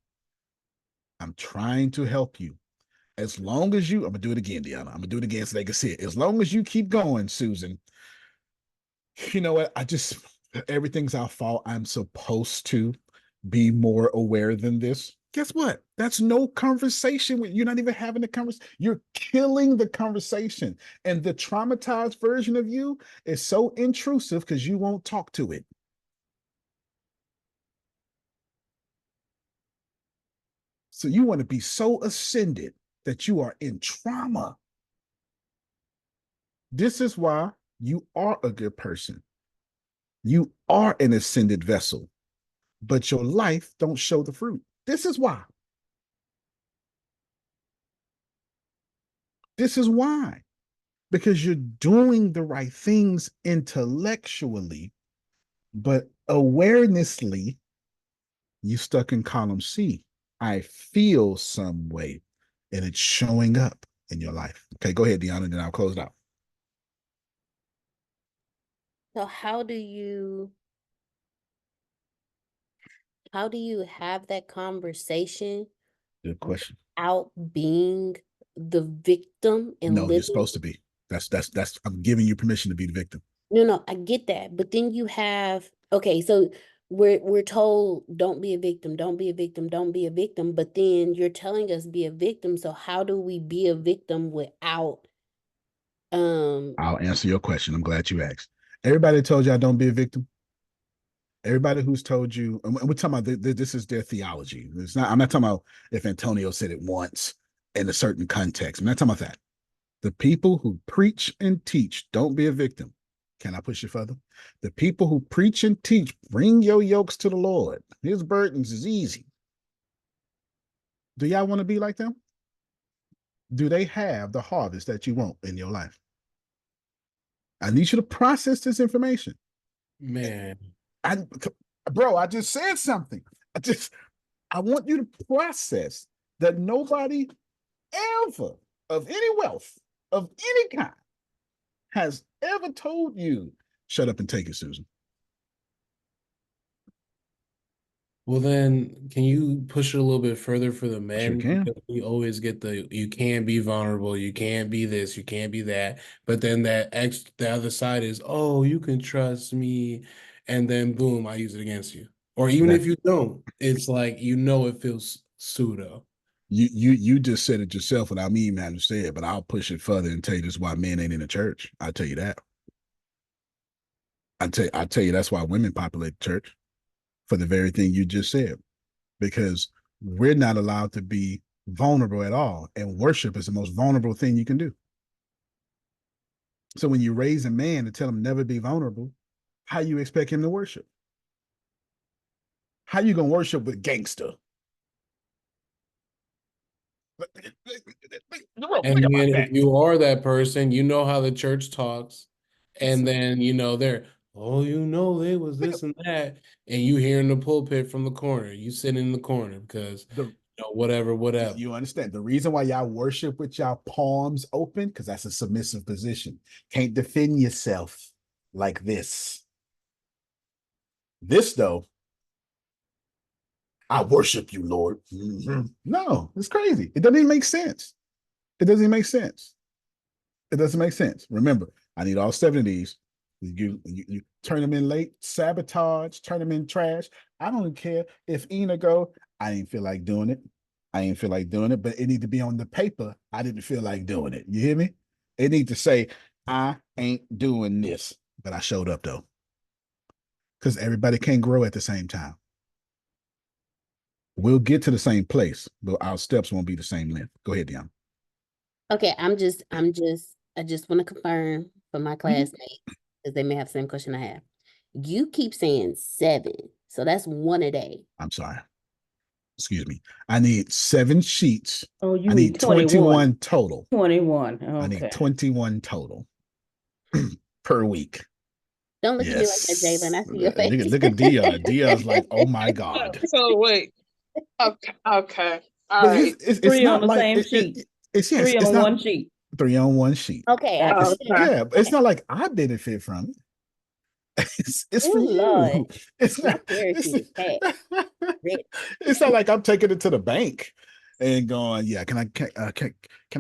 I'm trying to help you. As long as you, I'm going to do it again, Deanna. I'm going to do it again so they can see it. As long as you keep going, Susan, you know what? Everything's our fault. I'm supposed to be more aware than this. Guess what? That's no conversation. You're not even having the conversation. You're killing the conversation. And the traumatized version of you is so intrusive because you won't talk to it. So you want to be so ascended that you are in trauma. This is why you are a good person. You are an ascended vessel, but your life don't show the fruit. This is why. This is why. Because you're doing the right things intellectually, but awarenessly, you stuck in column C. I feel some way, and it's showing up in your life. Okay, go ahead, Deanna, and then I'll close it out. So how do you have that conversation Good question. without being the victim and No, you're living? supposed to be. That's I'm giving you permission to be the victim. No, I get that. But then you have, okay, so we're told don't be a victim, don't be a victim, don't be a victim, but then you're telling us be a victim. So how do we be a victim without I'll answer your question. I'm glad you asked. Everybody told you I don't be a victim. Everybody who's told you, and we're talking about this is their theology. It's not. I'm not talking about if Antonio said it once in a certain context. I'm not talking about that. The people who preach and teach, don't be a victim. Can I push it further? The people who preach and teach, bring your yokes to the Lord. His burdens is easy. Do y'all want to be like them? Do they have the harvest that you want in your life? I need you to process this information. Man. Bro, I just said something. I want you to process that nobody ever of any wealth of any kind has ever told you, shut up and take it, Susan. Well, then, can you push it a little bit further for the men? Sure can. Because we always get you can't be vulnerable, you can't be this, you can't be that. But then the other side is, oh, you can trust me. And then boom, I use it against you. Or even if you don't, it's like, it feels pseudo. You just said it yourself without me even having to say it, but I'll push it further and tell you this is why men ain't in the church. I'll tell you that. I'll tell you that's why women populate the church, for the very thing you just said, because we're not allowed to be vulnerable at all. And worship is the most vulnerable thing you can do. So when you raise a man to tell him never be vulnerable, how you expect him to worship? How you gonna worship with gangster? And then if you are that person, you know how the church talks, and then they're, oh, they was this and that, and you hear in the pulpit from the corner, you sit in the corner because whatever. You understand the reason why y'all worship with y'all palms open? Because that's a submissive position. Can't defend yourself like this. This though, I worship you, Lord. Mm-hmm. No, it's crazy. It doesn't even make sense. It doesn't make sense. It doesn't make sense. Remember, I need all 7 of these. You turn them in late, sabotage, turn them in trash. I don't care if Ina go, I didn't feel like doing it. I didn't feel like doing it, but it need to be on the paper. I didn't feel like doing it. You hear me? It need to say, I ain't doing this, but I showed up though. Because everybody can't grow at the same time. We'll get to the same place, but our steps won't be the same length. Go ahead, Dion. Okay, I just want to confirm for my classmates, because they may have the same question I have. You keep saying 7, so that's 1 a day. I'm sorry. Excuse me. I need 7 sheets. Oh, you I need 21 total. 21. Okay. I need 21 total per week. Don't look at me like that, Jalen. I see your face. Look at Dion. Dion's like, oh my God. So wait. Okay. All But right. it's 3 not on the like same sheet. It's 3 on not, 1 sheet. 3 on 1 sheet. Okay. Yeah, but it's not like I benefit from it. It's for Lord. you. It's My not. parachute is packed. It's not like I'm taking it to the bank and going, yeah, can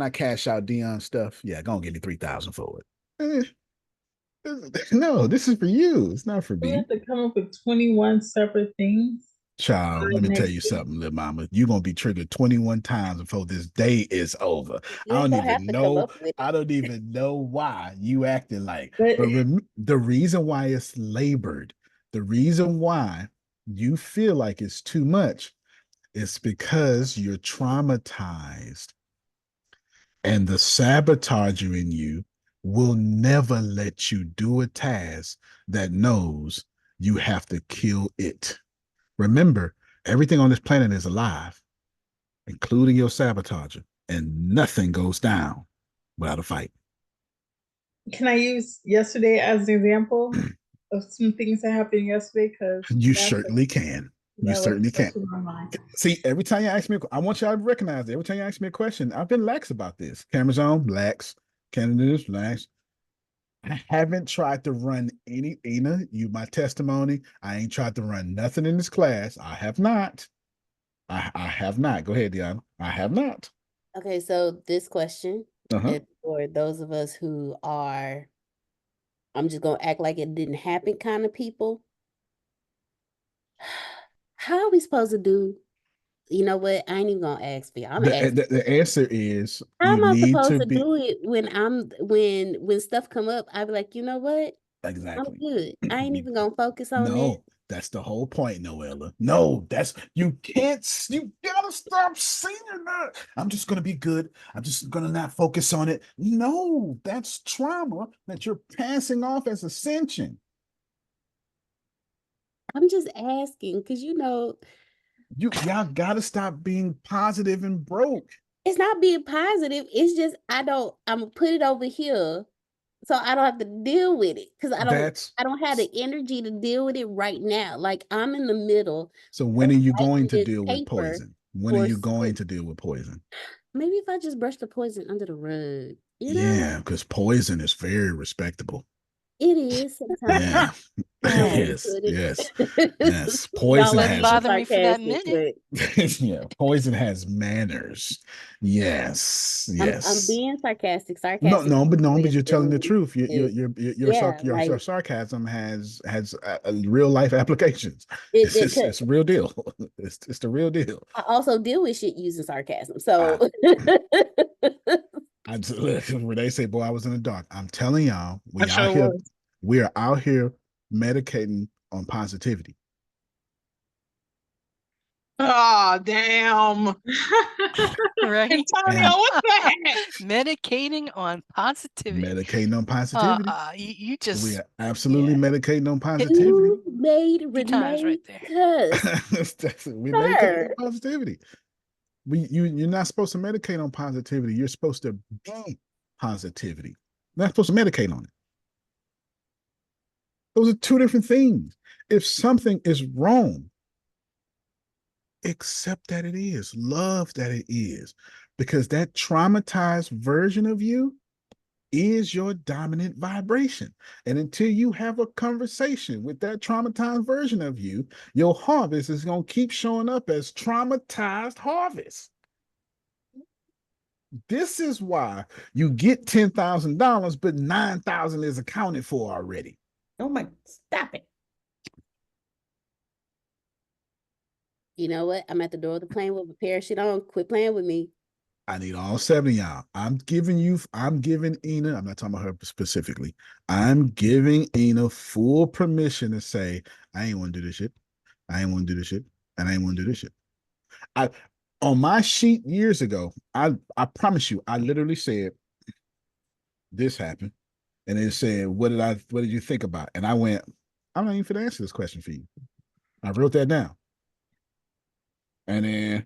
I cash out Dion stuff? Yeah, go and give me 3,000 for it. No, this is for you. It's not for We me. have to come up with 21 separate things. Child, let me tell you something, little mama. You're gonna be triggered 21 times before this day is over. You ain't gonna have to come up with it. I don't even know why you acting like. But The reason why it's labored, the reason why you feel like it's too much is because you're traumatized, and the sabotager in you will never let you do a task that knows you have to kill it. Remember, everything on this planet is alive, including your sabotager, and nothing goes down without a fight. can I use yesterday as an example of some things that happened yesterday? Because You certainly can. You certainly can. See, every time you ask me, I want y'all to recognize it. Every time you ask me a question, I've been lax about this. Cameras on, lax. Candidates, lax. I haven't tried to run any, Ina, you my testimony. I ain't tried to run nothing in this class. I have not. I have not. Go ahead, Deanna. I have not. Okay, so this question is for those of us who are, I'm just gonna act like it didn't happen kind of people. How are we supposed to do? You know what? I ain't even gonna ask for you. I'm gonna ask. The answer is How you am I need supposed to to be do it when stuff come up? I be like, you know what? I'm exactly. good. I ain't even gonna focus on that. No, that's the whole point, Noella. No, that's you gotta stop saying that. I'm just gonna be good. I'm just gonna not focus on it. No, that's trauma that you're passing off as ascension. I'm just asking because Y'all gotta stop being positive and broke. it's not being positive. It's just I'm gonna put it over here so I don't have to deal with it because I don't have the energy to deal with it right now. Like I'm in the middle. So when are you going to this deal with paper poison? When are you going to deal with poison? Maybe if I just brush the poison under the rug, you know? Yeah, because poison is very respectable. It is sometimes. Yeah. Yes. Poison Wouldn't bother me for that minute. Yeah, poison has manners. Yes. I'm being sarcastic. No, Sarcastic. but you're telling the truth. Like, Your sarcasm has real life applications. It It's a real deal. It's the real deal. I also deal with shit using sarcasm. So when they say, "Boy, I was in the dark," I'm telling y'all, we are out here medicating on positivity. Oh, damn. Right. Antonio, what the heck? Medicating on positivity. Medicating on positivity. You just we are absolutely medicating on positivity. You made Renee right there. We medicate on positivity. You're not supposed to medicate on positivity. You're supposed to be positivity. You're not supposed to medicate on it. Those are two different things. If something is wrong, accept that it is, love that it is, because that traumatized version of you is your dominant vibration. And until you have a conversation with that traumatized version of you, your harvest is going to keep showing up as traumatized harvest. This is why you get $10,000, but $9,000 is accounted for already. Oh my, stop it. You know what? I'm at the door of the plane with a parachute on. Quit playing with me. I need all 7 of y'all. I'm giving Ina, I'm not talking about her specifically. I'm giving Ina full permission to say, I ain't want to do this shit. I ain't want to do this shit. And I ain't want to do this shit. On my sheet years ago, I promise you, I literally said, this happened. And it said, what did you think about? And I went, I'm not even going to answer this question for you. I wrote that down. And then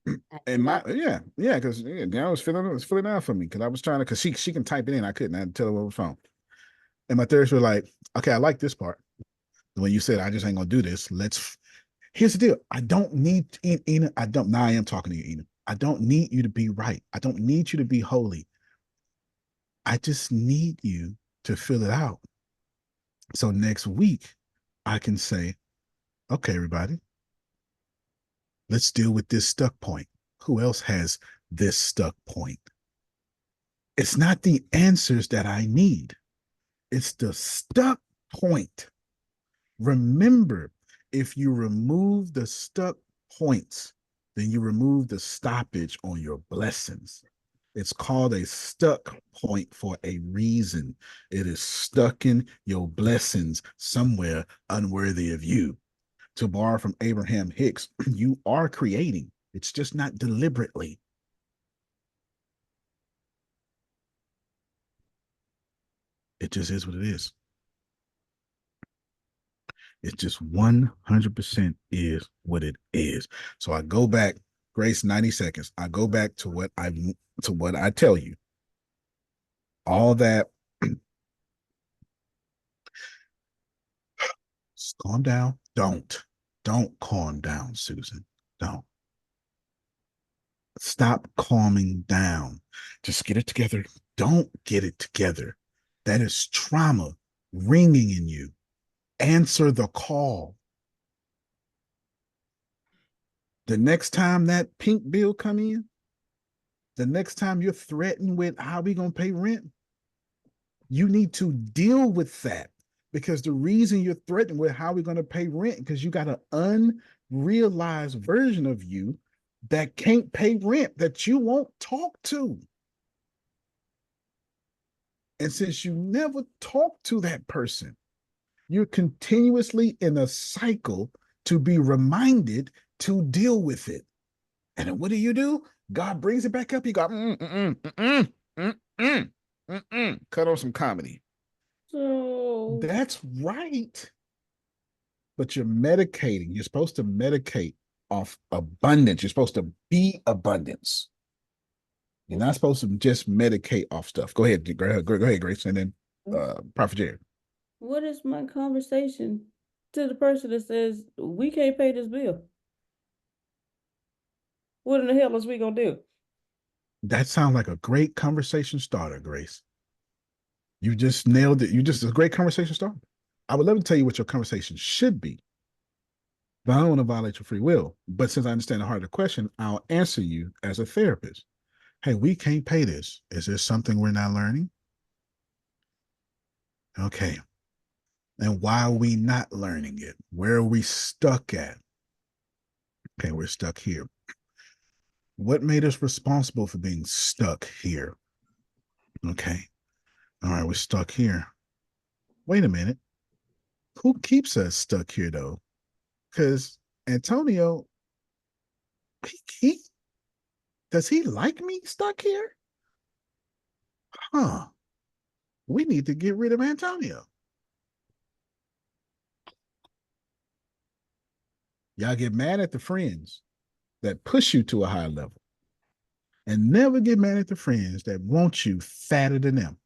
because I was filling out for me because I was trying to, because she can type it in. I couldn't. I had to tell her over the phone. And my therapists were like, okay, I like this part. When you said I just ain't gonna do this, here's the deal. I don't need Ina. Now I am talking to you, Ina. I don't need you to be right. I don't need you to be holy. I just need you to fill it out. So next week I can say, okay, everybody, let's deal with this stuck point. Who else has this stuck point? It's not the answers that I need. It's the stuck point. Remember, if you remove the stuck points, then you remove the stoppage on your blessings. It's called a stuck point for a reason. It is stuck in your blessings somewhere unworthy of you. To borrow from Abraham Hicks, you are creating. It's just not deliberately. It just is what it is. It just 100% is what it is. So I go back, Grace, 90 seconds. I go back to what I tell you. All that. Calm down. Don't calm down, Susan. Don't. Stop calming down. Just get it together. Don't get it together. That is trauma ringing in you. Answer the call. The next time that pink bill come in, the next time you're threatened with how we gonna pay rent, you need to deal with that, because the reason you're threatened with how we're gonna pay rent because you got an unrealized version of you that can't pay rent, that you won't talk to. And since you never talk to that person, you're continuously in a cycle to be reminded to deal with it. And then what do? God brings it back up. You go, cut on some comedy. So that's right. But you're medicating. You're supposed to medicate off abundance. You're supposed to be abundance. You're not supposed to just medicate off stuff. Go ahead, Grace, and then Prophet Jared. What is my conversation to the person that says we can't pay this bill? What in the hell is we gonna do? That sounds like a great conversation starter, Grace. You just nailed it. You just a great conversation starter. I would love to tell you what your conversation should be, but I don't want to violate your free will. But since I understand the heart of the question, I'll answer you as a therapist. Hey, we can't pay this. Is there something we're not learning? Okay. And why are we not learning it? Where are we stuck at? Okay, we're stuck here. What made us responsible for being stuck here? Okay. All right, we're stuck here. Wait a minute. Who keeps us stuck here, though? Because Antonio, he does he like me stuck here? Huh. We need to get rid of Antonio. Y'all get mad at the friends that push you to a higher level, and never get mad at the friends that want you fatter than them.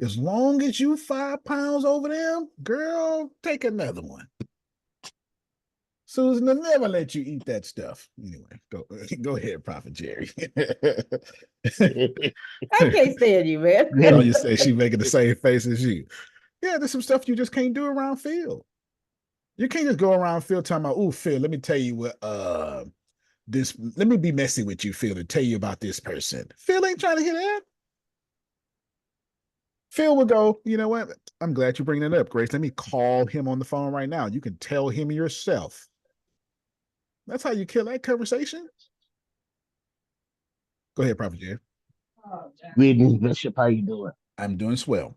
As long as you 5 pounds over them, girl, take another one. Susan will never let you eat that stuff. Anyway, go ahead, Prophet Jerry. I can't stand you, man. No, you say she making the same face as you. Yeah, there's some stuff you just can't do around Phil. You can't just go around Phil talking about, oh, Phil, let me tell you what let me be messy with you, Phil, to tell you about this person. Phil ain't trying to hear that. Phil would go, you know what? I'm glad you bring that up, Grace. Let me call him on the phone right now. You can tell him yourself. That's how you kill that conversation. Go ahead, Prophet Jay. Greetings, Bishop. How you doing? I'm doing swell.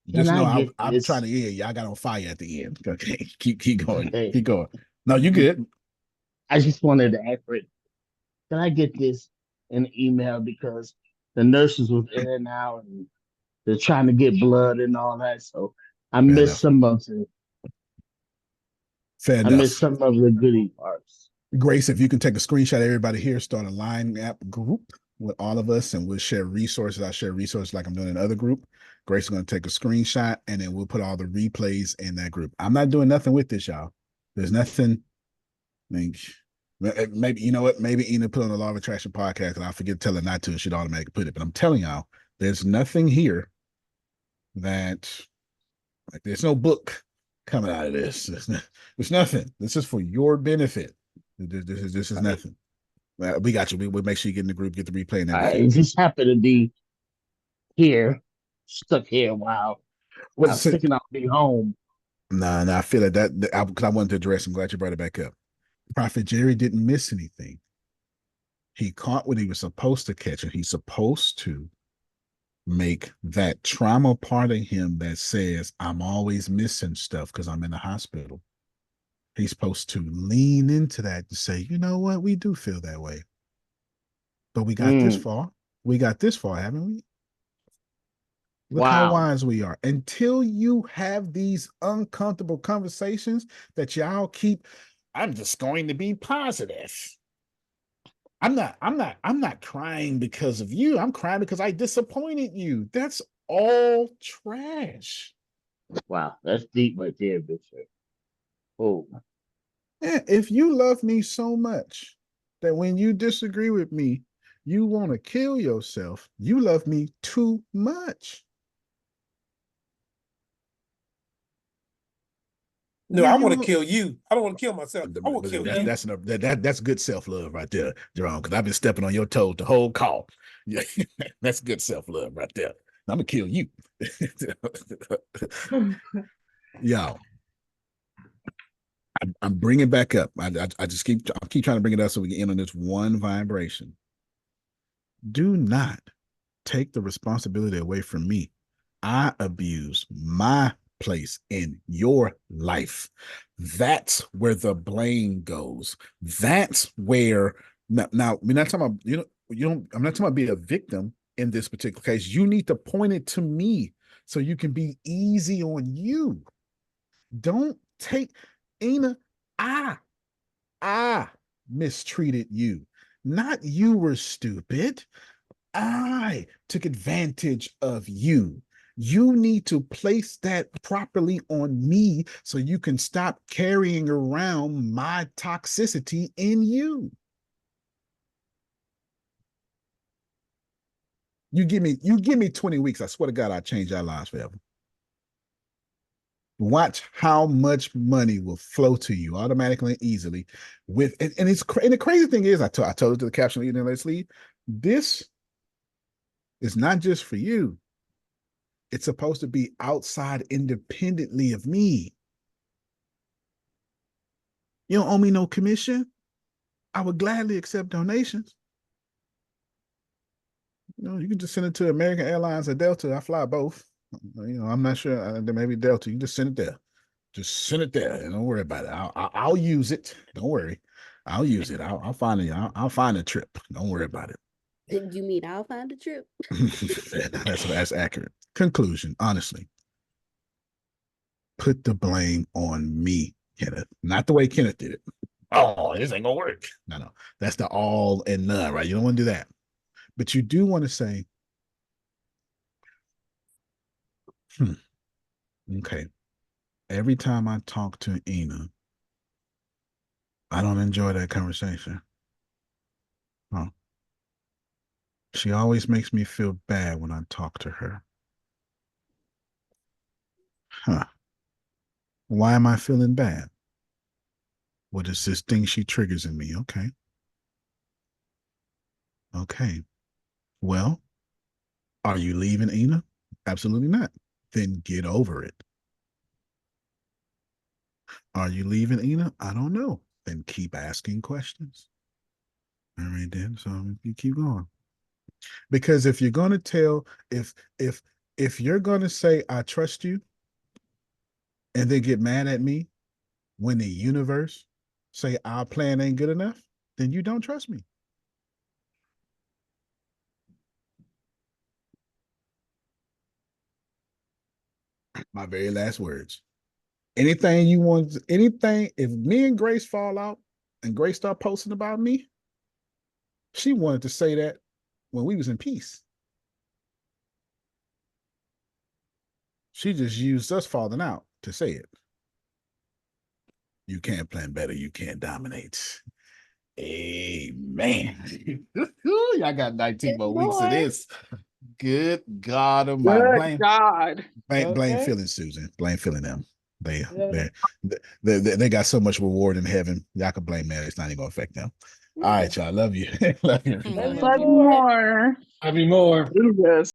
Just know I'm trying to hear you. I got on fire at the end. Okay, keep going. Okay. Keep going. No, you good. I just wanted to ask for it. Can I get this in email, because the nurses was in and out and they're trying to get blood and all that. So I missed some of it. Fair enough. I missed some of the goodie parts. Grace, if you can take a screenshot of everybody here, start a line app group with all of us, and we'll share resources. I share resources like I'm doing in another group. Grace is going to take a screenshot, and then we'll put all the replays in that group. I'm not doing nothing with this, y'all. There's nothing. Maybe, you know what? Maybe Ina put on the Law of Attraction podcast, and I forget to tell her not to, and she'd automatically put it. But I'm telling y'all, there's nothing here that, like, there's no book coming out of this. There's nothing. This is for your benefit. This is nothing. We got you. We'll make sure you get in the group, get the replay and everything. I just happen to be here, stuck here. Wow. I was thinking I'll be home. Nah, I feel like that because I wanted to address. I'm glad you brought it back up. Prophet Jerry didn't miss anything. He caught what he was supposed to catch, and he's supposed to make that trauma part of him that says, I'm always missing stuff because I'm in the hospital. He's supposed to lean into that and say, you know what? We do feel that way. But we got this far. We got this far, haven't we? Look how wise we are. Until you have these uncomfortable conversations that y'all keep, I'm just going to be positive. I'm not crying because of you. I'm crying because I disappointed you. That's all trash. Wow, that's deep right there, Bishop. Oh. Yeah, if you love me so much that when you disagree with me, you want to kill yourself, you love me too much. No, I want to kill you. I don't want to kill myself. I want to kill you. That's good self-love right there, Jerome, because I've been stepping on your toes the whole call. Yeah, that's good self-love right there. I'm going to kill you. Y'all, I'm bringing back up. I just keep trying to bring it up so we can end on this one vibration. Do not take the responsibility away from me. I abuse my place in your life. That's where the blame goes. That's where now we're not talking about I'm not talking about being a victim in this particular case. You need to point it to me so you can be easy on you. Don't take Ina. I mistreated you. Not you were stupid. I took advantage of you. You need to place that properly on me so you can stop carrying around my toxicity in you. You give me 20 weeks. I swear to God, I'll change our lives forever. Watch how much money will flow to you automatically and easily. And the crazy thing is, I told it to the caption leader, let's leave. This is not just for you. It's supposed to be outside independently of me. You don't owe me no commission. I would gladly accept donations. You can just send it to American Airlines or Delta. I fly both. I'm not sure. Maybe Delta. You can just send it there. Just send it there. Don't worry about it. I'll use it. Don't worry. I'll use it. I'll find it. I'll find a trip. Don't worry about it. Did you mean I'll find a trip? That's accurate. Conclusion, honestly. Put the blame on me, Kenneth. Not the way Kenneth did it. Oh, this ain't gonna work. No. That's the all and none, right? You don't want to do that. But you do want to say, okay, every time I talk to Ina, I don't enjoy that conversation. Oh. She always makes me feel bad when I talk to her. Why am I feeling bad? What is this thing she triggers in me? Okay. Well, are you leaving, Ina? Absolutely not. Then get over it. Are you leaving, Ina? I don't know. Then keep asking questions. All right, then. So you keep going. Because if you're going to tell, if you're going to say, I trust you, and then get mad at me when the universe say our plan ain't good enough, then you don't trust me. My very last words. Anything you want, if me and Grace fall out and Grace start posting about me, she wanted to say that when we was in peace. She just used us falling out to say it. You can't plan better. You can't dominate. Amen. Y'all got 19 more weeks of this. Good God Almighty. Blame feeling Susan. Blame feeling them. They got so much reward in heaven. Y'all can blame that. It's not even gonna affect them. All right, y'all. Love you. Love you. Love you more. Love you more. Jesus.